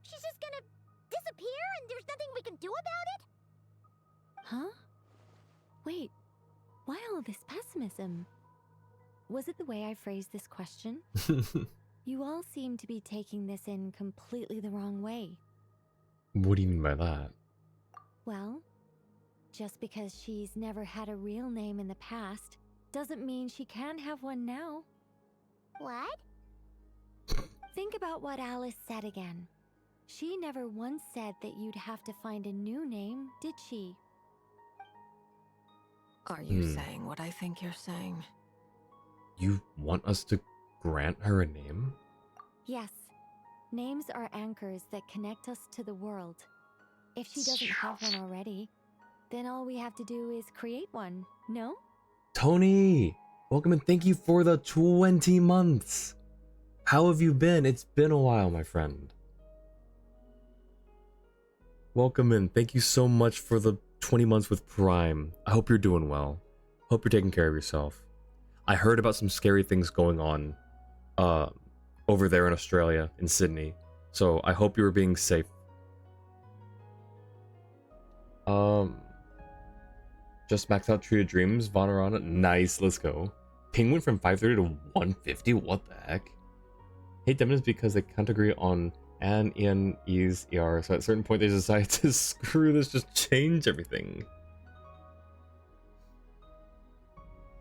She's just gonna disappear and there's nothing we can do about it? Huh? Wait, why all this pessimism? Was it the way I phrased this question? You all seem to be taking this in completely the wrong way. What do you mean by that? Well, just because she's never had a real name in the past doesn't mean she can't have one now. What? Think about what Alice said again. She never once said that you'd have to find a new name, did she? Are you saying what I think you're saying? You want us to grant her a name? Yes. Names are anchors that connect us to the world. If she doesn't have one already, then all we have to do is create one, no? Tony! Welcome and thank you for the 20 months! How have you been? It's been a while, my friend. Welcome in. Thank you so much for the 20 months with Prime. I hope you're doing well. Hope you're taking care of yourself. I heard about some scary things going on over there in Australia, in Sydney. So I hope you were being safe. Just maxed out Tree of Dreams, Vonarana. Nice, let's go. Penguin from 530 to 150, what the heck? Hate Demons because they can't agree on an, en, es, er, so at a certain point they decide to screw this, just change everything.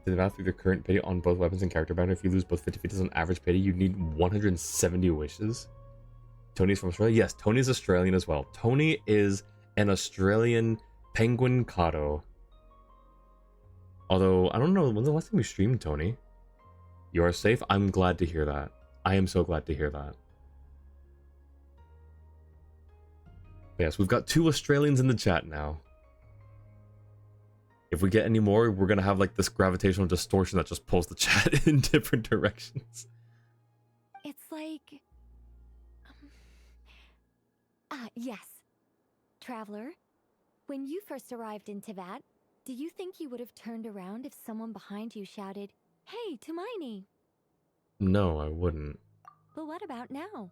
To the math through the current payday on both weapons and character banner, if you lose both 50 feet as an average payday, you need 170 wishes. Tony's from Australia? Yes, Tony's Australian as well. Tony is an Australian penguin Kato. Although, I don't know, when's the last time we streamed, Tony? You are safe? I'm glad to hear that. I am so glad to hear that. Yes, we've got 2 Australians in the chat now. If we get any more, we're gonna have like this gravitational distortion that just pulls the chat in different directions. It's Yes. Traveler, when you first arrived in Tevat, do you think you would have turned around if someone behind you shouted, "Hey, Tumaini"? No, I wouldn't. But what about now?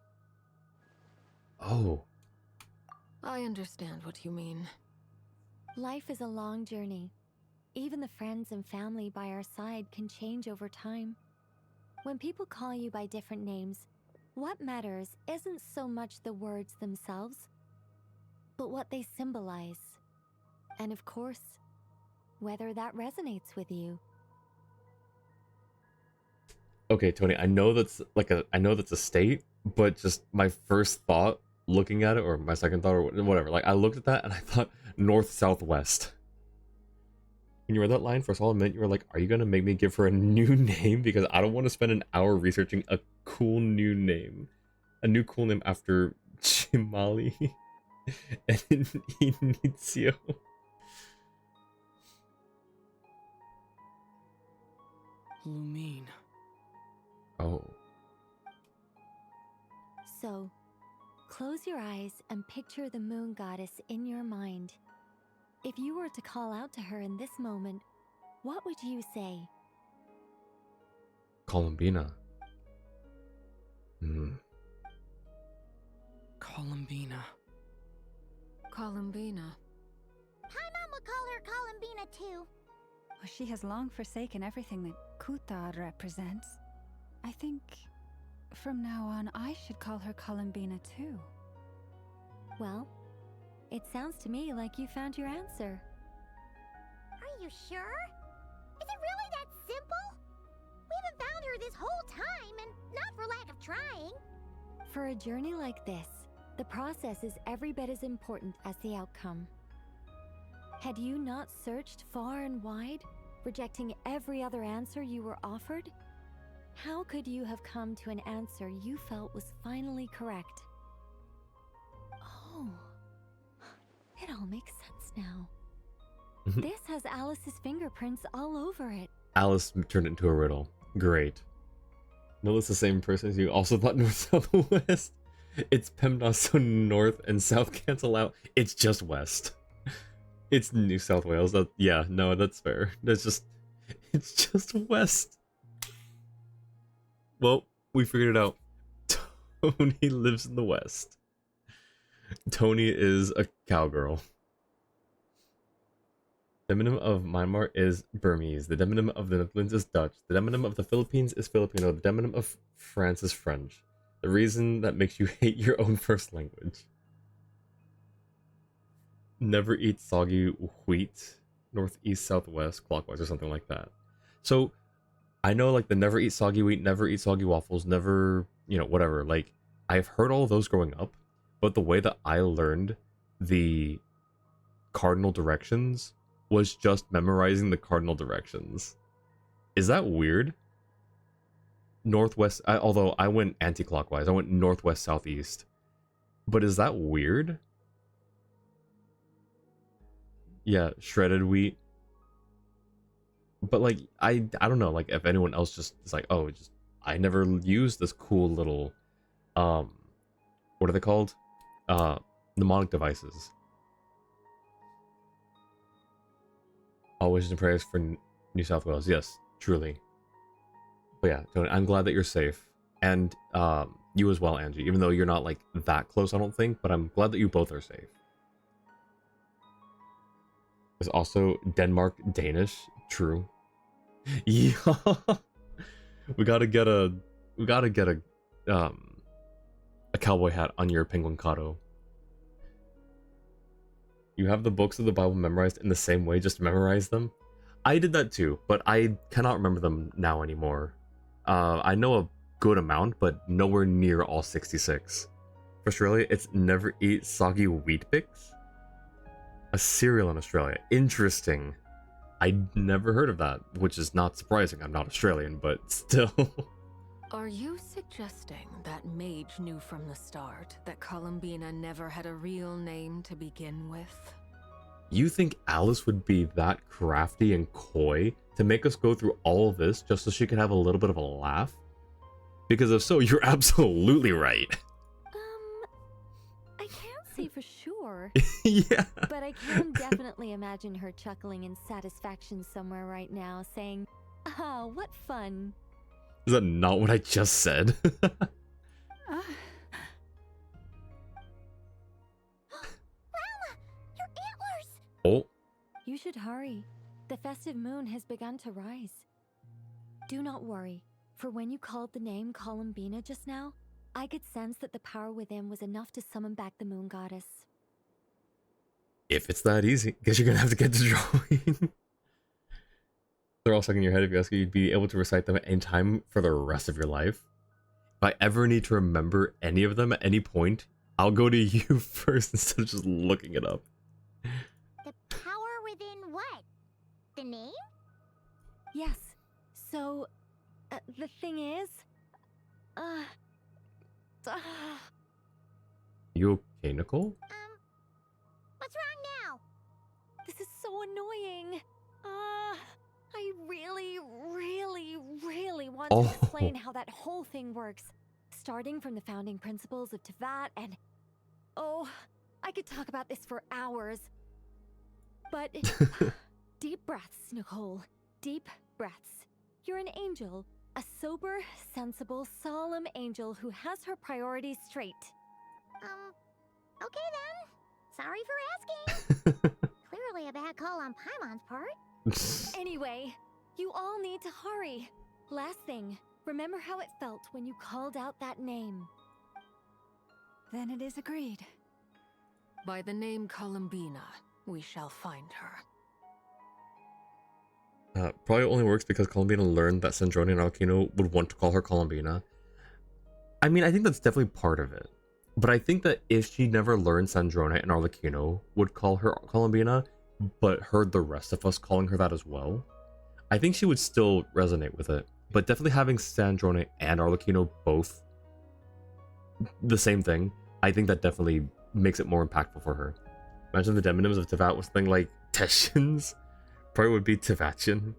Oh. I understand what you mean. Life is a long journey. Even the friends and family by our side can change over time. When people call you by different names, what matters isn't so much the words themselves, but what they symbolize. And of course, whether that resonates with you. Okay, Tony, I know that's a state, but just my first thought looking at it, or my second thought, or whatever, like I looked at that and I thought north, southwest. When you read that line for a solid minute, you were like, are you gonna make me give her a new name? Because I don't want to spend an hour researching a cool new name. A new cool name after Chimali and Inizio. Lumine. Oh. So, close your eyes and picture the moon goddess in your mind. If you were to call out to her in this moment, what would you say? Columbina. Columbina. Columbina. Paimon would call her Columbina too. Well, she has long forsaken everything that Kutar represents. I think from now on I should call her Columbina too. Well, it sounds to me like you found your answer. Are you sure? Is it really that simple? We haven't found her this whole time, and not for lack of trying. For a journey like this, the process is every bit as important as the outcome. Had you not searched far and wide, rejecting every other answer you were offered, how could you have come to an answer you felt was finally correct? Oh, it all makes sense now. This has Alice's fingerprints all over it. Alice turned it into a riddle. Great. No, it's the same person as you also thought north, south, west. It's PEMDAS, so north and south cancel out. It's just west. It's New South Wales. Yeah, no, that's fair. It's just west. Well, we figured it out. Tony lives in the west. Tony is a cowgirl. The demonym of Myanmar is Burmese. The demonym of the Netherlands is Dutch. The demonym of the Philippines is Filipino. The demonym of France is French. The reason that makes you hate your own first language. Never eat soggy wheat. Northeast, southwest, clockwise, or something like that. So, I know like the never eat soggy wheat, never eat soggy waffles, never, whatever. Like, I've heard all of those growing up, but the way that I learned the cardinal directions was just memorizing the cardinal directions. Is that weird? Northwest, although I went anti-clockwise, I went northwest, southeast. But is that weird? Yeah, shredded wheat. But like, I don't know, like if anyone else just is like, oh, I never used this cool little, what are they called? Mnemonic devices. All wishes and prayers for New South Wales. Yes, truly. But yeah, Tony, I'm glad that you're safe. And you as well, Angie. Even though you're not like that close, I don't think. But I'm glad that you both are safe. There's also Denmark Danish. True. Yeah. we gotta get a cowboy hat on your penguin cotto. You have the books of the Bible memorized in the same way, just memorize them? I did that too, but I cannot remember them now anymore. I know a good amount, but nowhere near all 66. For Australia, it's never eat soggy wheat bix? A cereal in Australia. Interesting. I'd never heard of that, which is not surprising. I'm not Australian, but still. Are you suggesting that Mage knew from the start that Columbina never had a real name to begin with? You think Alice would be that crafty and coy to make us go through all of this just so she could have a little bit of a laugh? Because if so, you're absolutely right. I can't say for sure, Yeah. but I can definitely imagine her chuckling in satisfaction somewhere right now, saying, "Ah, what fun." Is that not what I just said? Ah, Your antlers! Oh, You should hurry. The festive moon has begun to rise. Do not worry, for when you called the name Columbina just now, I could sense that the power within was enough to summon back the moon goddess. if it's that easy, guess you're gonna have to get to drawing. They're all stuck in your head. If you ask, you'd be able to recite them at any time for the rest of your life. If I ever need to remember any of them at any point, I'll go to you first instead of just looking it up. The power within what? The name? Yes, so, the thing is, You okay, Nicole? What's wrong now? this is so annoying. I really want to explain how that whole thing works. Starting from the founding principles of Tevat and... Oh, I could talk about this for hours. But... deep breaths, Nicole. Deep breaths. You're an angel. A sober, sensible, solemn angel who has her priorities straight. Okay then. Sorry for asking. Clearly a bad call on Paimon's part. Anyway, you all need to hurry. Last thing, remember how it felt when you called out that name. then it is agreed. By the name Columbina, we shall find her. Probably only works because Columbina learned that Sandrone and Alkino would want to call her Columbina. I mean, I think that's definitely part of it. But I think that if she never learned Sandrone and Arlecchino would call her Columbina, but heard the rest of us calling her that as well, I think she would still resonate with it. But definitely having Sandrone and Arlecchino both the same thing, I think that definitely makes it more impactful for her. Imagine the demonyms of Tevat was something like Teshins. Probably would be Tevatian.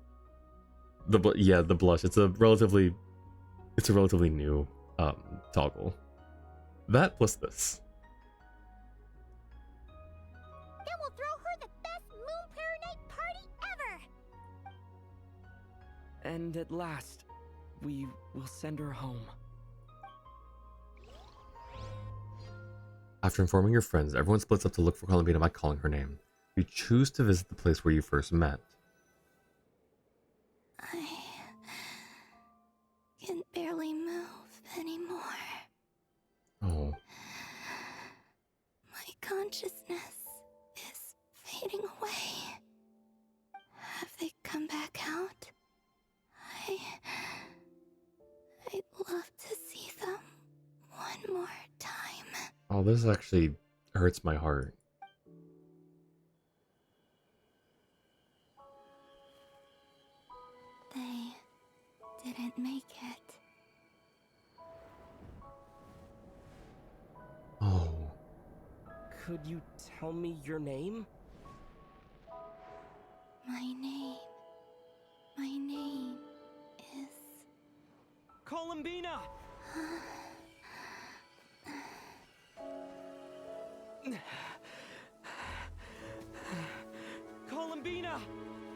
The blush. It's a relatively new toggle. That plus this. Then we'll throw her the best Moon Paradise party ever! And at last, we will send her home. After informing your friends, everyone splits up to look for Columbina by calling her name. You choose to visit the place where you first met. I can barely move anymore. Oh. My consciousness is fading away. Have they come back out? I'd love to see them one more time. Oh, this actually hurts my heart. They didn't make it. Oh. Could you tell me your name? My name is... Columbina! Columbina!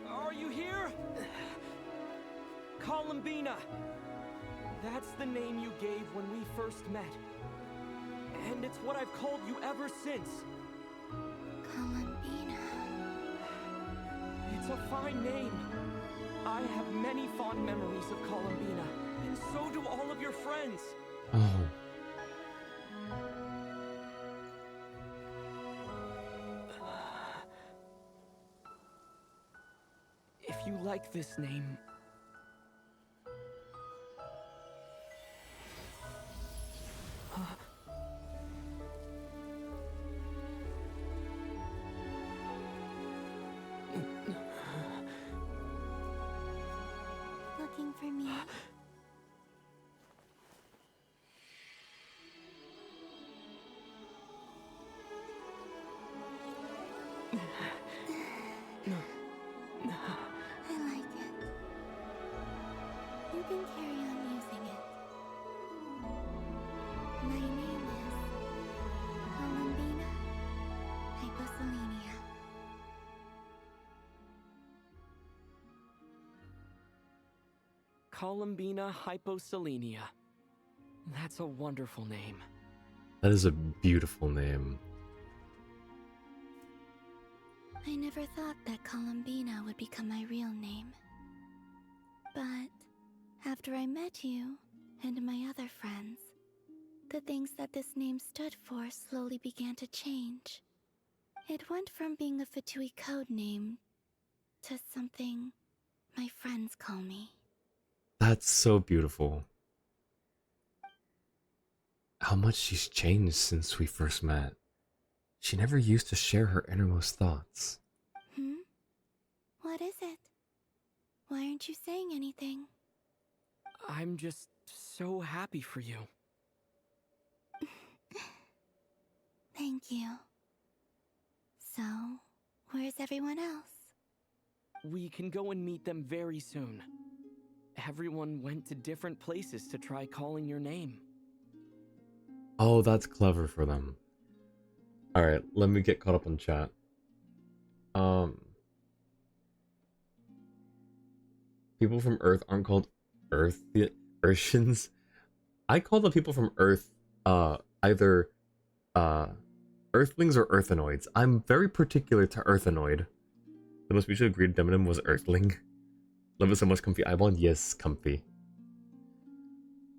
Are you here? Columbina! That's the name you gave when we first met. And it's what I've called you ever since. Columbina. It's a fine name. I have many fond memories of Columbina, and so do all of your friends. Oh. If you like this name... Looking for me? I like it. You can carry on using it. My name is Columbina. Columbina hyposelenia. That's a wonderful name. That is a beautiful name. I never thought that Columbina would become my real name. But after I met you and my other friends, the things that this name stood for slowly began to change. It went from being a Fatui code name to something my friends call me. That's so beautiful. How much she's changed since we first met. She never used to share her innermost thoughts. What is it? Why aren't you saying anything? I'm just so happy for you. Thank you. So, where's everyone else? We can go and meet them very soon. Everyone went to different places to try calling your name. Oh, that's clever for them. Alright, let me get caught up on chat. People from Earth aren't called Earthians. I call the people from Earth either Earthlings or Earthenoids. I'm very particular to Earthenoid. The most mutually agreed demonym was Earthling. Love it so much, comfy eyeball. Yes, comfy.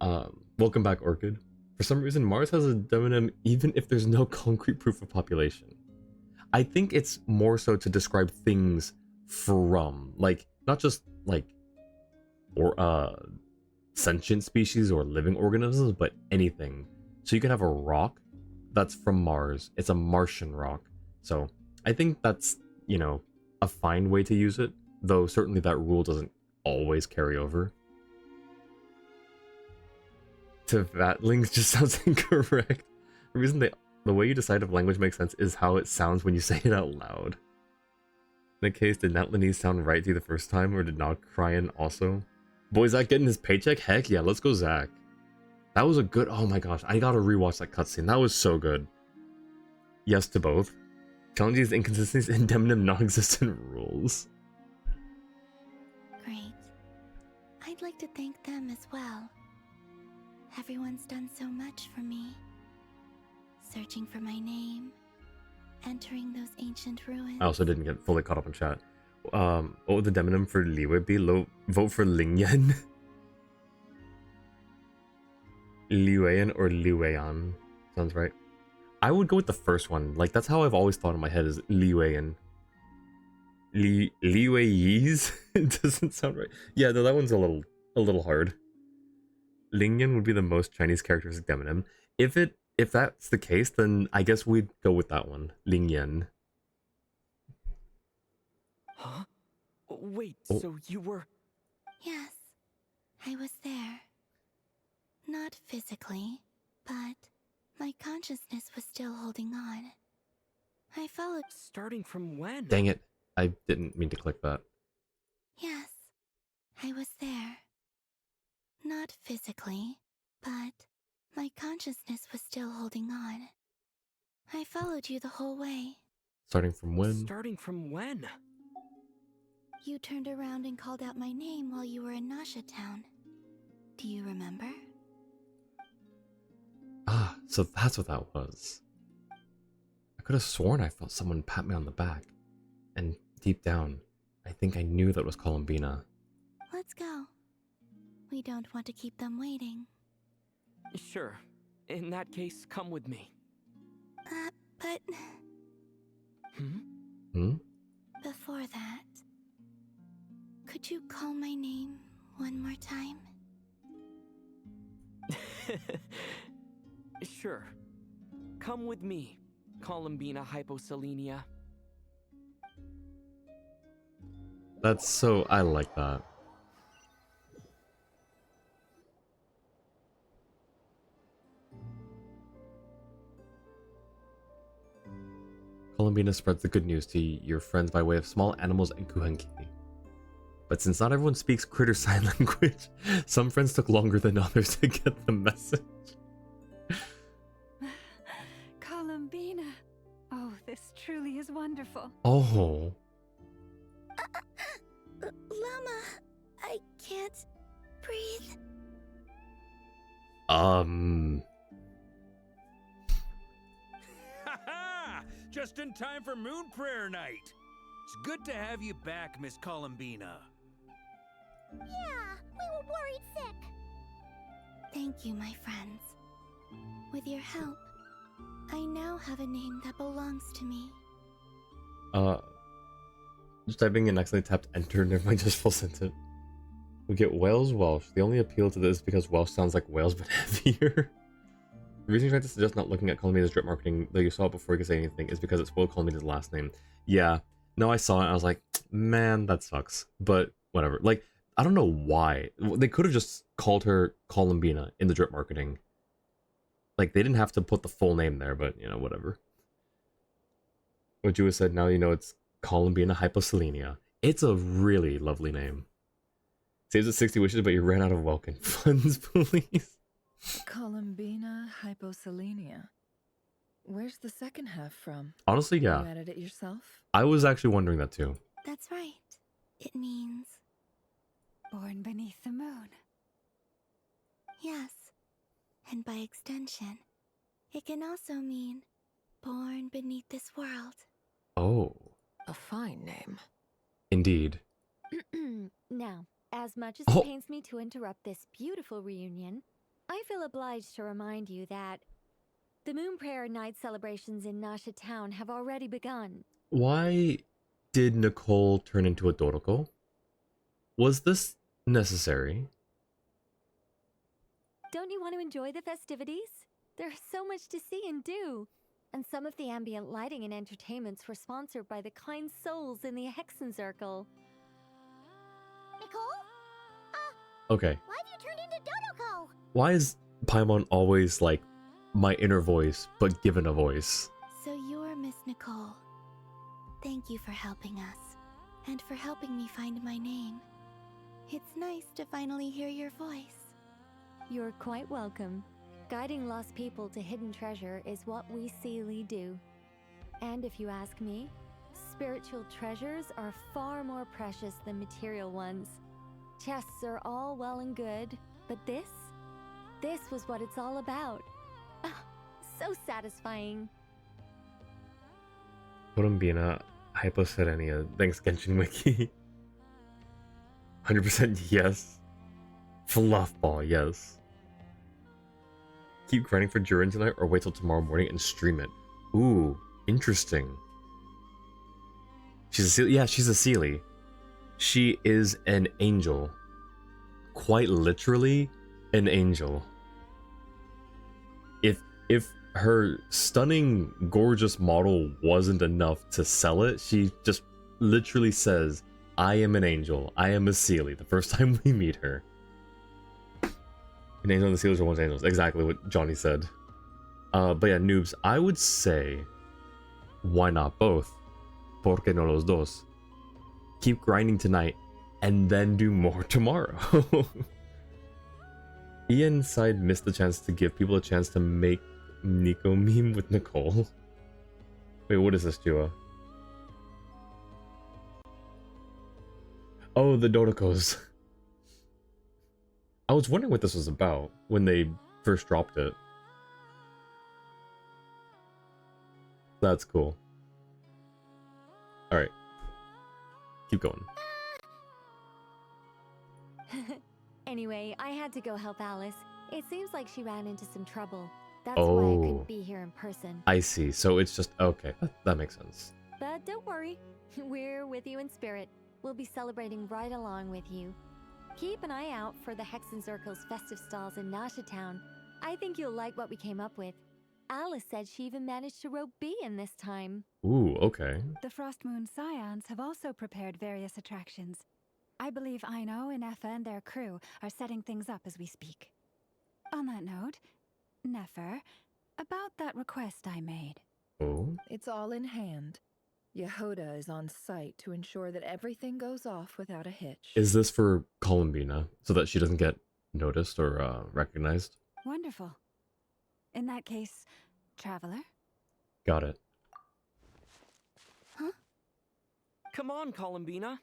Welcome back, Orchid. For some reason, Mars has a demonym even if there's no concrete proof of population. I think it's more so to describe things from, like, not just, like, or, sentient species or living organisms, but anything. So you can have a rock that's from Mars. It's a Martian rock. So I think that's, you know, a fine way to use it, though certainly that rule doesn't always carry over. Tvatlings just sounds incorrect. The reason the way you decide if language makes sense is how it sounds when you say it out loud. In that case, did Natlanese sound right to you the first time, or did not Cryan also? Boy, Zach getting his paycheck? Heck yeah, let's go Zach. That was a good, oh my gosh, I gotta rewatch that cutscene. That was so good. Yes to both. Challenges, inconsistencies, and demonym non-existent rules. Great. I'd like to thank them as well. Everyone's done so much for me. Searching for my name, entering those ancient ruins. I also didn't get fully caught up in chat. What would the demonym for Liwe be? Vote for Lingyan. Liweyan or Liweyan. Sounds right. I would go with the first one. Like, that's how I've always thought in my head, is Liweyan. Liweyese? It doesn't sound right. Yeah, no, that one's a little hard. Lingyan would be the most Chinese characteristic demonym. If that's the case, then I guess we'd go with that one. Lingyan. Huh? Wait, Oh. so you were... Yes, I was there. Not physically, but my consciousness was still holding on. I followed... Starting from when? Dang it. I didn't mean to click that. Yes, I was there. Not physically, but my consciousness was still holding on. I followed you the whole way. Starting from when? Starting from when? You turned around and called out my name while you were in Nasha Town. Do you remember? Ah, so that's what that was. I could have sworn I felt someone pat me on the back. And deep down, I think I knew that was Columbina. Let's go. We don't want to keep them waiting. Sure. In that case, come with me. But... Before that, could you call my name one more time? Sure. Come with me, Columbina hyposelenia. That's so... I like that. Columbina spreads the good news to your friends by way of small animals and kuhenki. But since not everyone speaks critter sign language, some friends took longer than others to get the message. Columbina. Oh, this truly is wonderful. Oh. Llama, I can't breathe. Ha! Just in time for Moon Prayer Night. It's good to have you back, Miss Columbina. Yeah, we were worried sick. Thank you, my friends. With your help, I now have a name that belongs to me. Just typing in accidentally tapped enter, never mind, just full sentence. We get Wales Welsh. The only appeal to this is because Welsh sounds like Wales but heavier. The reason you tried to suggest not looking at Columbina's drip marketing, though you saw it before you could say anything, is because it spoiled Columbina's last name. Yeah, no, I saw it and I was like, man, that sucks. But whatever. Like, I don't know why. They could have just called her Columbina in the drip marketing. Like, they didn't have to put the full name there, but, you know, whatever. What Jua said, now you know it's Columbina Hyposelenia. It's a really lovely name. Saves at 60 wishes, but you ran out of Welkin funds, please. Columbina Hyposelenia. Where's the second half from? Honestly, yeah. You added it yourself? I was actually wondering that too. That's right. It means... born beneath the moon. Yes. And by extension, it can also mean born beneath this world. Oh. A fine name. Indeed. Now, as much as it pains me to interrupt this beautiful reunion, I feel obliged to remind you that the Moon Prayer Night celebrations in Nasha Town have already begun. Why did Nicole turn into a Doroko? Was this necessary? Don't you want to enjoy the festivities? There's so much to see and do. And some of the ambient lighting and entertainments were sponsored by the kind souls in the Hexen Circle. Nicole? Okay. Why have you turned into Dodoko? Why is Paimon always like my inner voice, but given a voice? So you're Miss Nicole. Thank you for helping us, and for helping me find my name. It's nice to finally hear your voice. You're quite welcome. Guiding lost people to hidden treasure is what we Seelie do. And if you ask me, spiritual treasures are far more precious than material ones. Chests are all well and good, but this was what it's all about. Ah, so satisfying. Columbina Hyposerenia. Thanks, Genshin Wiki. 100% yes. Fluffball, yes. Keep grinding for Durin tonight or wait till tomorrow morning and stream it. Ooh, interesting. She's a Seelie. Yeah, she's a Seelie. She is an angel. Quite literally, an angel. If her stunning, gorgeous model wasn't enough to sell it, she just literally says, I am an angel. I am a Seelie the first time we meet her. An angel and the Sealies are once angels. Exactly what Johnny said. But yeah, noobs, I would say, why not both? ¿Por qué no los dos? Keep grinding tonight, and then do more tomorrow. Ian side missed the chance to give people a chance to make Nico meme with Nicole. Wait, what is this, Jua? Oh, the Dodokos. I was wondering what this was about when they first dropped it. That's cool. Alright. Keep going. Anyway, I had to go help Alice. It seems like she ran into some trouble. That's Oh. why I couldn't be here in person. I see. So it's just... Okay, that makes sense. But don't worry. We're with you in spirit. We'll be celebrating right along with you. Keep an eye out for the Hexen Circle's festive stalls in Nasha Town. I think you'll like what we came up with. Alice said she even managed to rope B in this time. Ooh, okay. The Frost Moon Scions have also prepared various attractions. I believe Aino, Nefer, and their crew are setting things up as we speak. On that note, Nefer, about that request I made. Oh? It's all in hand. Yehoda is on site to ensure that everything goes off without a hitch. Is this for Columbina, so that she doesn't get noticed or recognized? Wonderful. In that case, Traveler? Got it. Huh? Come on, Columbina.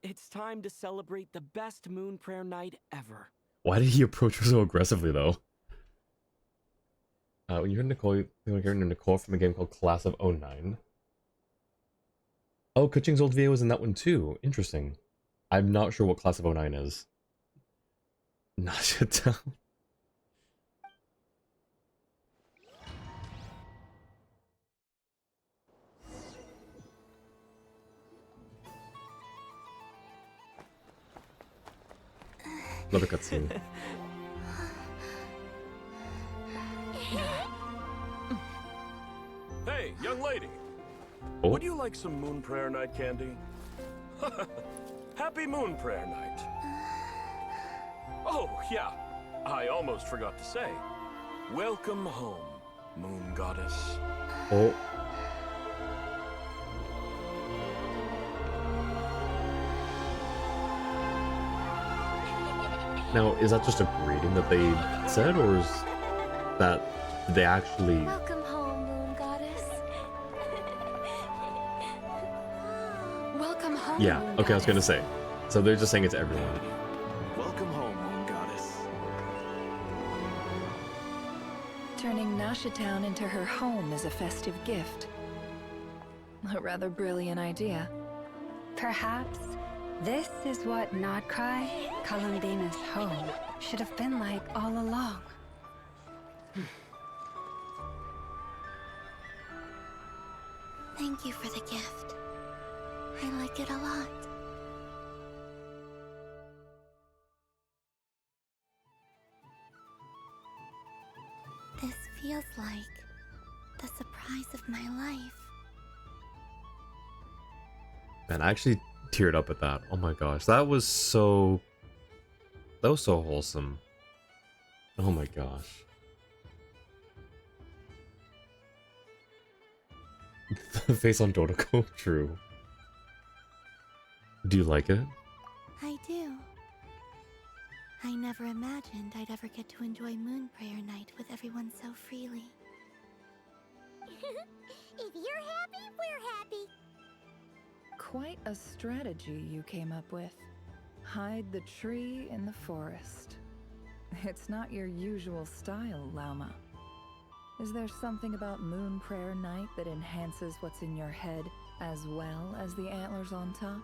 It's time to celebrate the best Moon Prayer Night ever. Why did he approach her so aggressively, though? When you hear Nicole, you're hearing Nicole from a game called Class of '09. Oh, Kuching's old VA was in that one too. Interesting. I'm not sure what Class of '09 is. Nasha Town. Another cutscene. Hey, young lady. Oh. Would you like some Moon Prayer Night candy? Happy Moon Prayer Night. Oh, yeah. I almost forgot to say. Welcome home, Moon Goddess. Oh. Now, is that just a greeting that they said, or is that they actually... Welcome home, Moon Goddess. Welcome home, Yeah, Moon okay, I was gonna Goddess. say. So they're just saying it to everyone. Welcome home, Moon Goddess. Turning Nasha Town into her home is a festive gift. A rather brilliant idea. Perhaps this is what Nodcry, Columbina's home, should have been like all along. Thank you for the gift. I like it a lot. This feels like the surprise of my life. Man, I actually teared up at that. Oh my gosh, that was so wholesome. Oh my gosh. The face on Dodoko, true. Do you like it? I do. I never imagined I'd ever get to enjoy Moon Prayer Night with everyone so freely. If you're happy, we're happy. Quite a strategy you came up with. Hide the tree in the forest. It's not your usual style, Lauma. Is there something about Moon Prayer Night that enhances what's in your head as well as the antlers on top?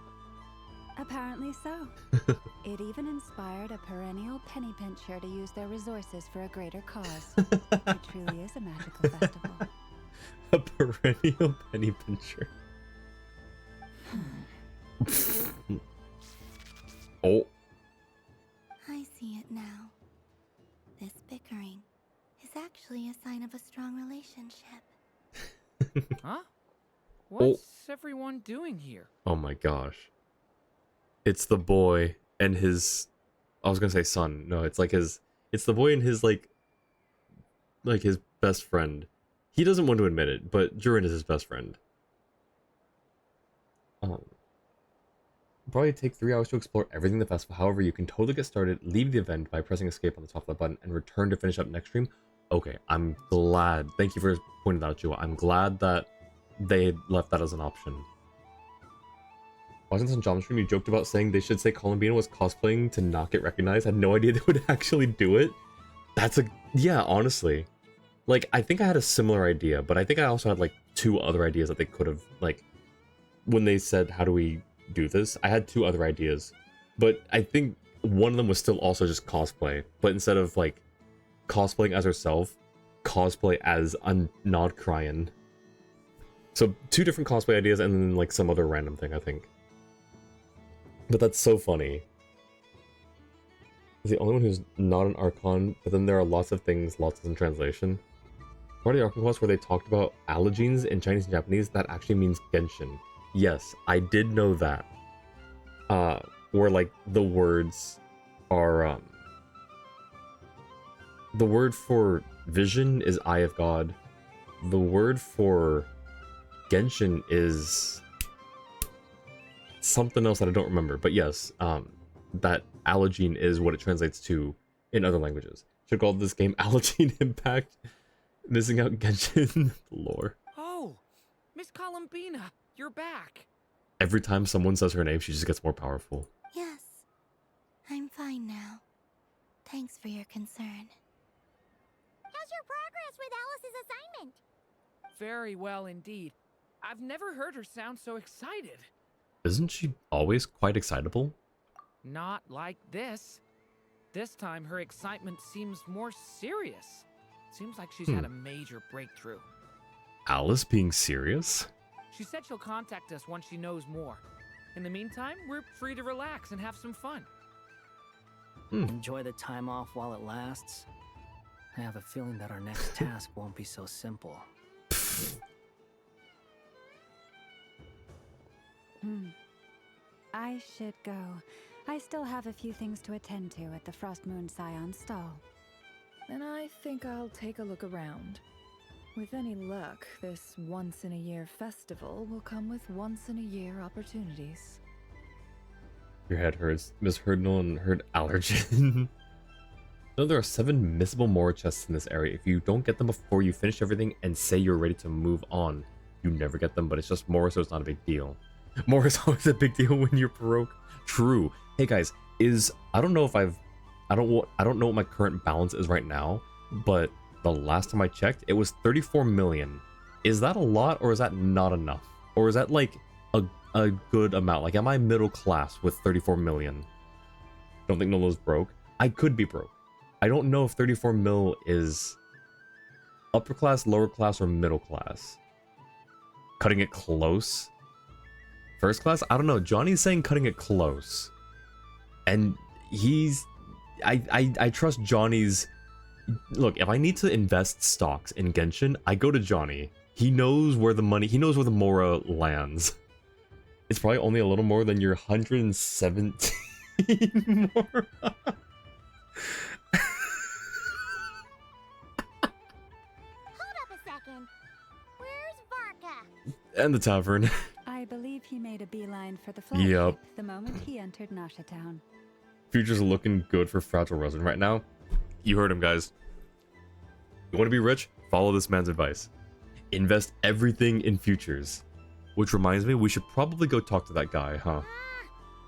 Apparently so. It even inspired a perennial penny pincher to use their resources for a greater cause. It truly is a magical festival. A perennial penny pincher. Oh. I see it now. This bickering is actually a sign of a strong relationship. Huh? What's everyone doing here? Oh my gosh. It's the boy and his... I was gonna say son. No, it's like his... It's the boy and his, like his best friend. He doesn't want to admit it, but Jurin is his best friend. Probably take 3 hours to explore everything in the festival. However, you can totally get started, leave the event by pressing escape on the top of the button, and return to finish up next stream. Okay, I'm glad. Thank you for pointing that out, Jua. I'm glad that they left that as an option. Watching some Jom stream, you joked about saying they should say Columbina was cosplaying to not get recognized. I had no idea they would actually do it. That's a... Yeah, honestly. Like, I think I had a similar idea, but I think I also had, like, 2 other ideas that they could have, like... When they said, how do we do this? I had 2 other ideas. But I think one of them was still also just cosplay. But instead of, like, cosplaying as herself, cosplay as a Nodcryan. So, 2 different cosplay ideas and then, like, some other random thing, I think. But that's so funny. He's the only one who's not an Archon, but then there are lots of things lost in translation. Part of the Archon quest where they talked about allergenes in Chinese and Japanese, that actually means Genshin. Yes, I did know that. Where, like, the words are, the word for vision is Eye of God. The word for Genshin is... something else that I don't remember, but yes, that allergene is what it translates to in other languages. Should call this game Allergene Impact. Missing out Genshin lore. Oh, Miss Columbina, you're back. Every time someone says her name, she just gets more powerful. Yes, I'm fine now. Thanks for your concern. How's your progress with Alice assignment. Very well indeed. I've never heard her sound so excited. Isn't she always quite excitable? Not like this. This time her excitement seems more serious. Seems like she's had a major breakthrough. Alice being serious? She said she'll contact us once she knows more. In the meantime, we're free to relax and have some fun. Enjoy the time off while it lasts. I have a feeling that our next task won't be so simple. I should go. I still have a few things to attend to at the Frost Moon Scion's stall. And I think I'll take a look around. With any luck, this once-in-a-year festival will come with once-in-a-year opportunities. Your head hurts. Miss Hurdnell and Herd Allergen. No, there are 7 missable Mora chests in this area. If you don't get them before you finish everything and say you're ready to move on, you never get them, but it's just Mora, so it's not a big deal. Mora is always a big deal when you're broke. True. Hey guys, I don't know what my current balance is right now, but the last time I checked, it was 34 million. Is that a lot, or is that not enough? Or is that like a good amount? Like, am I middle class with 34 million? Don't think Nolo's broke. I could be broke. I don't know if 34 mil is upper class, lower class, or middle class. Cutting it close? First class? I don't know. Johnny's saying cutting it close. And I trust Johnny's... Look, if I need to invest stocks in Genshin, I go to Johnny. He knows where the Mora lands. It's probably only a little more than your 117 Mora. Hold up a second. Where's Varka? And the tavern. I believe he made a beeline for the flagship the moment he entered Nasha Town. Future's looking good for Fragile Resin right now. You heard him, guys. You want to be rich? Follow this man's advice. Invest everything in futures. Which reminds me, we should probably go talk to that guy, huh?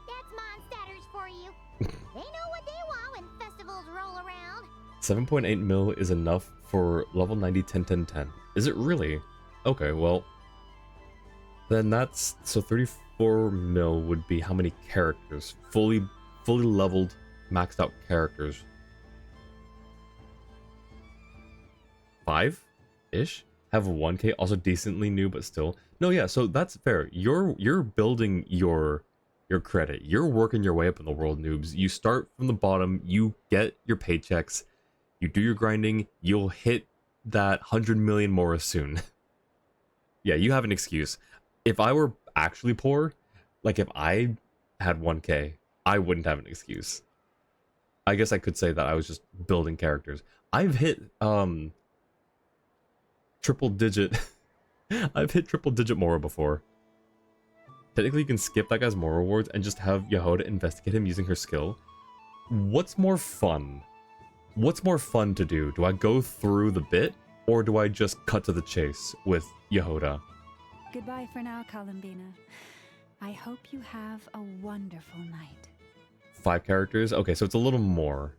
That's Mondstadters for you. They know what they want when festivals roll around. 7.8 mil is enough for level 90 10 10 10. Is it really? Okay, well, then that's, so 34 mil would be how many characters? Fully leveled, maxed out characters. 5-ish? Have 1k, also decently new, but still. No, yeah, so that's fair. You're building your credit. You're working your way up in the world, noobs. You start from the bottom, you get your paychecks, you do your grinding, you'll hit that 100 million more soon. Yeah, you have an excuse. If I were actually poor, like if I had 1k, I wouldn't have an excuse. I guess I could say that I was just building characters. I've hit triple digit Mora before. Technically you can skip that guy's Mora rewards and just have Yehoda investigate him using her skill. What's more fun? What's more fun to do? Do I go through the bit, or do I just cut to the chase with Yehoda? Goodbye for now, Columbina. I hope you have a wonderful night. 5 characters? Okay, so it's a little more.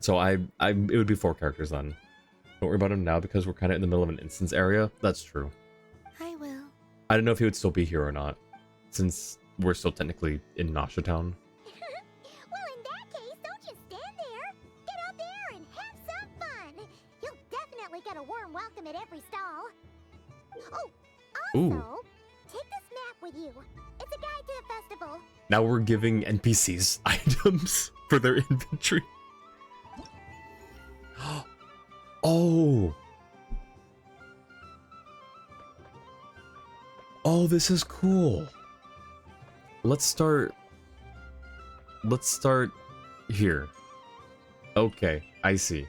So it would be 4 characters then. Don't worry about him now because we're kind of in the middle of an instance area. That's true. I will. I don't know if he would still be here or not, since we're still technically in Nasha Town. Well, in that case, don't just stand there. Get out there and have some fun. You'll definitely get a warm welcome at every stall. Oh, also, take this map with you. It's a guide to the festival. Now we're giving NPCs items for their inventory. Oh! Oh, this is cool. Let's start here. Okay, I see.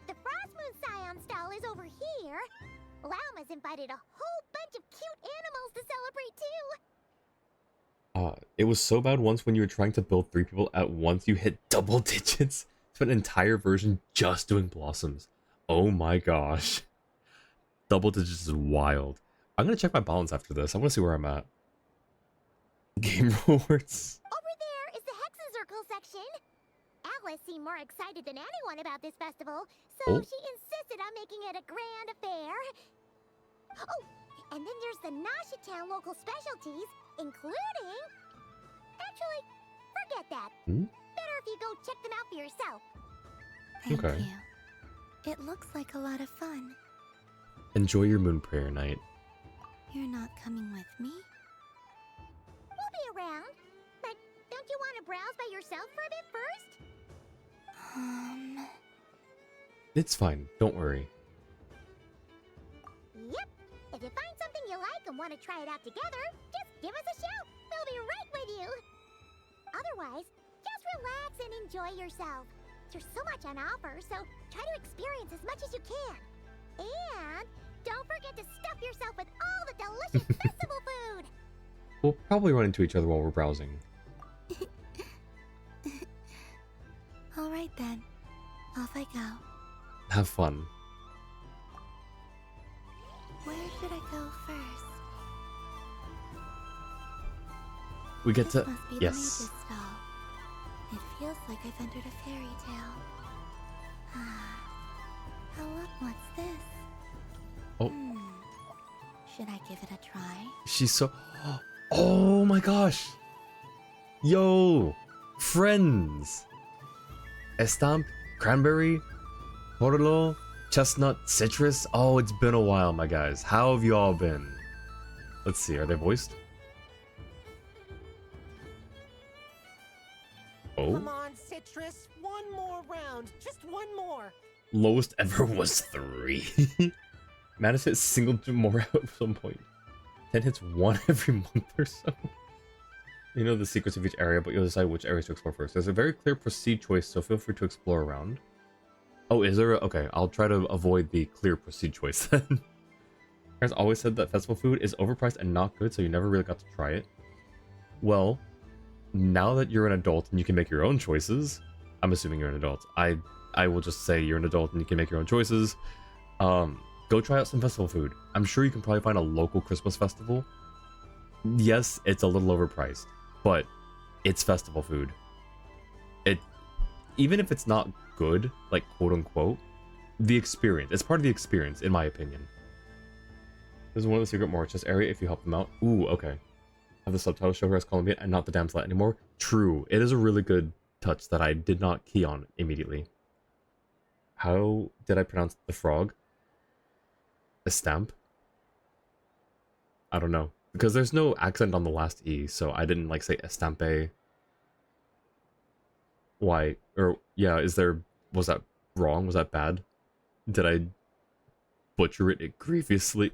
The Frostmoon Scion stall is over here. Lauma's invited a whole bunch of cute animals to celebrate too. It was so bad once when you were trying to build 3 people at once, you hit double digits. Spent an entire version just doing blossoms. Oh my gosh. Double digits is wild. I'm gonna check my balance after this. I wanna see where I'm at. Game rewards. Over there is the Hexen Circle section. Alice seemed more excited than anyone about this festival, so Oh. she insisted on making it a grand affair. Oh, and then there's the Nashitown local specialties, including... Actually, forget that. Better if you go check them out for yourself. Thank Okay. you. It looks like a lot of fun. Enjoy your moon prayer night. You're not coming with me? We'll be around. But don't you want to browse by yourself for a bit first? It's fine. Don't worry. Yep. If you find something you like and want to try it out together, just give us a shout. We'll be right with you. Otherwise, just relax and enjoy yourself. There's so much on offer, so try to experience as much as you can. And don't forget to stuff yourself with all the delicious festival food. We'll probably run into each other while we're browsing. All right then. Off I go. Have fun. Where should I go first? We get This to... must be the Yes. Mage's stall. It feels like I've entered a fairy tale. Oh, look, what's this? Oh. Should I give it a try? She's so... Oh my gosh! Yo! Friends! Estamp, cranberry, portolo, chestnut, citrus. Oh, it's been a while, my guys. How have you all been? Let's see, are they voiced? Oh? Come on, Citrus. One more round. Just one more. Lowest ever was 3. Man has hit single gym more at some point. 10 hits 1 every month or so. You know the secrets of each area, but you'll decide which areas to explore first. There's a very clear proceed choice, so feel free to explore around. Oh, is there? Okay, I'll try to avoid the clear proceed choice then. Parents always said that festival food is overpriced and not good, so you never really got to try it. Well, now that you're an adult and you can make your own choices, I'm assuming you're an adult. I will just say you're an adult and you can make your own choices. Go try out some festival food. I'm sure you can probably find a local Christmas festival. Yes, it's a little overpriced, but it's festival food. Even if it's not good, like quote unquote, the experience. It's part of the experience, in my opinion. This is one of the secret more chest area if you help them out. Ooh, okay. Have the subtitles show her as Colombian and not the damsel anymore. True. It is a really good touch that I did not key on immediately. How did I pronounce the frog? Estamp? I don't know. Because there's no accent on the last E, so I didn't like say estampe. Why? Or, yeah, was that wrong? Was that bad? Did I butcher it egregiously?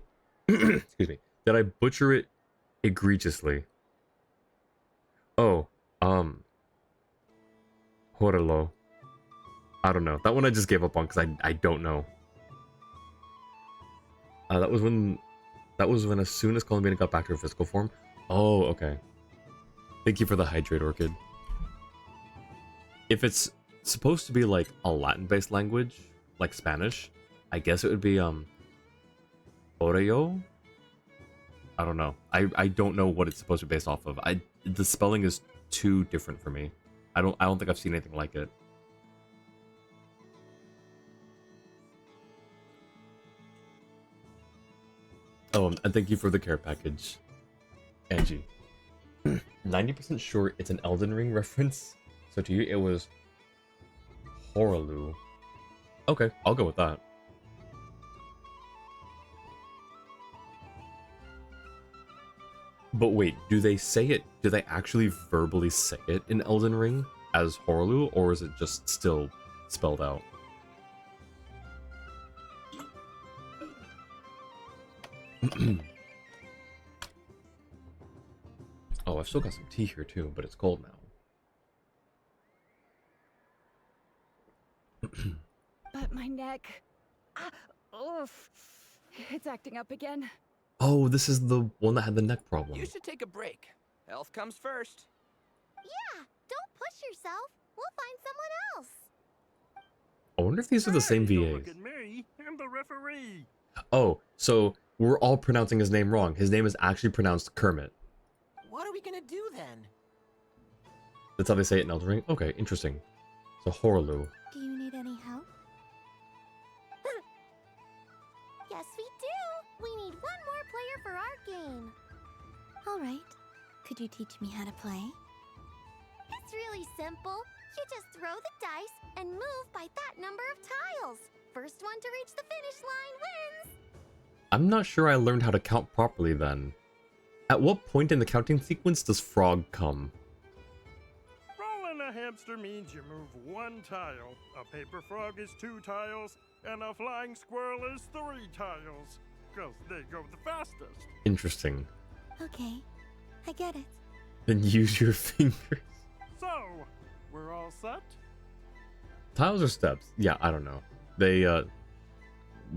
Excuse me. Did I butcher it egregiously? Oh, Horelo. I don't know. That one I just gave up on because I don't know. That was when as soon as Columbina got back to her physical form. Oh, okay. Thank you for the hydrate, Orchid. If it's supposed to be like a Latin-based language, like Spanish, I guess it would be Oreo? I don't know. I don't know what it's supposed to be based off of. The spelling is too different for me. I don't think I've seen anything like it. Oh, and thank you for the care package, Angie. 90% sure it's an Elden Ring reference, so to you it was Horaloo. Okay, I'll go with that. But wait, do they say it? Do they actually verbally say it in Elden Ring as Horaloo, or is it just still spelled out? Oh, I've still got some tea here too, but it's cold now. But my neck... oof. It's acting up again. Oh, this is the one that had the neck problem. You should take a break. Health comes first. Yeah, don't push yourself. We'll find someone else. I wonder if these are the same VAs. Look at me. I'm the referee. Oh, so we're all pronouncing his name wrong. His name is actually pronounced Kermit. What are we gonna do then? That's how they say it in Elden Ring? Okay, interesting. So Horlu. Do you need any help? Yes, we do! We need one more player for our game. Alright. Could you teach me how to play? It's really simple. You just throw the dice and move by that number of tiles. First one to reach the finish line wins. I'm not sure I learned how to count properly then. At what point in the counting sequence does frog come? Rolling a hamster means you move one tile. A paper frog is 2 tiles, and a flying squirrel is 3 tiles. Because they go the fastest. Interesting. Okay, I get it. Then use your fingers. So, we're all set? Tiles or steps? Yeah, I don't know. They, a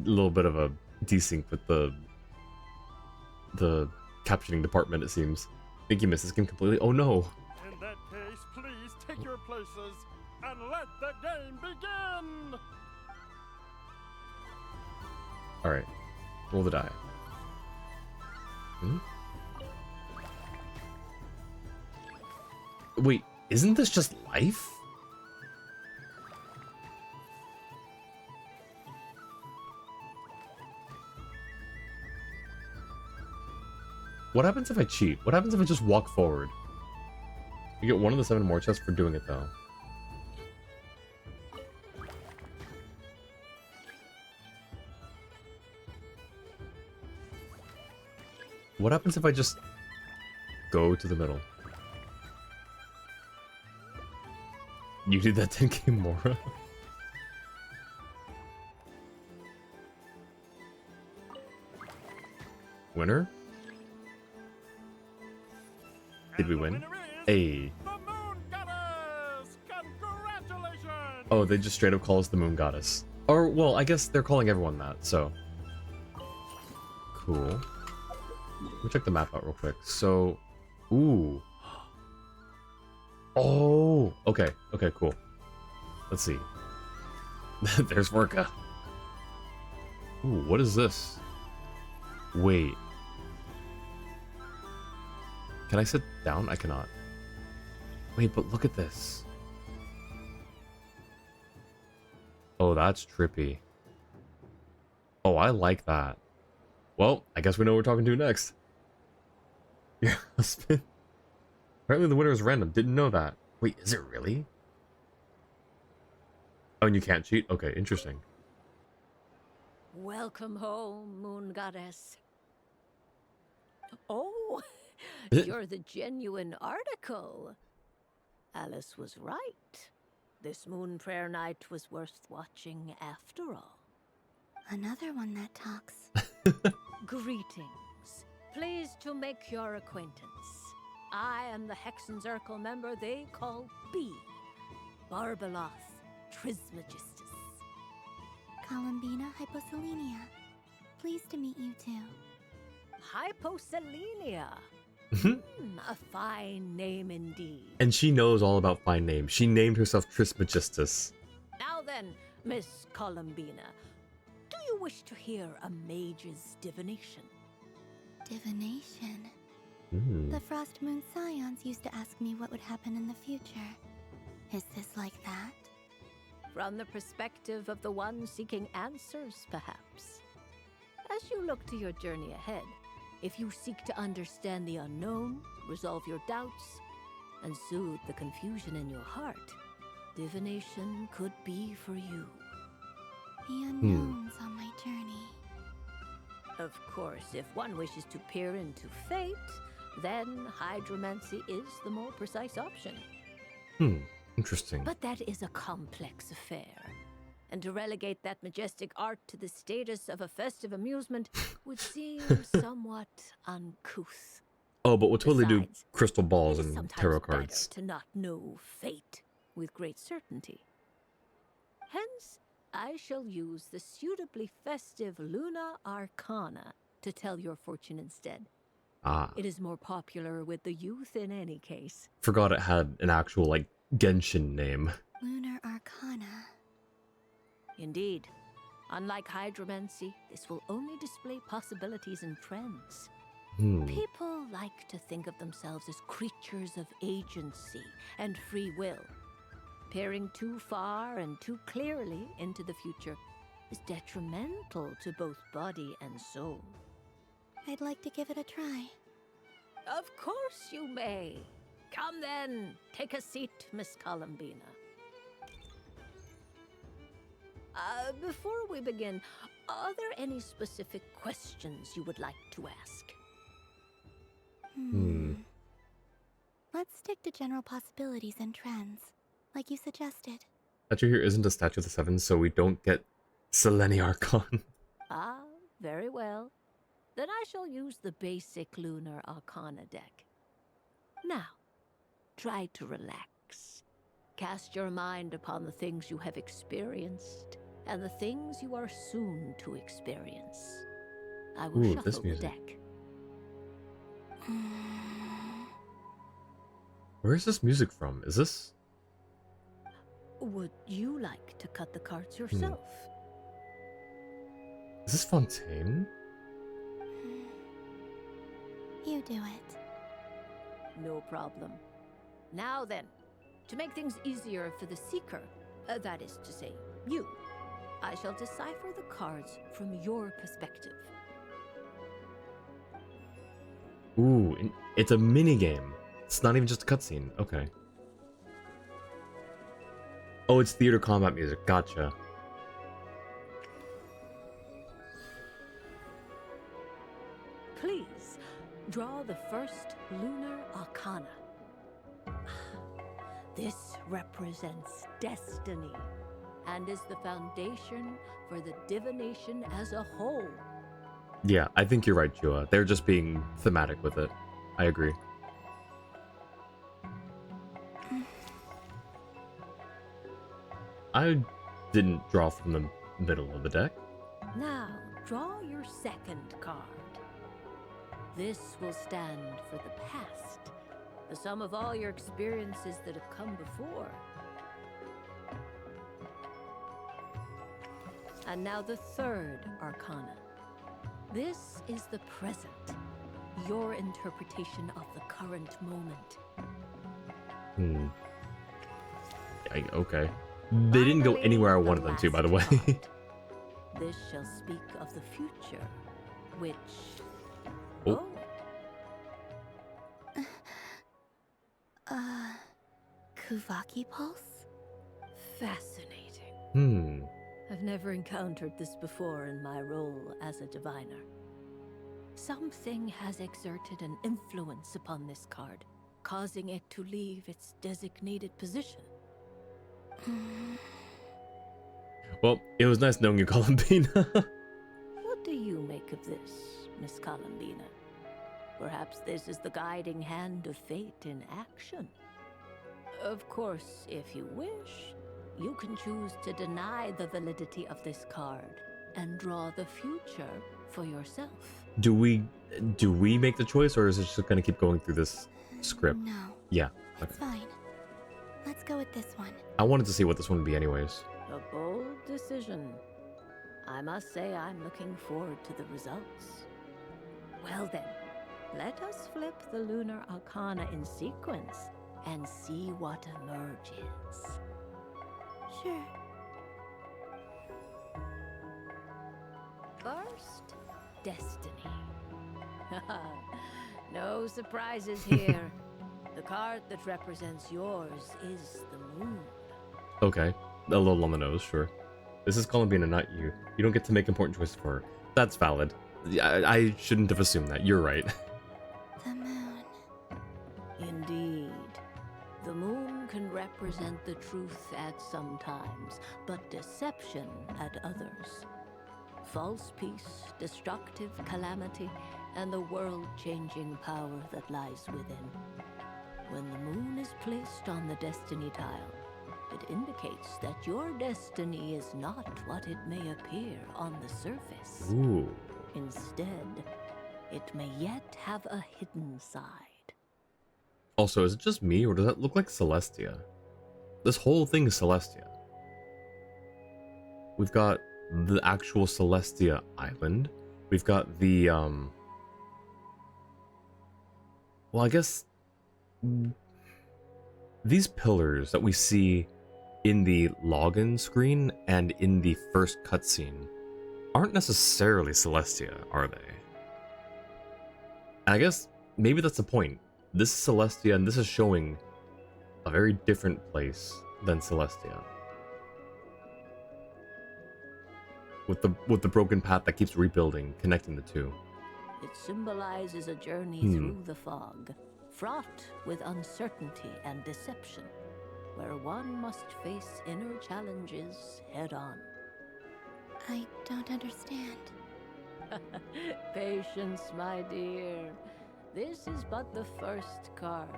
little bit of a desync with the captioning department, it seems. I think you missed this game completely. Oh no! In that case, please take your places and let the game begin! Alright. Roll the die. Hmm? Wait, isn't this just life? What happens if I cheat? What happens if I just walk forward? You get 1 of the 7 more chests for doing it though. What happens if I just go to the middle? You did that 10k Mora? Winner? Did we win? Hey. Oh, they just straight up call us the Moon Goddess. Or, well, I guess they're calling everyone that, so. Cool. Let me check the map out real quick. So, ooh. Oh, okay, okay, cool. Let's see. There's Vorka. Ooh, what is this? Wait. Can I sit down? I cannot. Wait, but look at this. Oh, that's trippy. Oh, I like that. Well, I guess we know who we're talking to next. Your husband? Apparently the winner is random. Didn't know that. Wait, is it really? Oh, and you can't cheat? Okay, interesting. Welcome home, Moon Goddess. Oh, you're the genuine article. Alice was right. This moon prayer night was worth watching after all. Another one that talks. Greetings. Pleased to make your acquaintance. I am the Hexenzirkel member they call B. Barbeloth Trismegistus. Columbina Hyposelenia. Pleased to meet you too. Hyposelenia. A fine name indeed. And she knows all about fine names. She named herself Trismegistus. Now then, Miss Columbina, do you wish to hear a mage's divination? Divination? Mm. The Frost Moon Scions used to ask me what would happen in the future. Is this like that? From the perspective of the one seeking answers, perhaps. As you look to your journey ahead, if you seek to understand the unknown, resolve your doubts, and soothe the confusion in your heart, divination could be for you. The unknowns on my journey. Of course, if one wishes to peer into fate, then hydromancy is the more precise option. Interesting. But that is a complex affair. And to relegate that majestic art to the status of a festive amusement would seem somewhat uncouth. Oh, but we'll totally do Besides, crystal balls it is and sometimes tarot better cards. to not know fate with great certainty. Hence, I shall use the suitably festive Luna Arcana to tell your fortune instead. Ah. It is more popular with the youth in any case. Forgot it had an actual, like, Genshin name. Lunar Arcana. Indeed. Unlike hydromancy, this will only display possibilities and trends. People like to think of themselves as creatures of agency and free will. peering too far and too clearly into the future is detrimental to both body and soul. I'd like to give it a try. Of course you may. Come then, take a seat, Miss Columbina. Before we begin, are there any specific questions you would like to ask? Let's stick to general possibilities and trends, like you suggested. Statue here isn't a statue of the seven, so we don't get Selene Archon. Ah, very well. Then I shall use the basic Lunar Arcana deck. Now, try to relax. Cast your mind upon the things you have experienced and the things you are soon to experience. I will shuffle the deck. Where is this music from? Is this... Would you like to cut the cards yourself? Is this Fontaine? You do it. No problem. Now then, to make things easier for the seeker, that is to say, you, I shall decipher the cards from your perspective. Ooh, it's a minigame. It's not even just a cutscene. Okay. Oh, it's theater combat music. Gotcha. Please, draw the first Lunar Arcana. This represents destiny and is the foundation for the divination as a whole. Yeah, I think you're right, Chua. They're just being thematic with it. I agree. I didn't draw from the middle of the deck. Now, draw your second card. This will stand for the past, the sum of all your experiences that have come before. And now the third Arcana. This is the present, your interpretation of the current moment. Okay. They didn't go anywhere I wanted them to, by the way. This shall speak of the future, which... Kuvaki Pulse? Fascinating. I've never encountered this before in my role as a diviner. Something has exerted an influence upon this card, causing it to leave its designated position. Well, it was nice knowing you, Columbina. What do you make of this, Miss Columbina? Perhaps this is the guiding hand of fate in action. Of course, if you wish, you can choose to deny the validity of this card and draw the future for yourself. Do we make the choice, or is it just going to keep going through this script? No. Yeah. It's fine. Let's go with this one. I wanted to see what this one would be anyways. A bold decision. I must say I'm looking forward to the results. Well then, let us flip the Lunar Arcana in sequence and see what emerges. Sure. First, Destiny. No surprises here. The card that represents yours is the moon. Okay. A little on the nose, sure. This is Columbina, not you. You don't get to make important choices for her. That's valid. I shouldn't have assumed that. You're right. The moon. Indeed. The moon can represent the truth at some times, but deception at others. False peace, destructive calamity, and the world-changing power that lies within. When the moon is placed on the destiny tile, it indicates that your destiny is not what it may appear on the surface. Ooh. Instead, it may yet have a hidden side. Also, is it just me, or does that look like Celestia? This whole thing is Celestia. We've got the actual Celestia Island. We've got the, well, I guess... these pillars that we see in the login screen and in the first cutscene aren't necessarily Celestia, are they? And I guess maybe that's the point. This is Celestia, and this is showing a very different place than Celestia. With the broken path that keeps rebuilding, connecting the two. It symbolizes a journey through the fog, fraught with uncertainty and deception, where one must face inner challenges head-on. I don't understand. Patience, my dear. This is but the first card,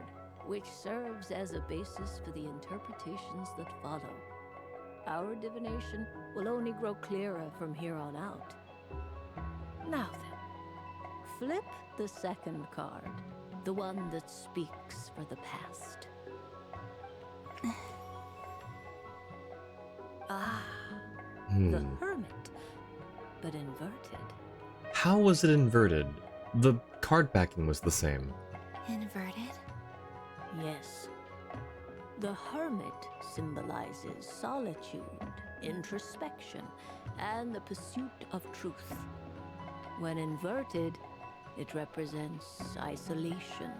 which serves as a basis for the interpretations that follow. Our divination will only grow clearer from here on out. Now then, flip the second card, the one that speaks for the past. The Hermit, but inverted. How was it inverted? The card backing was the same. Inverted? Yes. The Hermit symbolizes solitude, introspection, and the pursuit of truth. When inverted, it represents isolation,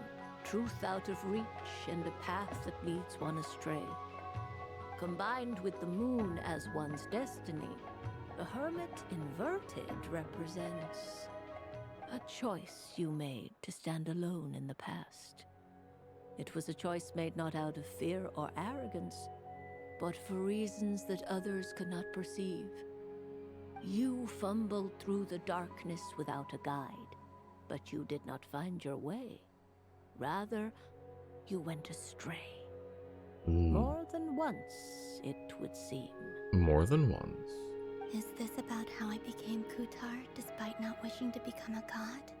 truth out of reach, and a path that leads one astray. Combined with the moon as one's destiny, the Hermit inverted represents a choice you made to stand alone in the past. It was a choice made not out of fear or arrogance, but for reasons that others could not perceive. You fumbled through the darkness without a guide, but you did not find your way. Rather, you went astray. More than once, it would seem. More than once. Is this about how I became Kutar despite not wishing to become a god?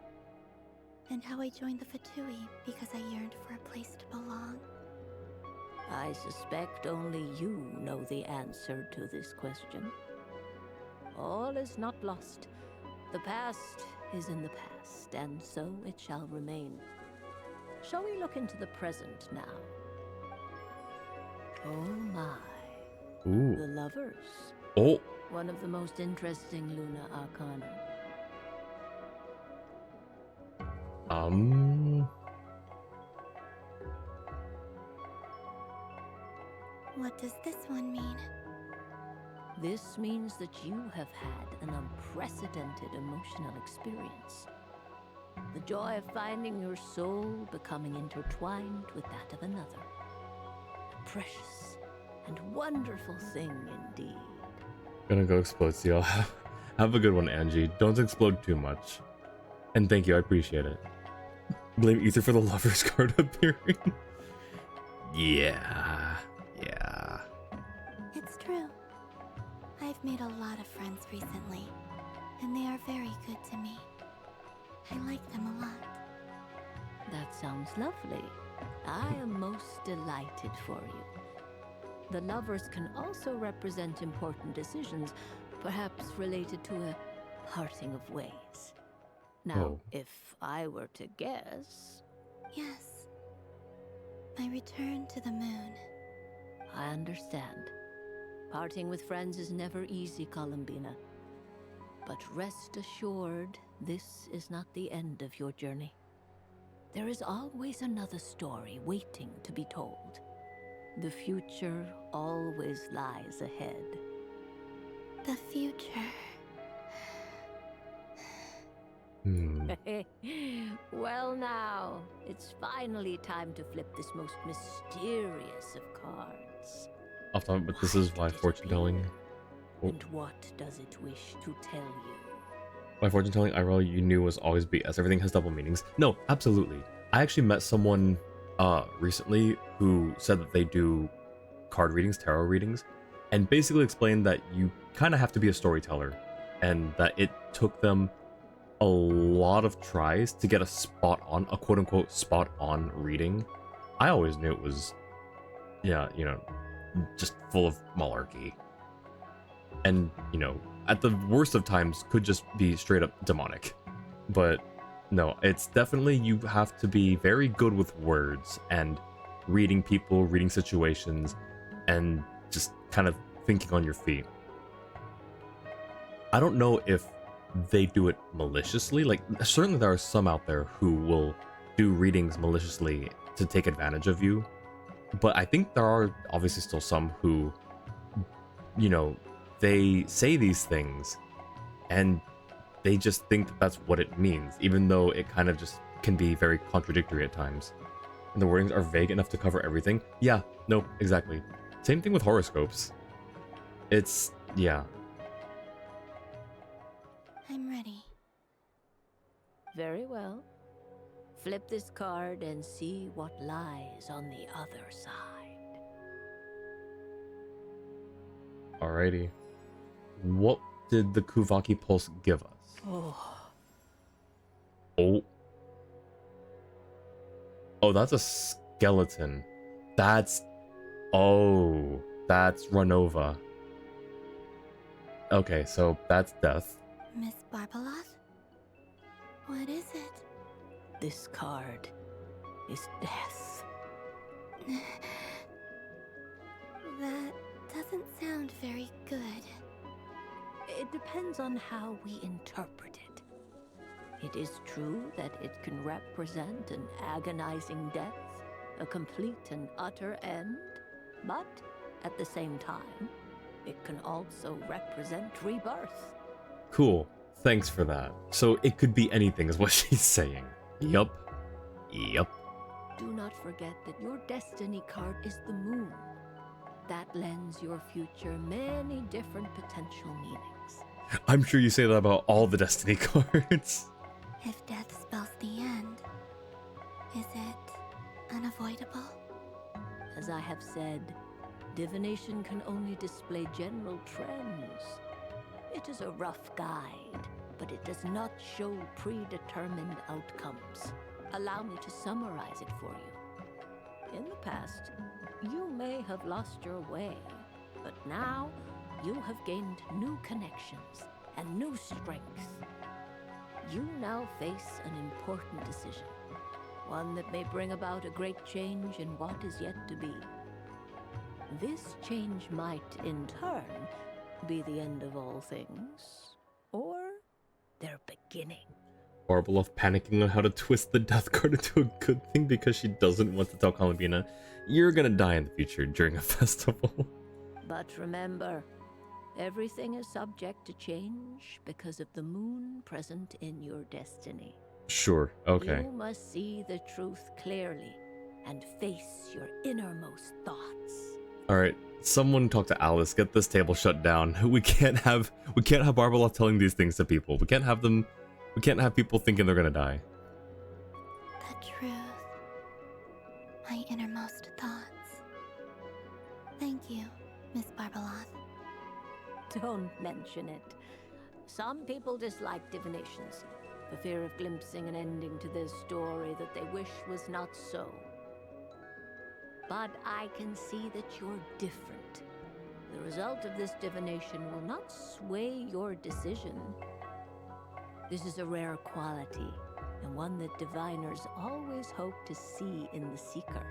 And how I joined the Fatui because I yearned for a place to belong? I suspect only you know the answer to this question. All is not lost. The past is in the past, and so it shall remain. Shall we look into the present now? Oh my. Ooh. The Lovers. Oh. One of the most interesting Luna Arcana. What does this one mean? This means that you have had an unprecedented emotional experience. The joy of finding your soul becoming intertwined with that of another. A precious and wonderful thing indeed. Gonna go explode, so y'all have a good one, Angie. Don't explode too much. And thank you, I appreciate it. Blame Ether for the Lovers card appearing. Yeah. It's true. I've made a lot of friends recently, and they are very good to me. I like them a lot. That sounds lovely. I am most delighted for you. The Lovers can also represent important decisions, perhaps related to a parting of ways. Now, if I were to guess... Yes. My return to the moon. I understand. Parting with friends is never easy, Columbina. But rest assured, this is not the end of your journey. There is always another story waiting to be told. The future always lies ahead. The future. Well now, it's finally time to flip this most mysterious of cards. Off top, but this is why fortune telling. And what does it wish to tell you? Why fortune telling, I really you knew was always BS. Everything has double meanings. No, absolutely. I actually met someone recently who said that they do card readings, tarot readings, and basically explained that you kind of have to be a storyteller, and that it took them a lot of tries to get a quote-unquote spot-on reading. I always knew it was, just full of malarkey. And, at the worst of times could just be straight up demonic. But no, it's definitely, you have to be very good with words and reading people, reading situations, and just kind of thinking on your feet. I don't know if they do it maliciously. Like, certainly there are some out there who will do readings maliciously to take advantage of you. But I think there are obviously still some who, you know, they say these things and they just think that that's what it means, even though it kind of just can be very contradictory at times. And the wordings are vague enough to cover everything. Yeah, no, exactly. Same thing with horoscopes. It's, yeah. I'm ready. Very well. Flip this card and see what lies on the other side. Alrighty. What did the Kuvaki Pulse give us? Oh. Oh, that's a skeleton. That's... Oh, that's Ranova. Okay, so that's death. Miss Barbeloth? What is it? This card is death. That doesn't sound very good. It depends on how we interpret it. It is true that it can represent an agonizing death, a complete and utter end, but at the same time, it can also represent rebirth. Cool. Thanks for that. So it could be anything is what she's saying. Yup. Yup. Do not forget that your destiny card is the moon. That lends your future many different potential meanings. I'm sure you say that about all the destiny cards. If death spells the end, is it unavoidable? As I have said, divination can only display general trends. It is a rough guide, but it does not show predetermined outcomes. Allow me to summarize it for you. In the past, you may have lost your way, but now you have gained new connections and new strength. You now face an important decision, one that may bring about a great change in what is yet to be. This change might, in turn, be the end of all things, or their beginning. Barbeloth panicking on how to twist the death card into a good thing because she doesn't want to tell Columbina, you're gonna die in the future during a festival. But remember, everything is subject to change because of the moon present in your destiny. Sure, okay. You must see the truth clearly and face your innermost thoughts. Alright, someone talk to Alice, get this table shut down. We can't have Barbeloth telling these things to people. We can't have people thinking they're gonna die. The truth. My innermost thoughts. Thank you, Miss Barbeloth. Don't mention it. Some people dislike divinations, for fear of glimpsing an ending to their story that they wish was not so. But I can see that you're different. The result of this divination will not sway your decision. This is a rare quality, and one that diviners always hope to see in the seeker.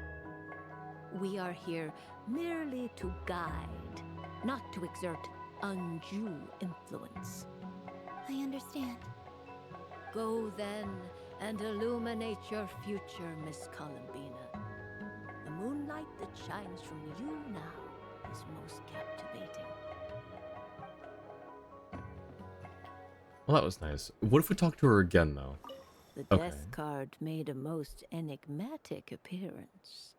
We are here merely to guide, not to exert undue influence. I understand. Go then and illuminate your future, Miss Columbina. The moonlight that shines from you now is most captivating. Well, that was nice. What if we talk to her again, though? The death card made a most enigmatic appearance.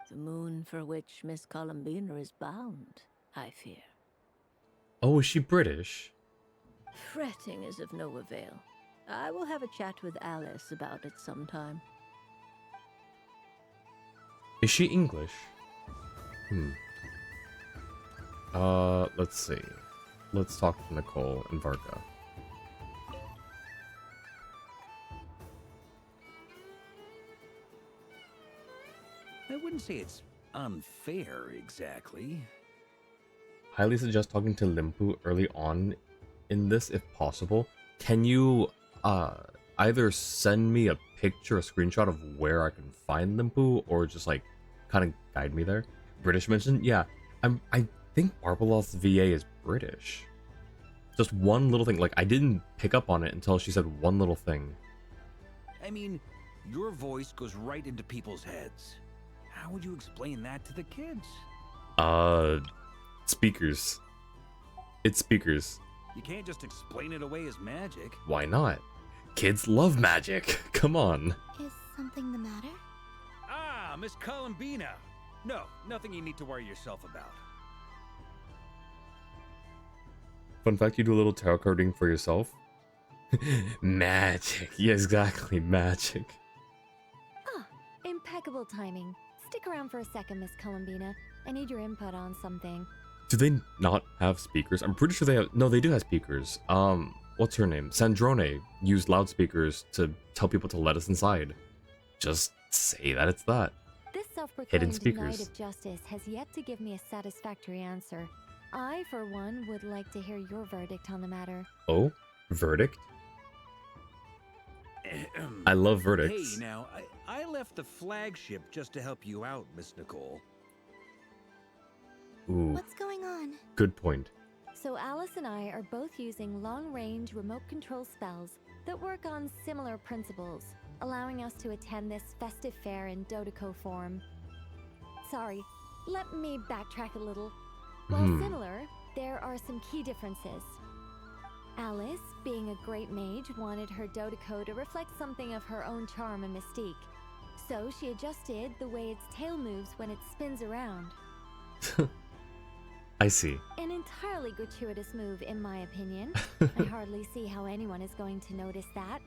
The moon for which Miss Columbina is bound, I fear. Oh, is she British? Fretting is of no avail. I will have a chat with Alice about it sometime. Is she English? Let's see. Let's talk to Nicole and Varga. I wouldn't say it's unfair, exactly. Highly suggest talking to Limpu early on in this if possible. Can you either send me a picture, a screenshot of where I can find Limpu, or just like kind of guide me there? British mentioned? Yeah, I think Barbalof's VA is British. Just one little thing. Like, I didn't pick up on it until she said one little thing. I mean, your voice goes right into people's heads. How would you explain that to the kids? Speakers. It's speakers. You can't just explain it away as magic. Why not? Kids love magic. Come on. Is something the matter? Ah, Miss Columbina. No, nothing you need to worry yourself about. Fun fact, you do a little tarot carding for yourself. Magic. Yeah, exactly. Magic. Ah, impeccable timing. Stick around for a second, Miss Columbina. I need your input on something. Do they not have speakers? I'm pretty sure they have. No, they do have speakers. What's her name? Sandrone used loudspeakers to tell people to let us inside. Just say that it's that. This Hidden self-proclaimed speakers. Knight of Justice has yet to give me a satisfactory answer. I, for one, would like to hear your verdict on the matter. Oh? Verdict? I love verdicts. Hey, now, I left the flagship just to help you out, Miss Nicole. Ooh. What's going on? Good point. So Alice and I are both using long-range remote control spells that work on similar principles, allowing us to attend this festive fair in Dodoco form. Sorry, let me backtrack a little. While similar, there are some key differences. Alice, being a great mage, wanted her Dodoco to reflect something of her own charm and mystique. So she adjusted the way its tail moves when it spins around. I see. An entirely gratuitous move, in my opinion. I hardly see how anyone is going to notice that.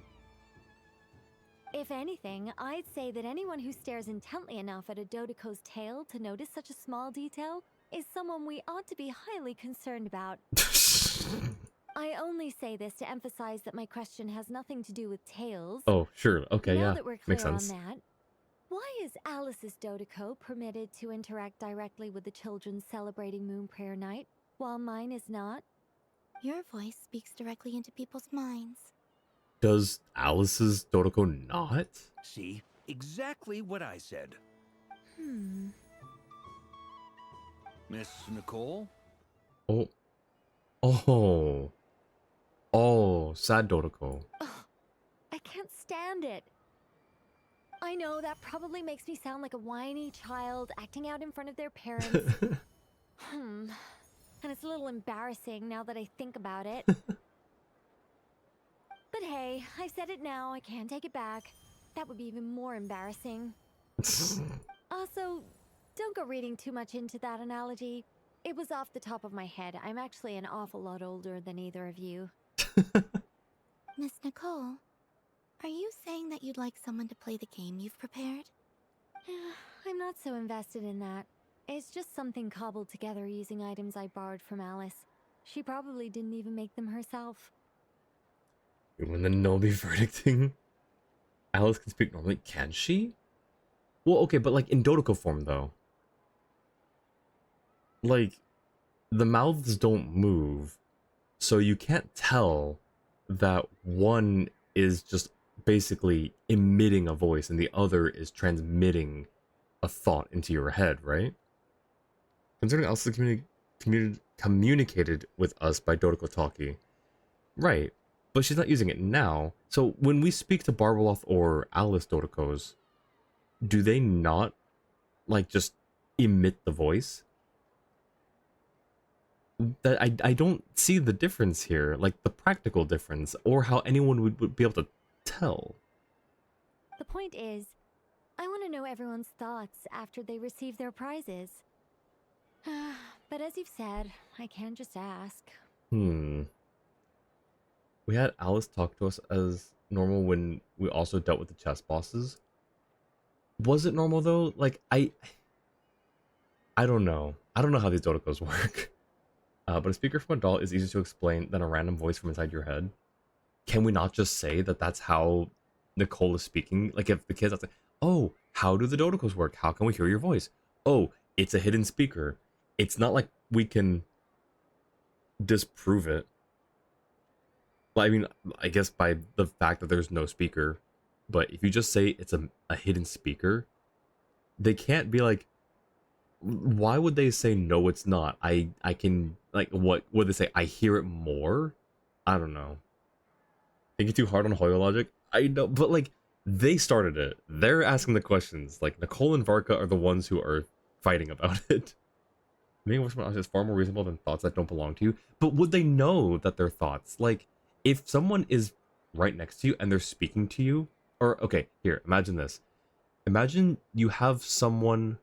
If anything, I'd say that anyone who stares intently enough at a Dodoco's tail to notice such a small detail is someone we ought to be highly concerned about. I only say this to emphasize that my question has nothing to do with tails. Oh, sure. Okay, now yeah. that we're clear Makes sense. on that, why is Alice's Dodoco permitted to interact directly with the children celebrating Moon Prayer Night, while mine is not? Your voice speaks directly into people's minds. Does Alice's Dodoco not? See? Exactly what I said. Miss Nicole? Oh. Oh. Oh, sad Dodoco. I can't stand it. I know that probably makes me sound like a whiny child acting out in front of their parents. And it's a little embarrassing now that I think about it. But hey, I've said it now, I can't take it back. That would be even more embarrassing. Also, don't go reading too much into that analogy. It was off the top of my head. I'm actually an awful lot older than either of you. Miss Nicole, are you saying that you'd like someone to play the game you've prepared? I'm not so invested in that. It's just something cobbled together using items I borrowed from Alice. She probably didn't even make them herself. When the Nobi verdicting? Alice can speak normally. Can she? Well, okay, but like in Dodoco form, though. Like, the mouths don't move, so you can't tell that one is just basically emitting a voice and the other is transmitting a thought into your head, right? Considering Alice is communicated with us by Dodoco Talkie. Right, but she's not using it now. So when we speak to Barbaloth or Alice Dodocos, do they not, like, just emit the voice? That I don't see the difference here, like the practical difference, or how anyone would be able to tell. The point is, I want to know everyone's thoughts after they receive their prizes. But as you've said, I can't just ask. We had Alice talk to us as normal when we also dealt with the chess bosses. Was it normal though? Like, I don't know. I don't know how these Dodocos work. But a speaker from a doll is easier to explain than a random voice from inside your head. Can we not just say that that's how Nicole is speaking? Like, if the kids are like, oh, how do the Dodocos work? How can we hear your voice? Oh, it's a hidden speaker. It's not like we can disprove it. Well, I mean, I guess by the fact that there's no speaker. But if you just say it's a hidden speaker, they can't be like, why would they say no? It's not. I can like what would they say? I hear it more. I don't know. Thinking too hard on Hoyo logic. I know, but like they started it. They're asking the questions. Like Nicole and Varka are the ones who are fighting about it. Making which one is far more reasonable than thoughts that don't belong to you. But would they know that they're thoughts? Like if someone is right next to you and they're speaking to you, or okay, here, imagine this. Imagine you have someone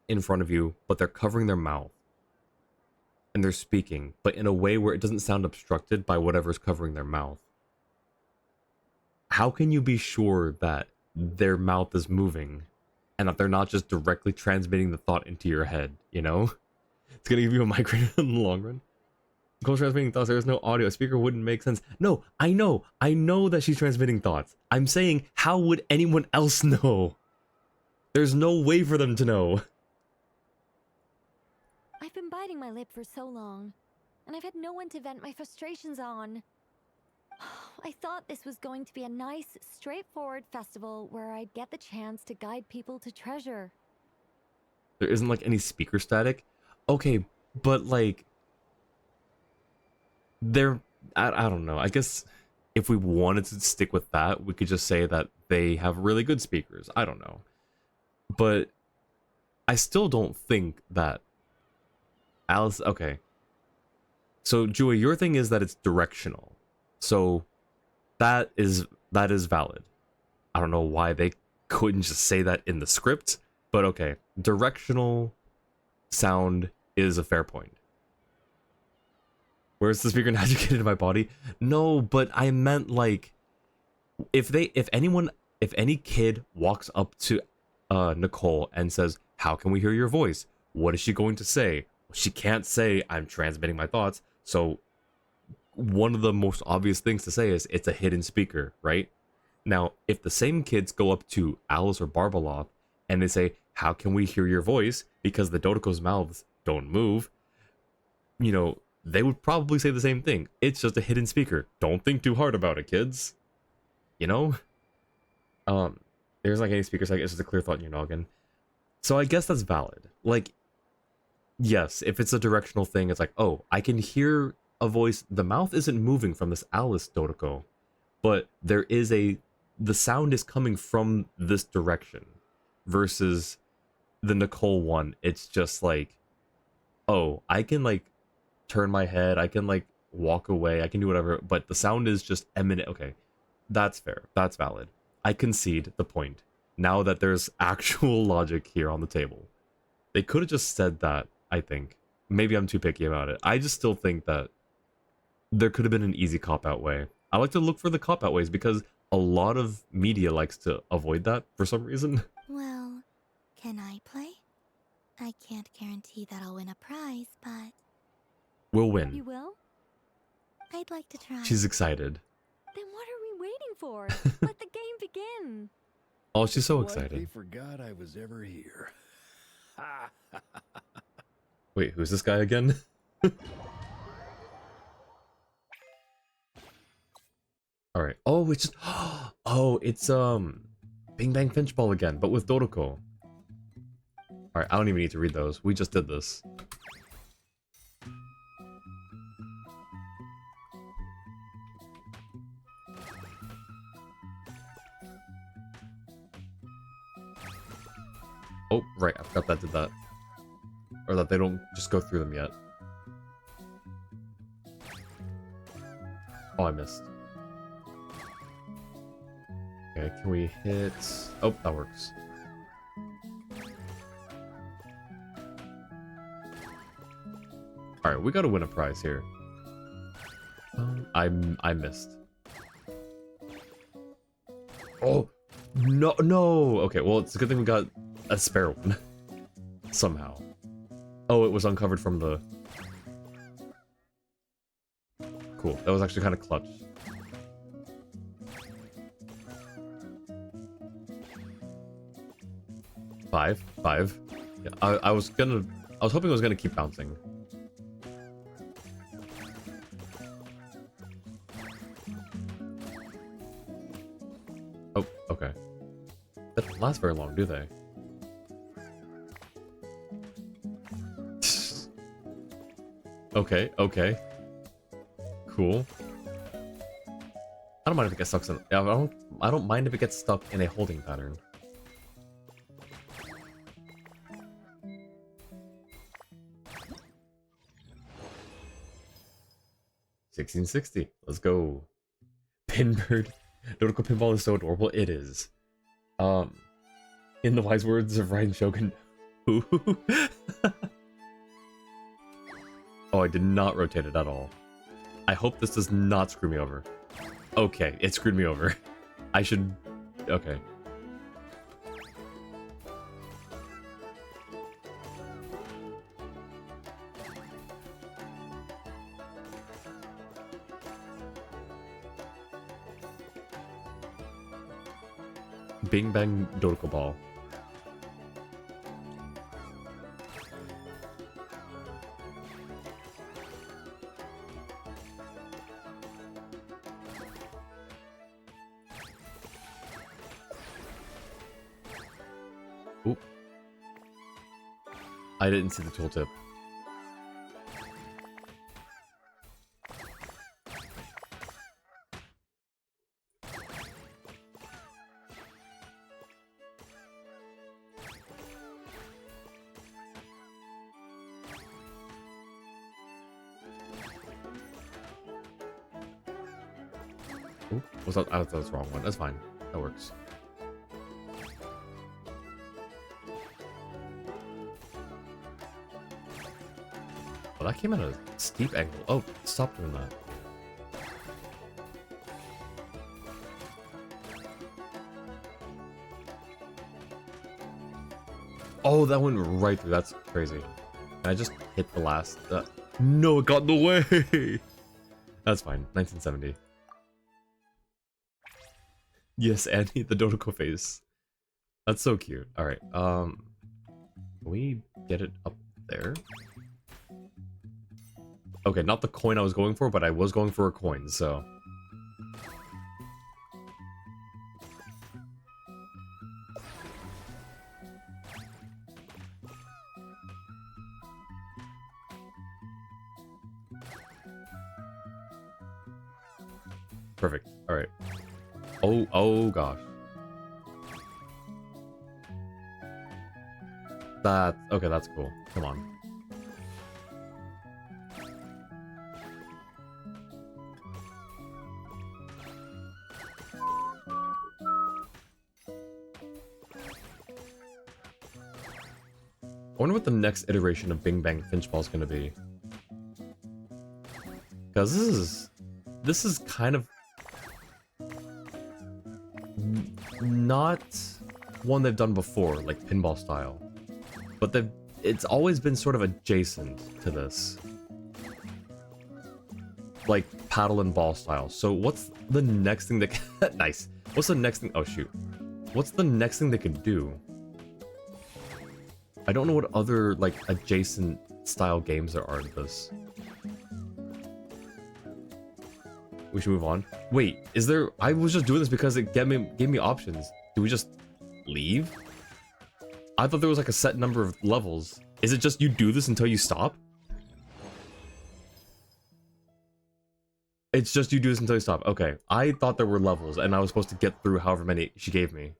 in front of you, but they're covering their mouth and they're speaking, but in a way where it doesn't sound obstructed by whatever's covering their mouth. How can you be sure that their mouth is moving and that they're not just directly transmitting the thought into your head, you know? It's gonna give you a migraine in the long run. Nicole's transmitting thoughts, there's no audio, a speaker wouldn't make sense. No, I know that she's transmitting thoughts. I'm saying, how would anyone else know? There's no way for them to know. I've been biting my lip for so long, and I've had no one to vent my frustrations on. I thought this was going to be a nice, straightforward festival where I'd get the chance to guide people to treasure. There isn't like any speaker static? Okay, but like... I don't know. I guess if we wanted to stick with that, we could just say that they have really good speakers. I don't know. But I still don't think that Alice... Okay. So, Joey, your thing is that it's directional. So, that is valid. I don't know why they couldn't just say that in the script, but okay. Directional sound is a fair point. Where's the speaker navigated in my body? No, but I meant like if any kid walks up to Nicole and says, "How can we hear your voice?" What is she going to say? She can't say, "I'm transmitting my thoughts." So one of the most obvious things to say is it's a hidden speaker, right? Now, if the same kids go up to Alice or Barbaloth and they say, "How can we hear your voice?" because the Dodoko's mouths don't move, you know, they would probably say the same thing. It's just a hidden speaker. Don't think too hard about it, kids. You know? There's like any speakers, like it's just a clear thought in your noggin. So I guess that's valid. Like, yes, if it's a directional thing, it's like, oh, I can hear a voice. The mouth isn't moving from this Alice Dodoko, but there is the sound is coming from this direction versus the Nicole one. It's just like, oh, I can like turn my head, I can like walk away, I can do whatever, but the sound is just eminent. Okay, that's fair, that's valid. I concede the point. Now that there's actual logic here on the table. They could have just said that, I think. Maybe I'm too picky about it. I just still think that there could have been an easy cop-out way. I like to look for the cop-out ways because a lot of media likes to avoid that for some reason. Well, can I play? I can't guarantee that I'll win a prize, but... We'll win. You will? I'd like to try. She's excited. Then what are we waiting for? Let the game begin. Oh, she's so It's like excited. they forgot I was ever here. Wait, who's this guy again? Alright. Oh, it's just... Oh, it's, Bing Bang Finchball again, but with Dodoko. Alright, I don't even need to read those. We just did this. Oh, right, I forgot that did that. Or that they don't just go through them yet. Oh, I missed. Okay, can we hit... Oh, that works. Alright, we gotta win a prize here. I missed. Oh! No, no! Okay, well, it's a good thing we got a spare one. Somehow. Oh, it was uncovered from the... Cool, that was actually kind of clutch. Five. Yeah, I was hoping it was gonna keep bouncing. Oh, okay. They don't last very long, do they? Okay, okay. Cool. I don't mind if it gets stuck in. I don't mind if it gets stuck in a holding pattern. $16.60. Let's go. Pinbird. Dodoko Pinball is so adorable. It is. In the wise words of Ryan Shogun. Oh, I did not rotate it at all. I hope this does not screw me over. Okay, it screwed me over. I should... Okay. Bing Bang Dodoko Ball. Oop. I didn't see the tooltip. Oop. Was that? I thought that was the wrong one. That's fine. That works. Oh, that came at a steep angle. Oh, stop doing that. Oh, that went right through. That's crazy. And I just hit the last... No, it got in the way! That's fine. 1970. Yes, Annie, the Dodoko face. That's so cute. Alright, can we get it up there? Okay, not the coin I was going for, but I was going for a coin, so... Perfect. Alright. Oh gosh. Okay, that's cool. Come on. I wonder what the next iteration of Bing Bang Finch Ball is going to be. Because this is kind of not one they've done before, like pinball style. But it's always been sort of adjacent to this. Like paddle and ball style. So what's the next thing that nice. What's the next thing? Oh shoot. What's the next thing they could do? I don't know what other, like, adjacent style games there are to this. We should move on. Wait, is there... I was just doing this because it gave me options. Do we just leave? I thought there was, like, a set number of levels. Is it just you do this until you stop? It's just you do this until you stop. Okay. I thought there were levels, and I was supposed to get through however many she gave me.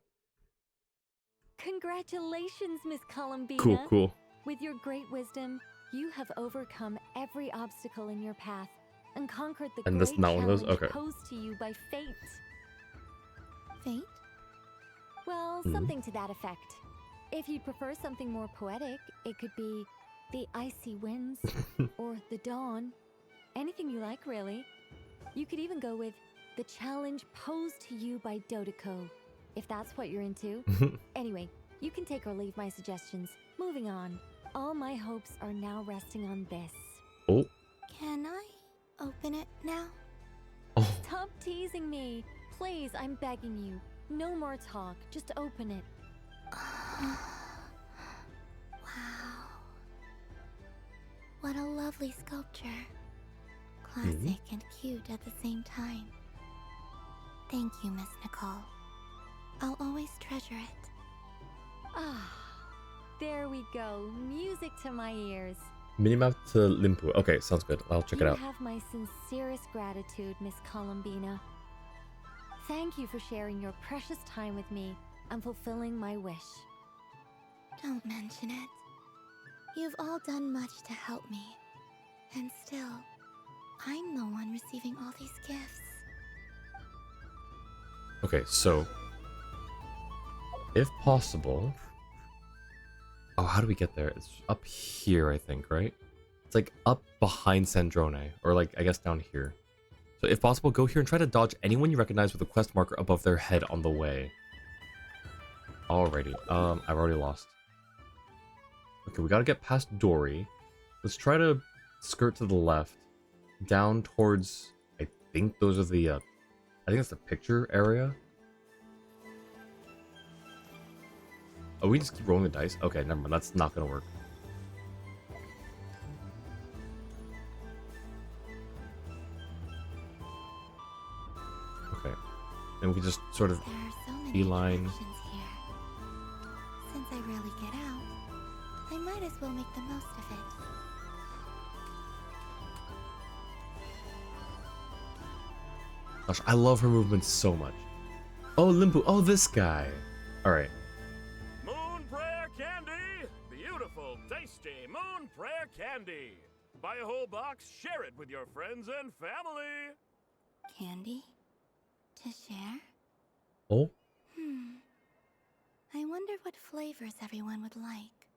Congratulations, Miss Columbina. Cool, cool. With your great wisdom, you have overcome every obstacle in your path and conquered the And great this not one of those? challenge Okay. posed to you by fate. Fate? Well, something to that effect. If you'd prefer something more poetic, it could be the icy winds or the dawn. Anything you like, really. You could even go with the challenge posed to you by Dodoko, if that's what you're into. Anyway, you can take or leave my suggestions. Moving on. All my hopes are now resting on this. Oh. Can I open it now? Stop teasing me. Please, I'm begging you. No more talk. Just open it. Wow. What a lovely sculpture. Classic and cute at the same time. Thank you, Miss Nicole. I'll always treasure it. Ah, there we go. Music to my ears. Minimap to Limpu. Okay, sounds good. I'll check it out. You have my sincerest gratitude, Miss Columbina. Thank you for sharing your precious time with me and fulfilling my wish. Don't mention it. You've all done much to help me. And still, I'm the one receiving all these gifts. Okay, so if possible, oh, how do we get there? It's up here, I think, right? It's like up behind Sandrone, or like I guess down here. So if possible, go here and try to dodge anyone you recognize with a quest marker above their head on the way. Alrighty, I've already lost. Okay, we gotta get past Dory. Let's try to skirt to the left, down towards, I think those are the, I think it's the picture area. Oh, we just keep rolling the dice? Okay, never mind, that's not gonna work. Okay, and we can just sort of beeline. Since I rarely get out, I might as well make the most of it. Gosh, I love her movements so much. Oh, Limpu. Oh, this guy. Alright. Moon Prayer Candy! Beautiful, tasty Moon Prayer Candy! Buy a whole box, share it with your friends and family! Candy? To share? Oh? I wonder what flavors everyone would like.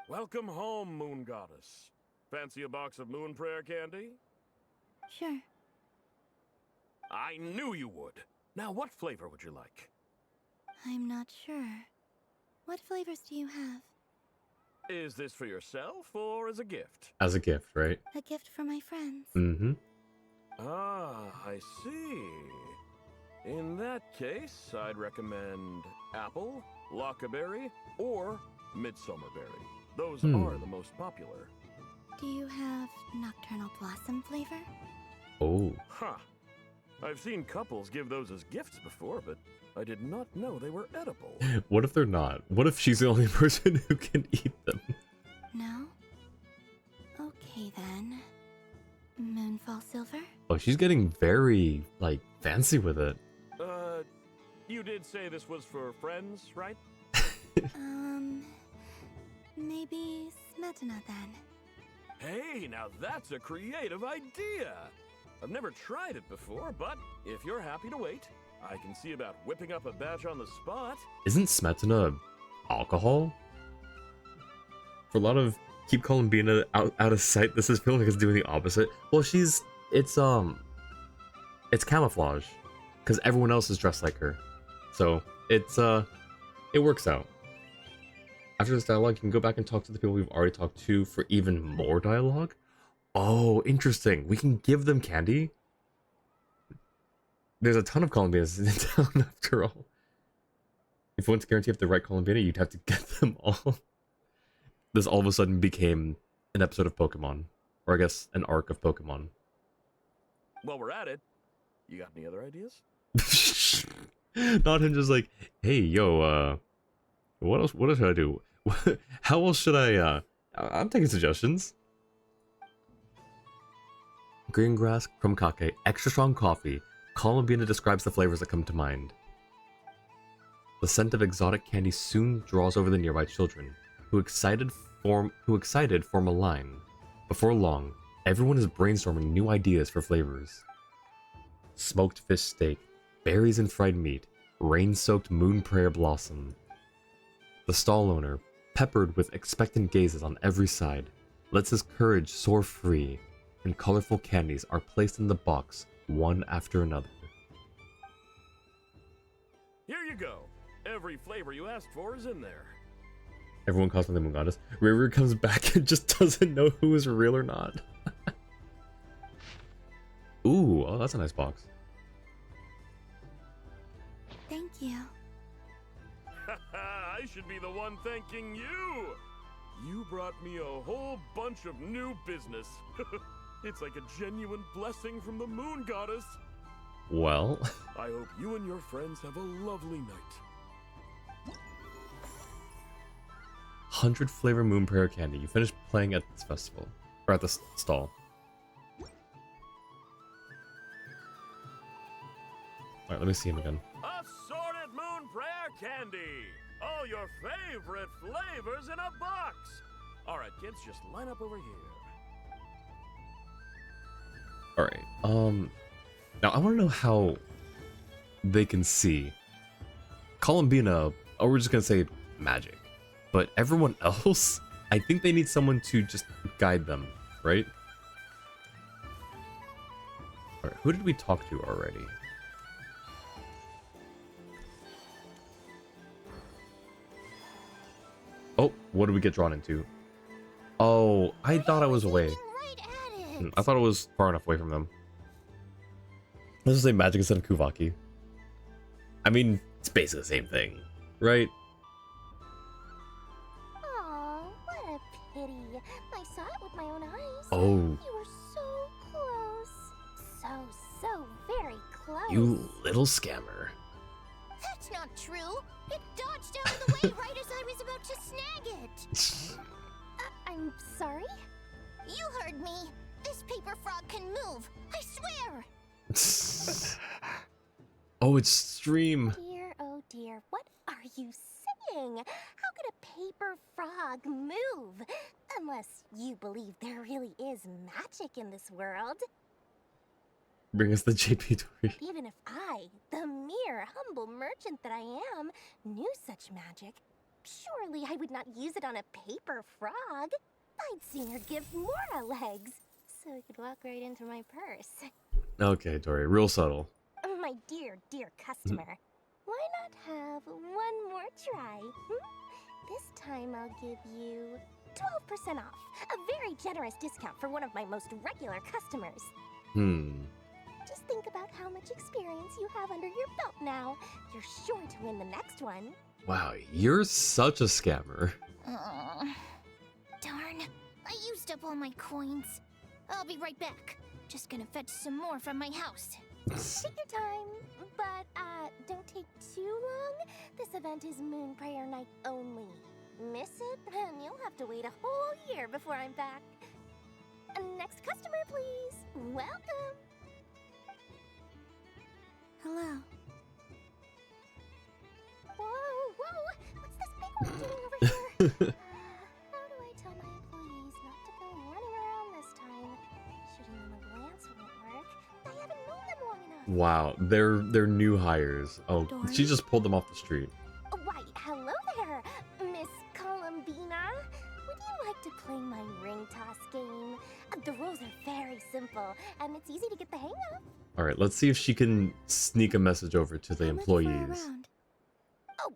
Welcome home, Moon Goddess. Fancy a box of Moon Prayer Candy? Sure. I knew you would. Now, what flavor would you like? I'm not sure. What flavors do you have? Is this for yourself or as a gift? As a gift, right? A gift for my friends. Mm-hmm. Ah, I see. In that case, I'd recommend apple, lockaberry, or midsummerberry. Those are the most popular. Do you have nocturnal blossom flavor? Oh. Huh. I've seen couples give those as gifts before, but I did not know they were edible. What if they're not? What if she's the only person who can eat them? No? Okay then. Moonfall silver? Oh, she's getting very, like, fancy with it. You did say this was for friends, right? Maybe Smetana then. Hey, now that's a creative idea! I've never tried it before, but if you're happy to wait, I can see about whipping up a batch on the spot. Isn't Smetana alcohol? For a lot of keep Columbina out of sight, this is feeling like it's doing the opposite. Well, it's camouflage, because everyone else is dressed like her. So, it works out. After this dialogue, you can go back and talk to the people we've already talked to for even more dialogue. Oh, interesting. We can give them candy. There's a ton of Columbinas in town after all. If you want to guarantee you have the right Columbina, you'd have to get them all. This all of a sudden became an episode of Pokemon. Or I guess an arc of Pokemon. While we're at it, you got any other ideas? Not him just like, hey, yo, what else should I do? How else should I'm taking suggestions. Green grass, crumkake, extra strong coffee. Columbina describes the flavors that come to mind. The scent of exotic candy soon draws over the nearby children, who excited form a line. Before long, everyone is brainstorming new ideas for flavors. Smoked fish steak, berries and fried meat, rain-soaked moon prayer blossom. The stall owner, peppered with expectant gazes on every side, lets his courage soar free, and colorful candies are placed in the box, one after another. Here you go. Every flavor you asked for is in there. Everyone calls me the Moon Goddess. River comes back and just doesn't know who is real or not. Ooh, oh, that's a nice box. Thank you. I should be the one thanking you. You brought me a whole bunch of new business. It's like a genuine blessing from the Moon Goddess. Well. I hope you and your friends have a lovely night. 100 flavor moon prayer candy. You finished playing at this festival. Or at the stall. Alright, let me see him again. Assorted moon prayer candy! All your favorite flavors in a box! Alright, kids, just line up over here. Alright, now I want to know how they can see. Columbina, or we're just gonna say magic. But everyone else, I think they need someone to just guide them, right? Alright, who did we talk to already? Oh, what did we get drawn into? Oh, I thought I was away. I thought it was far enough away from them. Let's just say magic instead of Kuvaki. I mean, it's basically the same thing, right? Aw, what a pity. I saw it with my own eyes. Oh. You were so close. So very close. You little scammer. That's not true. It dodged out of the way right as I was about to snag it. I'm sorry? You heard me. This paper frog can move. I swear. Oh, it's stream. Oh dear, what are you saying? How could a paper frog move? Unless you believe there really is magic in this world. Bring us the JP Tori. Even if I, the mere humble merchant that I am, knew such magic, surely I would not use it on a paper frog. I'd sooner give Mora legs, so it could walk right into my purse. Okay, Tori, real subtle. My dear, dear customer, why not have one more try? This time I'll give you 12% off, a very generous discount for one of my most regular customers. Just think about how much experience you have under your belt now. You're sure to win the next one. Wow, you're such a scammer. Darn, I used up all my coins. I'll be right back. Just gonna fetch some more from my house. Take your time, but don't take too long. This event is Moon Prayer Night only. Miss it, and you'll have to wait a whole year before I'm back. Next customer, please. Welcome. Hello. Whoa! What's this big one doing over here? How do I tell my employees not to go running around this time? Shooting them a glance won't work. I haven't known them long enough. Wow, they're new hires. Oh, she just pulled them off the street. Why, hello there, Miss Columbina. Would you like to play my ring toss game? The rules are very simple, and it's easy to get the hang of. All right, let's see if she can sneak a message over to the employees. Oh,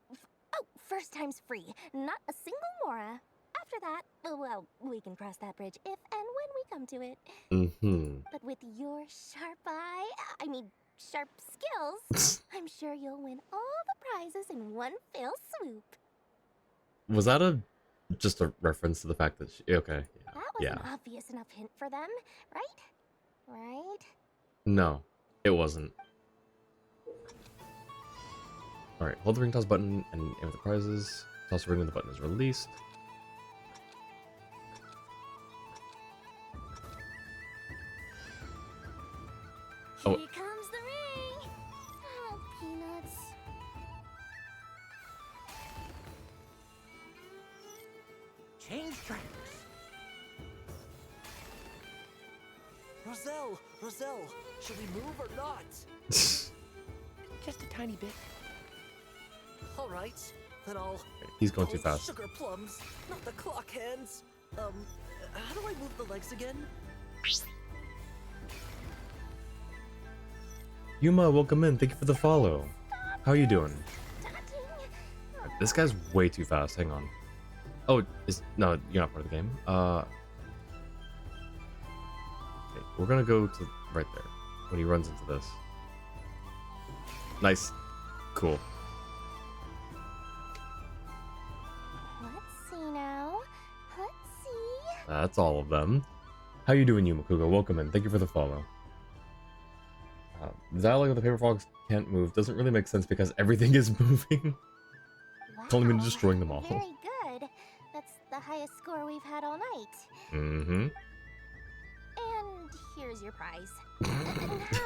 first time's free. Not a single Mora. After that, well, we can cross that bridge if and when we come to it. But with your sharp skills, I'm sure you'll win all the prizes in one fell swoop. Was that just a reference to the fact that she... Okay, That was an obvious enough hint for them, right? Right? No, it wasn't. Alright, hold the ring toss button and aim at the prizes. Toss the ring when the button is released. Here comes the ring! Oh, peanuts. Change tracks. Roselle, should we move or not? Just a tiny bit. All right, then I'll... He's going too fast. Sugar plums, not the clock hands. How do I move the legs again? Yuma, welcome in. Thank you for the follow. How are you doing? This guy's way too fast. Hang on. Oh, no, you're not part of the game. Okay, we're gonna go to right there when he runs into this. Nice. Cool. Let's see now. Let's see. That's all of them. How you doing, Yumakuga? Welcome in. Thank you for the follow. The dialogue of the paper frogs can't move doesn't really make sense because everything is moving. It's only been destroying them all. Very good. the highest score we've had all night. Mm-hmm. And here's your prize.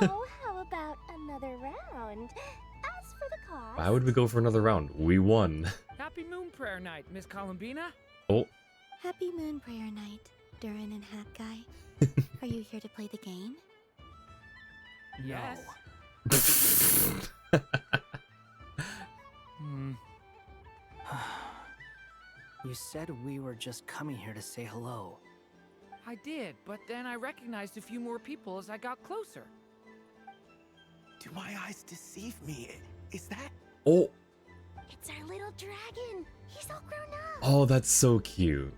Now, how about another round? As for the cost... Why would we go for another round? We won. Happy Moon Prayer Night, Miss Columbina. Oh. Happy Moon Prayer Night, Durin and Hat Guy. Are you here to play the game? Yes. You said we were just coming here to say hello. I did, but then I recognized a few more people as I got closer. Do my eyes deceive me? Is that... Oh. It's our little dragon. He's all grown up. Oh, that's so cute.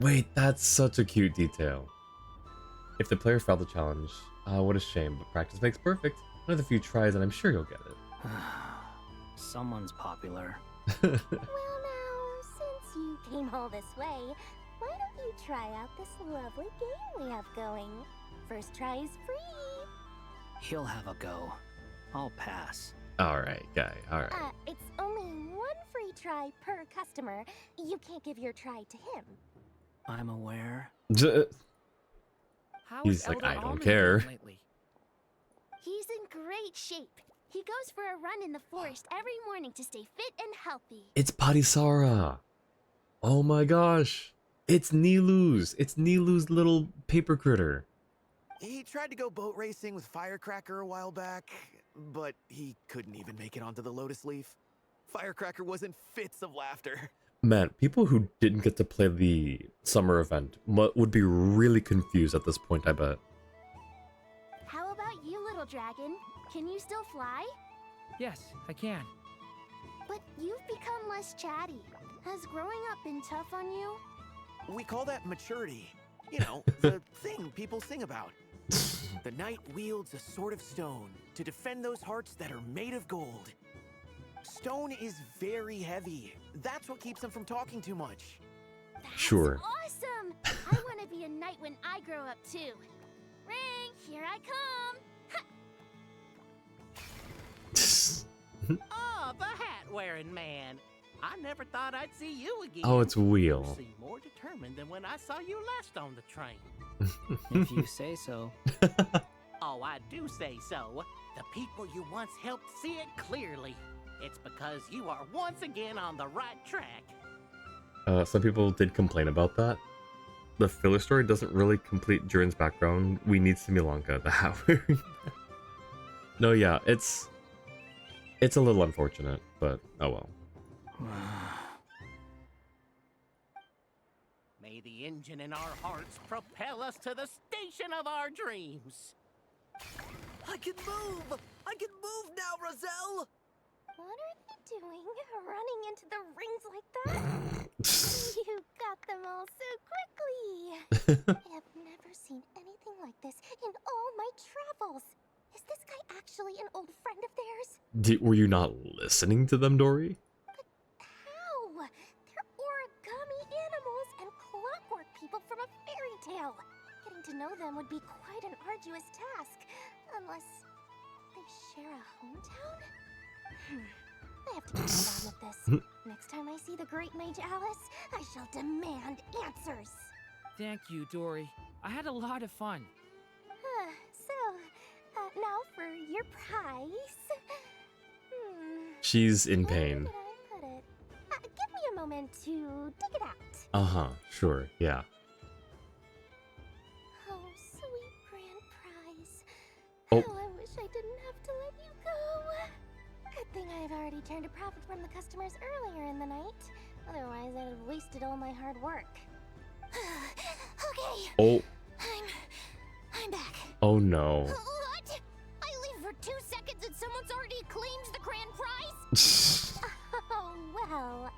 Wait, that's such a cute detail. If the player failed the challenge, what a shame, but practice makes perfect. Another few tries and I'm sure you'll get it. Someone's popular. Well now, since you came all this way, why don't you try out this lovely game we have going? First try is free. He'll have a go. I'll pass. Alright, guy, alright. It's only one free try per customer. You can't give your try to him. I'm aware. He's like, I don't care. He's in great shape. He goes for a run in the forest every morning to stay fit and healthy. It's Parisara. Oh my gosh. It's Nilu's. It's Nilu's little paper critter. He tried to go boat racing with Firecracker a while back, but he couldn't even make it onto the Lotus Leaf. Firecracker was in fits of laughter. Man, people who didn't get to play the summer event would be really confused at this point, I bet. How about you, little dragon? Can you still fly? Yes, I can. But you've become less chatty. Has growing up been tough on you? We call that maturity. You know, the thing people sing about. The knight wields a sword of stone to defend those hearts that are made of gold. Stone is very heavy. That's what keeps him from talking too much. Sure. Awesome! I want to be a knight when I grow up too. Ring, here I come. Oh, the hat-wearing man. I never thought I'd see you again. Oh, it's Wheel. You seem more determined than when I saw you last on the train. If you say so. Oh, I do say so. The people you once helped see it clearly. It's because you are once again on the right track. Some people did complain about that. The filler story doesn't really complete Jiren's background. We need Similanka, the hat-wearing. No, yeah, it's a little unfortunate, but oh well. May the engine in our hearts propel us to the station of our dreams. I can move! I can move now, Roselle! What are they doing? Running into the rings like that? You got them all so quickly! I have never seen anything like this in all my travels. Is this guy actually an old friend of theirs? Were you not listening to them, Dory? How? They're origami animals and clockwork people from a fairy tale. Getting to know them would be quite an arduous task. Unless they share a hometown? I have to get to the bottom of this. Next time I see the great mage Alice, I shall demand answers. Thank you, Dory. I had a lot of fun. Now for your prize. She's in pain. Where did I put it? Give me a moment to dig it out. Uh-huh, sure, yeah. Oh, sweet grand prize. Oh. How I wish I didn't have to let you go. Good thing I have already turned a profit from the customers earlier in the night. Otherwise, I'd have wasted all my hard work. Okay. Oh. I'm back. Oh no. What? I leave for 2 seconds and someone's already claimed the grand prize? Oh, well,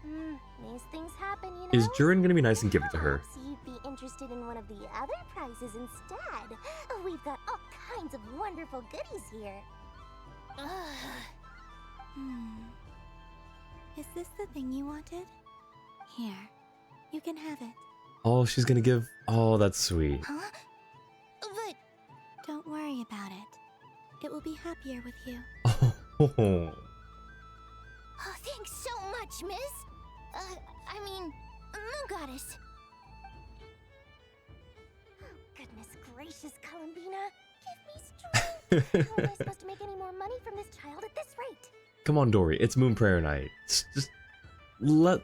these things happen, you know? Is Jiren gonna be nice and give it to her? Perhaps you'd be interested in one of the other prizes instead. We've got all kinds of wonderful goodies here. Is this the thing you wanted? Here, you can have it. Oh, she's gonna give... Oh, that's sweet. Huh? But don't worry about it. It will be happier with you. Oh. Oh, thanks so much, miss. I mean, Moon Goddess. Oh, goodness gracious, Columbina. Give me strength. How am I supposed to make any more money from this child at this rate? Come on, Dory. It's Moon Prayer Night. Just let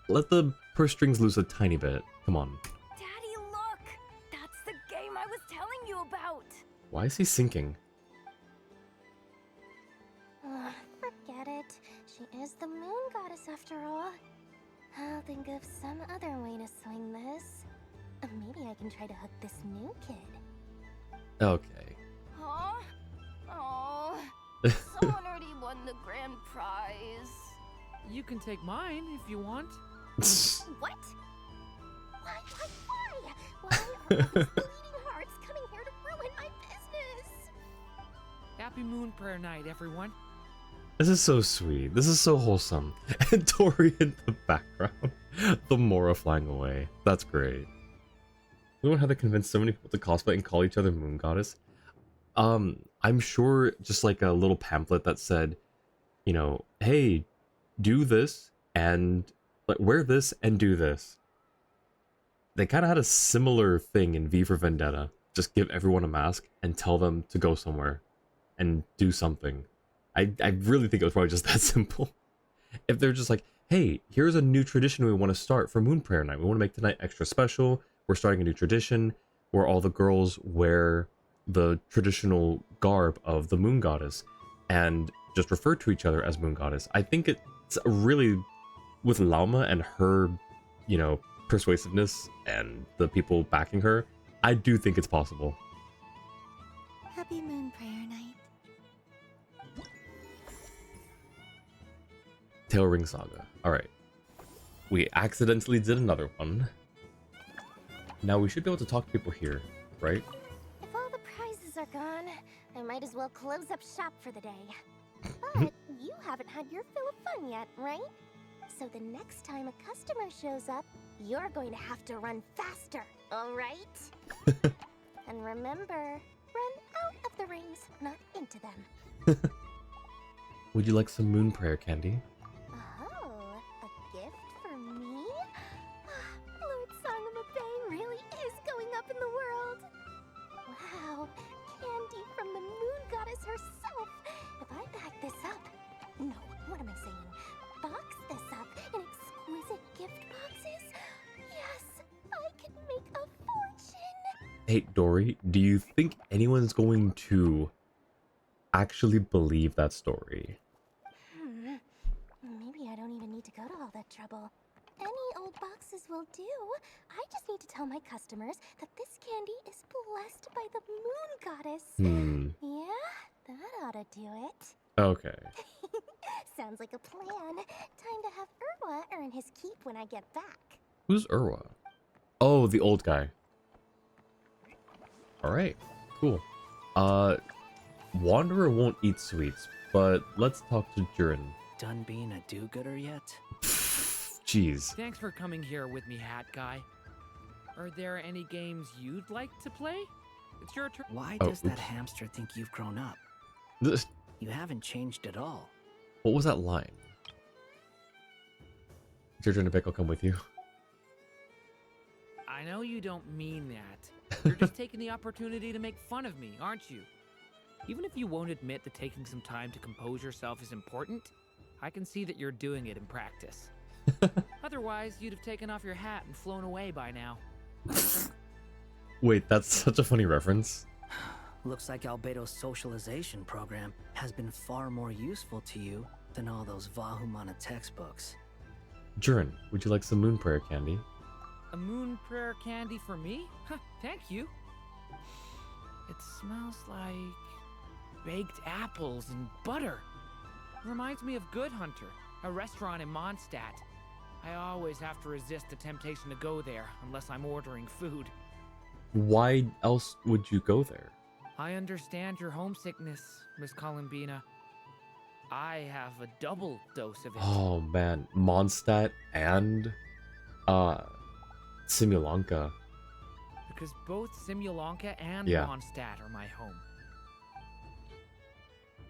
the purse strings loose a tiny bit. Come on. Daddy, look! That's the game I was telling you about! Why is he sinking? Forget it. She is the Moon Goddess after all. I'll think of some other way to swing this. Maybe I can try to hook this new kid. Okay. Huh? Oh, someone already won the grand prize. You can take mine if you want. What? Why? Why are all these bleeding hearts coming here to ruin my business? Happy Moon Prayer Night, everyone. This is so sweet. This is so wholesome. And Dory in the background. The Mora flying away. That's great. We don't have to convince so many people to cosplay and call each other Moon Goddess. I'm sure just like a little pamphlet that said, you know, hey, do this and like wear this and do this. They kind of had a similar thing in V for Vendetta. Just give everyone a mask and tell them to go somewhere and do something. I really think it was probably just that simple. If they're just like, hey, here's a new tradition we want to start for Moon Prayer Night. We want to make tonight extra special. We're starting a new tradition where all the girls wear the traditional garb of the Moon Goddess and just refer to each other as Moon Goddess. I think it's really, with Lauma and her, you know, persuasiveness and the people backing her, I do think it's possible. Happy Moon Prayer Night. Tail Ring Saga. Alright. We accidentally did another one. Now we should be able to talk to people here, right? If all the prizes are gone, I might as well close up shop for the day. But you haven't had your fill of fun yet, right? So the next time a customer shows up, you're going to have to run faster, alright? And remember, run out of the rings, not into them. Would you like some Moon Prayer candy? Oh, a gift for me? Lord Sangamabe really is going up in the world. Wow, candy from the Moon Goddess herself. If I pack this up... No, what am I saying? Box this up in exquisite gift boxes? Yes, I can make a fortune. Hey, Dory, do you think anyone's going to actually believe that story? Maybe I don't even need to go to all that trouble. Any old boxes will do. I just need to tell my customers that this candy is blessed by the Moon Goddess. Yeah, that ought to do it. Okay. Sounds like a plan. Time to have Urwa earn his keep when I get back. Who's Urwa? Oh, the old guy. Alright, cool. Wanderer won't eat sweets, but let's talk to Jiren. Done being a do-gooder yet? Jeez. Thanks for coming here with me, Hat Guy. Are there any games you'd like to play? It's your turn. Why does that hamster think you've grown up? You haven't changed at all. What was that line? Jiren and Beck will come with you. I know you don't mean that. You're just taking the opportunity to make fun of me, aren't you? Even if you won't admit that taking some time to compose yourself is important, I can see that you're doing it in practice. Otherwise, you'd have taken off your hat and flown away by now. Wait, that's such a funny reference. Looks like Albedo's socialization program has been far more useful to you than all those Vahumana textbooks. Jiren, would you like some Moon Prayer candy? A Moon Prayer candy for me? Thank you. It smells like baked apples and butter. Reminds me of Good Hunter, a restaurant in Mondstadt. I always have to resist the temptation to go there unless I'm ordering food. Why else would you go there? I understand your homesickness, Miss Columbina. I have a double dose of it. Oh man, Mondstadt and Simulanka. Because both Simulanka and Mondstadt are my home.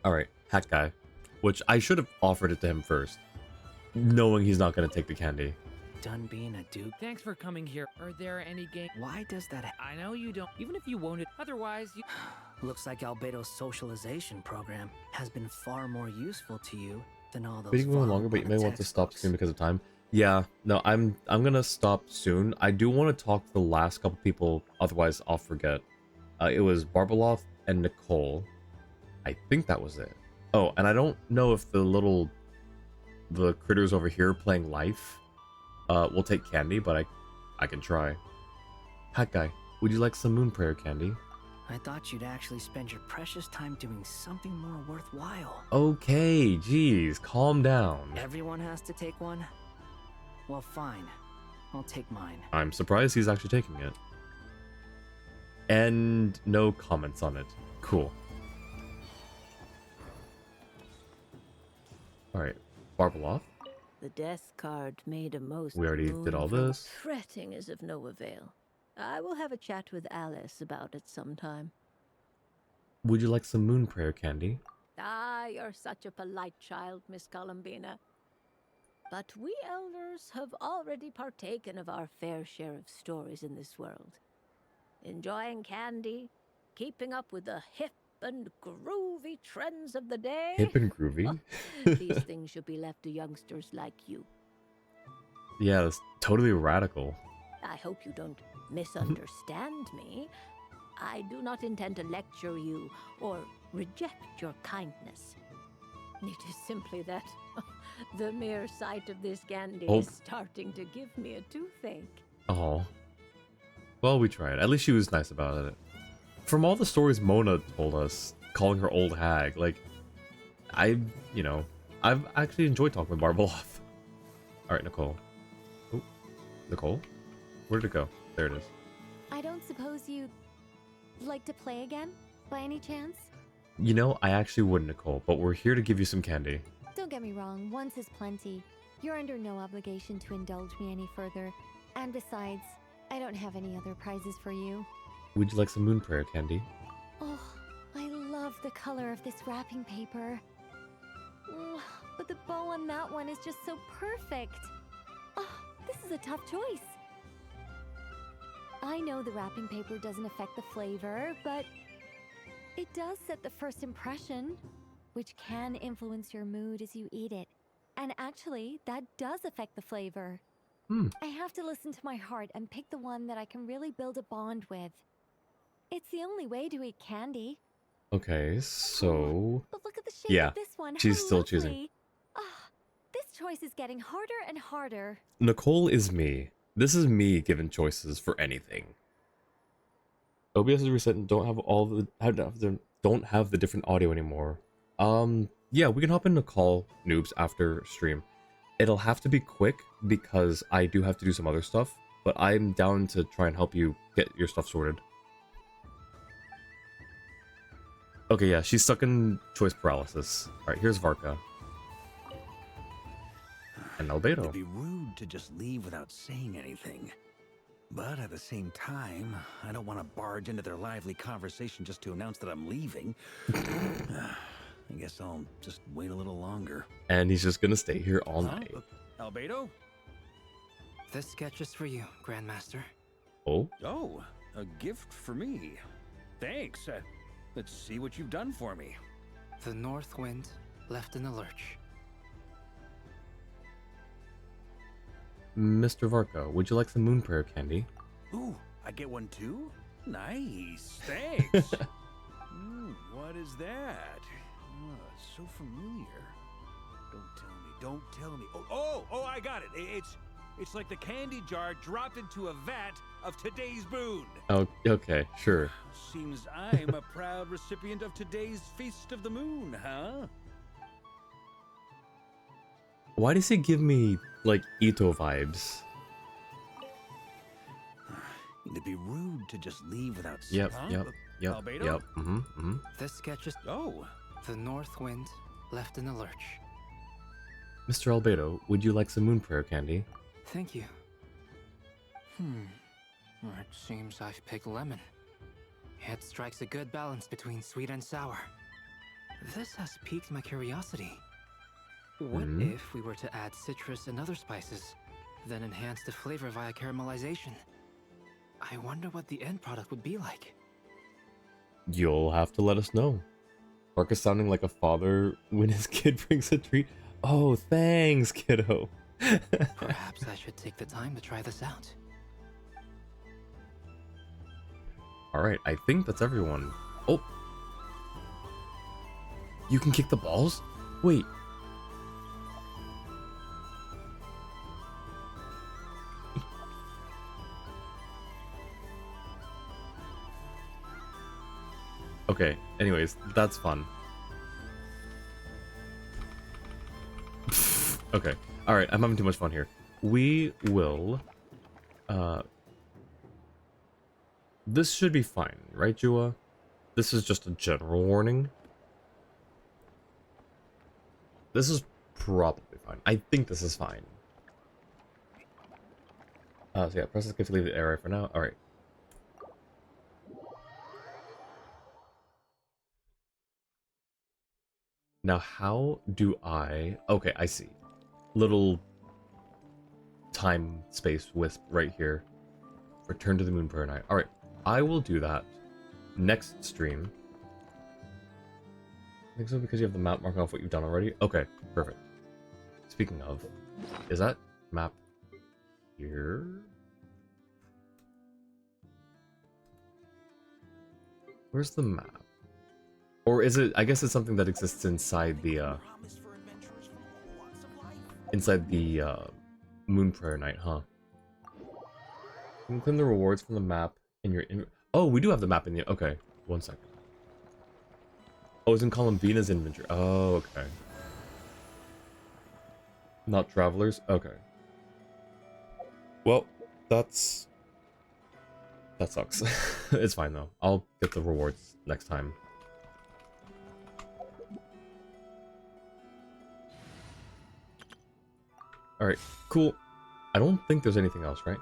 Alright, Hat Guy. Which I should have offered it to him first, knowing he's not going to take the candy. done being a dupe? Thanks for coming here. Are there any games? Why does that I know you don't. Even if you wanted, otherwise you. Looks like Albedo's socialization program has been far more useful to you than all those. Waiting a little longer, but you may want to stop soon because of time. Yeah, no, I'm gonna stop soon. I do want to talk to the last couple people, otherwise I'll forget. It was Barbeloff and Nicole. I think that was it. Oh, and I don't know if the critters over here playing life will take candy, but I can try. Hat guy, would you like some moon prayer candy? I thought you'd actually spend your precious time doing something more worthwhile. Okay, geez, calm down. Everyone has to take one? Well, fine. I'll take mine. I'm surprised he's actually taking it. And no comments on it. Cool. Alright, Barbeloff. The death card made a most. We already did all this. Fretting is of no avail. I will have a chat with Alice about it sometime. Would you like some moon prayer candy? Ah, you're such a polite child, Miss Columbina. But we elders have already partaken of our fair share of stories in this world. Enjoying candy, keeping up with the hip and groovy trends of the day. Hip and groovy? These things should be left to youngsters like you. Yeah, that's totally radical. I hope you don't misunderstand me. I do not intend to lecture you or reject your kindness. It is simply that the mere sight of this candy is starting to give me a toothache. Oh. Well, we tried. At least she was nice about it. From all the stories Mona told us, calling her old hag, like, I've actually enjoyed talking with Barbeloff. Alright, Nicole. Oh, Nicole? Where did it go? There it is. I don't suppose you'd like to play again, by any chance? You know, I actually would, Nicole, but we're here to give you some candy. Don't get me wrong, once is plenty. You're under no obligation to indulge me any further. And besides, I don't have any other prizes for you. Would you like some moon prayer candy? Oh, I love the color of this wrapping paper. But the bow on that one is just so perfect. Oh, this is a tough choice. I know the wrapping paper doesn't affect the flavor, but it does set the first impression, which can influence your mood as you eat it. And actually, that does affect the flavor. I have to listen to my heart and pick the one that I can really build a bond with. It's the only way to eat candy. Okay, so... But look at the shape yeah, of this one. she's How still lovely. choosing. This choice is getting harder and harder. Nicole is me. This is me given choices for anything. OBS is reset and don't have the different audio anymore. Yeah, we can hop in a call, noobs, after stream. It'll have to be quick because I do have to do some other stuff, but I'm down to try and help you get your stuff sorted. Okay, yeah, she's stuck in choice paralysis. Alright, here's Varka. And Albedo. It'd be rude to just leave without saying anything. But at the same time, I don't want to barge into their lively conversation just to announce that I'm leaving. I guess I'll just wait a little longer. And he's just gonna stay here all night. Albedo? This sketch is for you, Grandmaster. Oh? Oh, a gift for me. Thanks. Let's see what you've done for me. The North Wind left in the lurch. Mr. Varka, would you like some moon prayer candy? Ooh, I get one too? Nice, thanks. What is that? Oh, it's so familiar. Don't tell me. Oh, I got it. It's like the candy jar dropped into a vat of today's boon. Oh, okay, sure. Seems I'm a proud recipient of today's Feast of the Moon, huh? Why does he give me, like, Ito vibes? It'd be rude to just leave without... Yep. Albedo? This sketch is... Oh. The North Wind left in the lurch. Mr. Albedo, would you like some moon prayer candy? Thank you. It seems I've picked lemon. It strikes a good balance between sweet and sour. This has piqued my curiosity. What if we were to add citrus and other spices? then enhance the flavor via caramelization. I wonder what the end product would be like. You'll have to let us know. Mark is sounding like a father when his kid brings a treat. Oh, thanks, kiddo. Perhaps I should take the time to try this out. Alright, I think that's everyone. Oh! You can kick the balls? Wait. Okay, anyways, that's fun. Okay, alright, I'm having too much fun here. We will... This should be fine, right, Jua? This is just a general warning. This is probably fine. I think this is fine. So yeah, press escape to leave the area for now. Alright. Now, how do I... Okay, I see. Little time space wisp right here. Return to the moon per night. Alright, I will do that next stream. I think so because you have the map marking off what you've done already. Okay, perfect. Speaking of, is that map here? Where's the map? Or is it, I guess it's something that exists inside the, Moon Prayer Night, huh? You can claim the rewards from the map in your... Oh, we do have the map in the... Okay, 1 second. Oh, it's in Columbina's inventory. Oh, okay. Not travelers? Okay. Well, that's... That sucks. It's fine, though. I'll get the rewards next time. Alright, cool. I don't think there's anything else, right?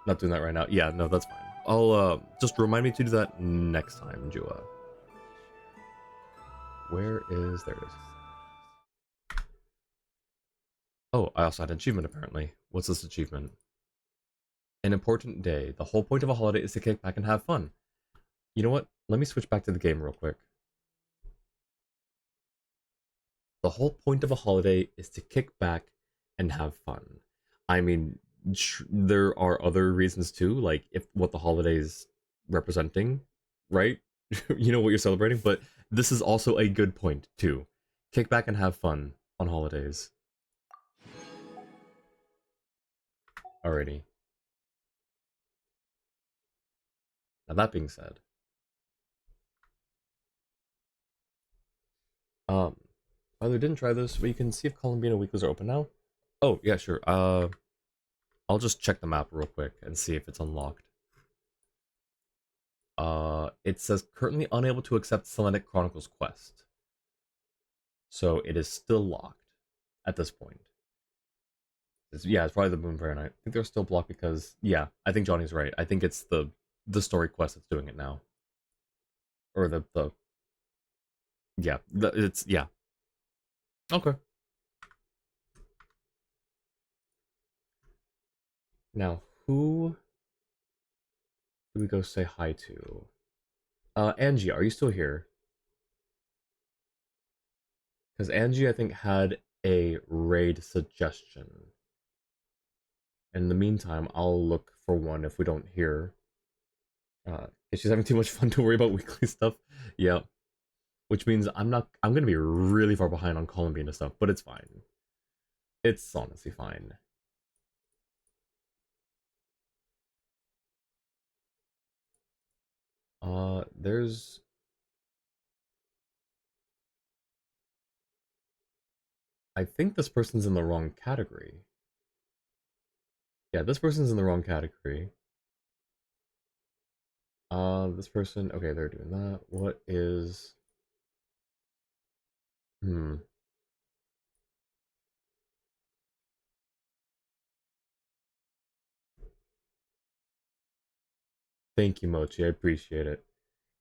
Not doing that right now. Yeah, no, that's fine. I'll, just remind me to do that next time, Jua. Where is... There it is. Oh, I also had an achievement, apparently. What's this achievement? An important day. The whole point of a holiday is to kick back and have fun. You know what? Let me switch back to the game real quick. The whole point of a holiday is to kick back and have fun. I mean, there are other reasons too, like if what the holiday is representing, right? You know what you're celebrating, but this is also a good point too. Kick back and have fun on holidays. Alrighty. Now that being said, either didn't try this, but you can see if Columbina Weeklies are open now. Oh yeah, sure. I'll just check the map real quick and see if it's unlocked. It says currently unable to accept Selenic Chronicles quest. So it is still locked at this point. Yeah, it's probably the Moon Prayer Night. I think they're still blocked because, yeah, I think Johnny's right. I think it's the story quest that's doing it now. Or yeah, it's, yeah. Okay. Now, who do we go say hi to? Angie, are you still here? Because Angie, I think, had a raid suggestion. In the meantime, I'll look for one if we don't hear. If she's having too much fun to worry about weekly stuff. Yeah. Which means I'm gonna be really far behind on Columbina stuff, but it's fine. It's honestly fine. There's... I think this person's in the wrong category. Yeah, this person's in the wrong category. This person... Okay, they're doing that. What is... Thank you, Mochi. I appreciate it.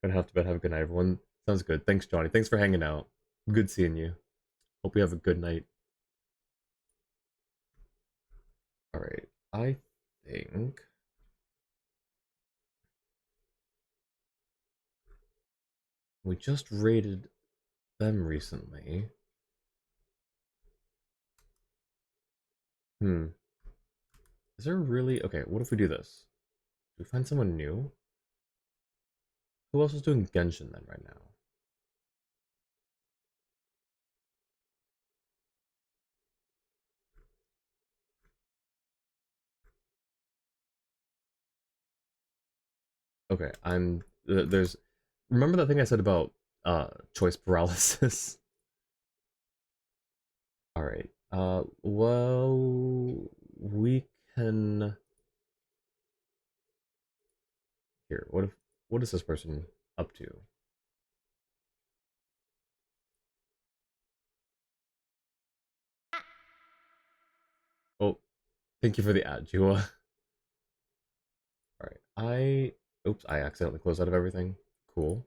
Gonna have to bed. Have a good night, everyone. Sounds good. Thanks, Johnny. Thanks for hanging out. Good seeing you. Hope you have a good night. Alright, I think... we just raided them recently. Is there really... okay, what if we do this? Do we find someone new? Who else is doing Genshin then right now? Okay, there's... remember that thing I said about choice paralysis? Alright, well... we can... here, what is this person up to? Oh, thank you for the ad, Jua. Alright, oops, I accidentally closed out of everything. Cool.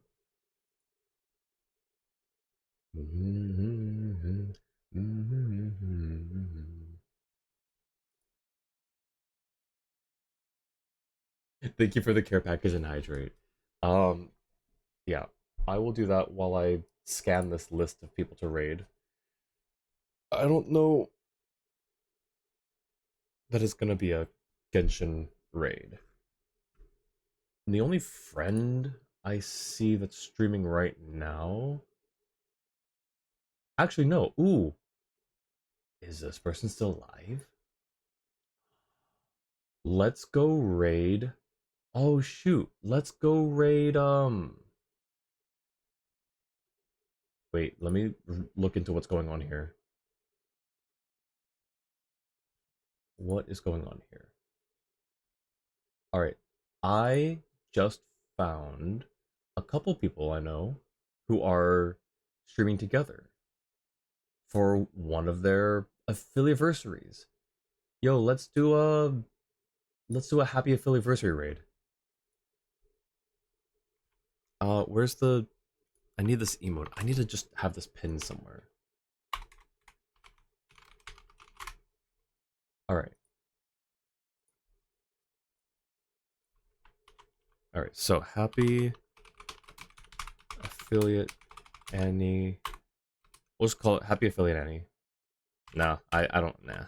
Thank you for the care package and hydrate. Yeah, I will do that while I scan this list of people to raid. I don't know that it's gonna be a Genshin raid. And the only friend I see that's streaming right now... actually, no. Ooh. Is this person still alive? Let's go raid... oh, shoot. Let's go raid, wait, let me look into what's going on here. What is going on here? Alright, I just found a couple people I know who are streaming together for one of their affiliaversaries. Yo, let's do a happy affiliaversary raid. Where's the... I need this emote. I need to just have this pinned somewhere. Alright. Alright, so happy affiliate Annie. We'll just call it Happy Affiliate Annie. Nah, I don't, nah.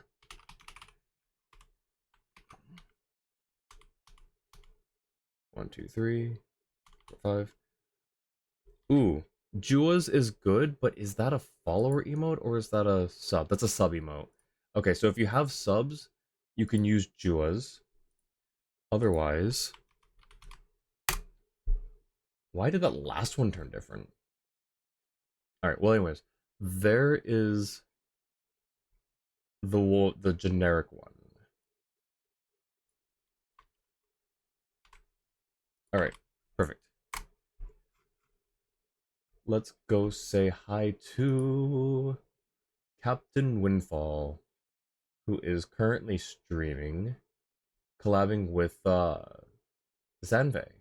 One, two, three, four, five. Ooh, Jua's is good, but is that a follower emote or is that a sub? That's a sub emote. Okay, so if you have subs, you can use Jua's. Otherwise... why did that last one turn different? Alright, well anyways, there is the generic one. Alright, perfect. Let's go say hi to Captain Windfall, who is currently streaming, collabing with Zanvei.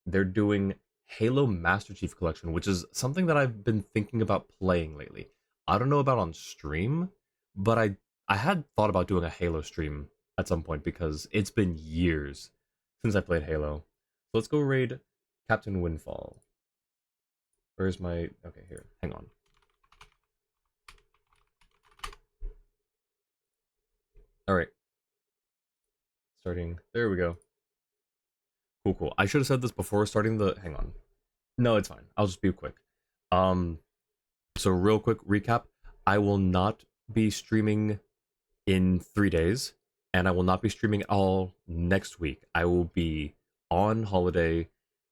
They're doing Halo Master Chief Collection, which is something that I've been thinking about playing lately. I don't know about on stream, but I had thought about doing a Halo stream at some point because it's been years since I played Halo. So let's go raid Captain Windfall. Where's my... okay, here. Hang on. Alright. Starting... there we go. Cool, cool. I should have said this before starting the... hang on. No, it's fine. I'll just be quick. So real quick recap. I will not be streaming in 3 days, and I will not be streaming all next week. I will be on holiday,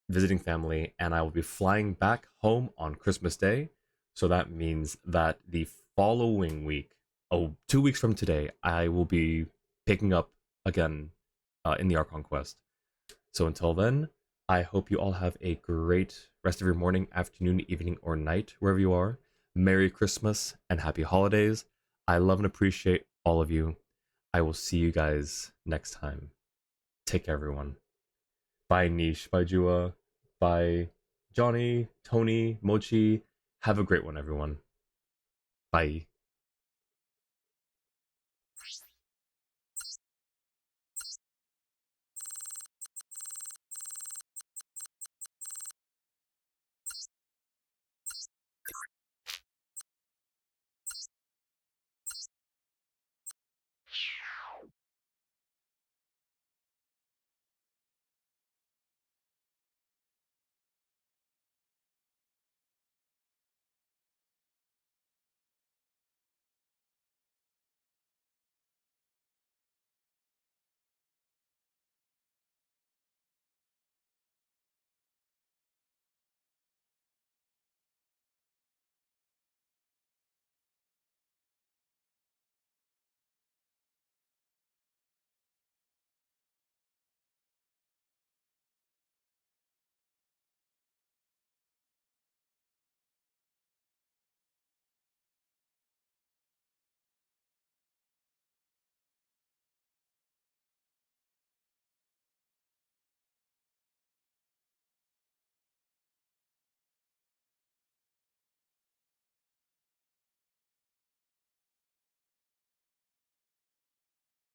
visiting family, and I will be flying back home on Christmas Day. So that means that the following week, 2 weeks from today, I will be picking up again in the Archon Quest. So until then, I hope you all have a great rest of your morning, afternoon, evening, or night, wherever you are. Merry Christmas and happy holidays. I love and appreciate all of you. I will see you guys next time. Take care, everyone. Bye, Niche. Bye, Jua. Bye, Johnny, Tony, Mochi. Have a great one, everyone. Bye.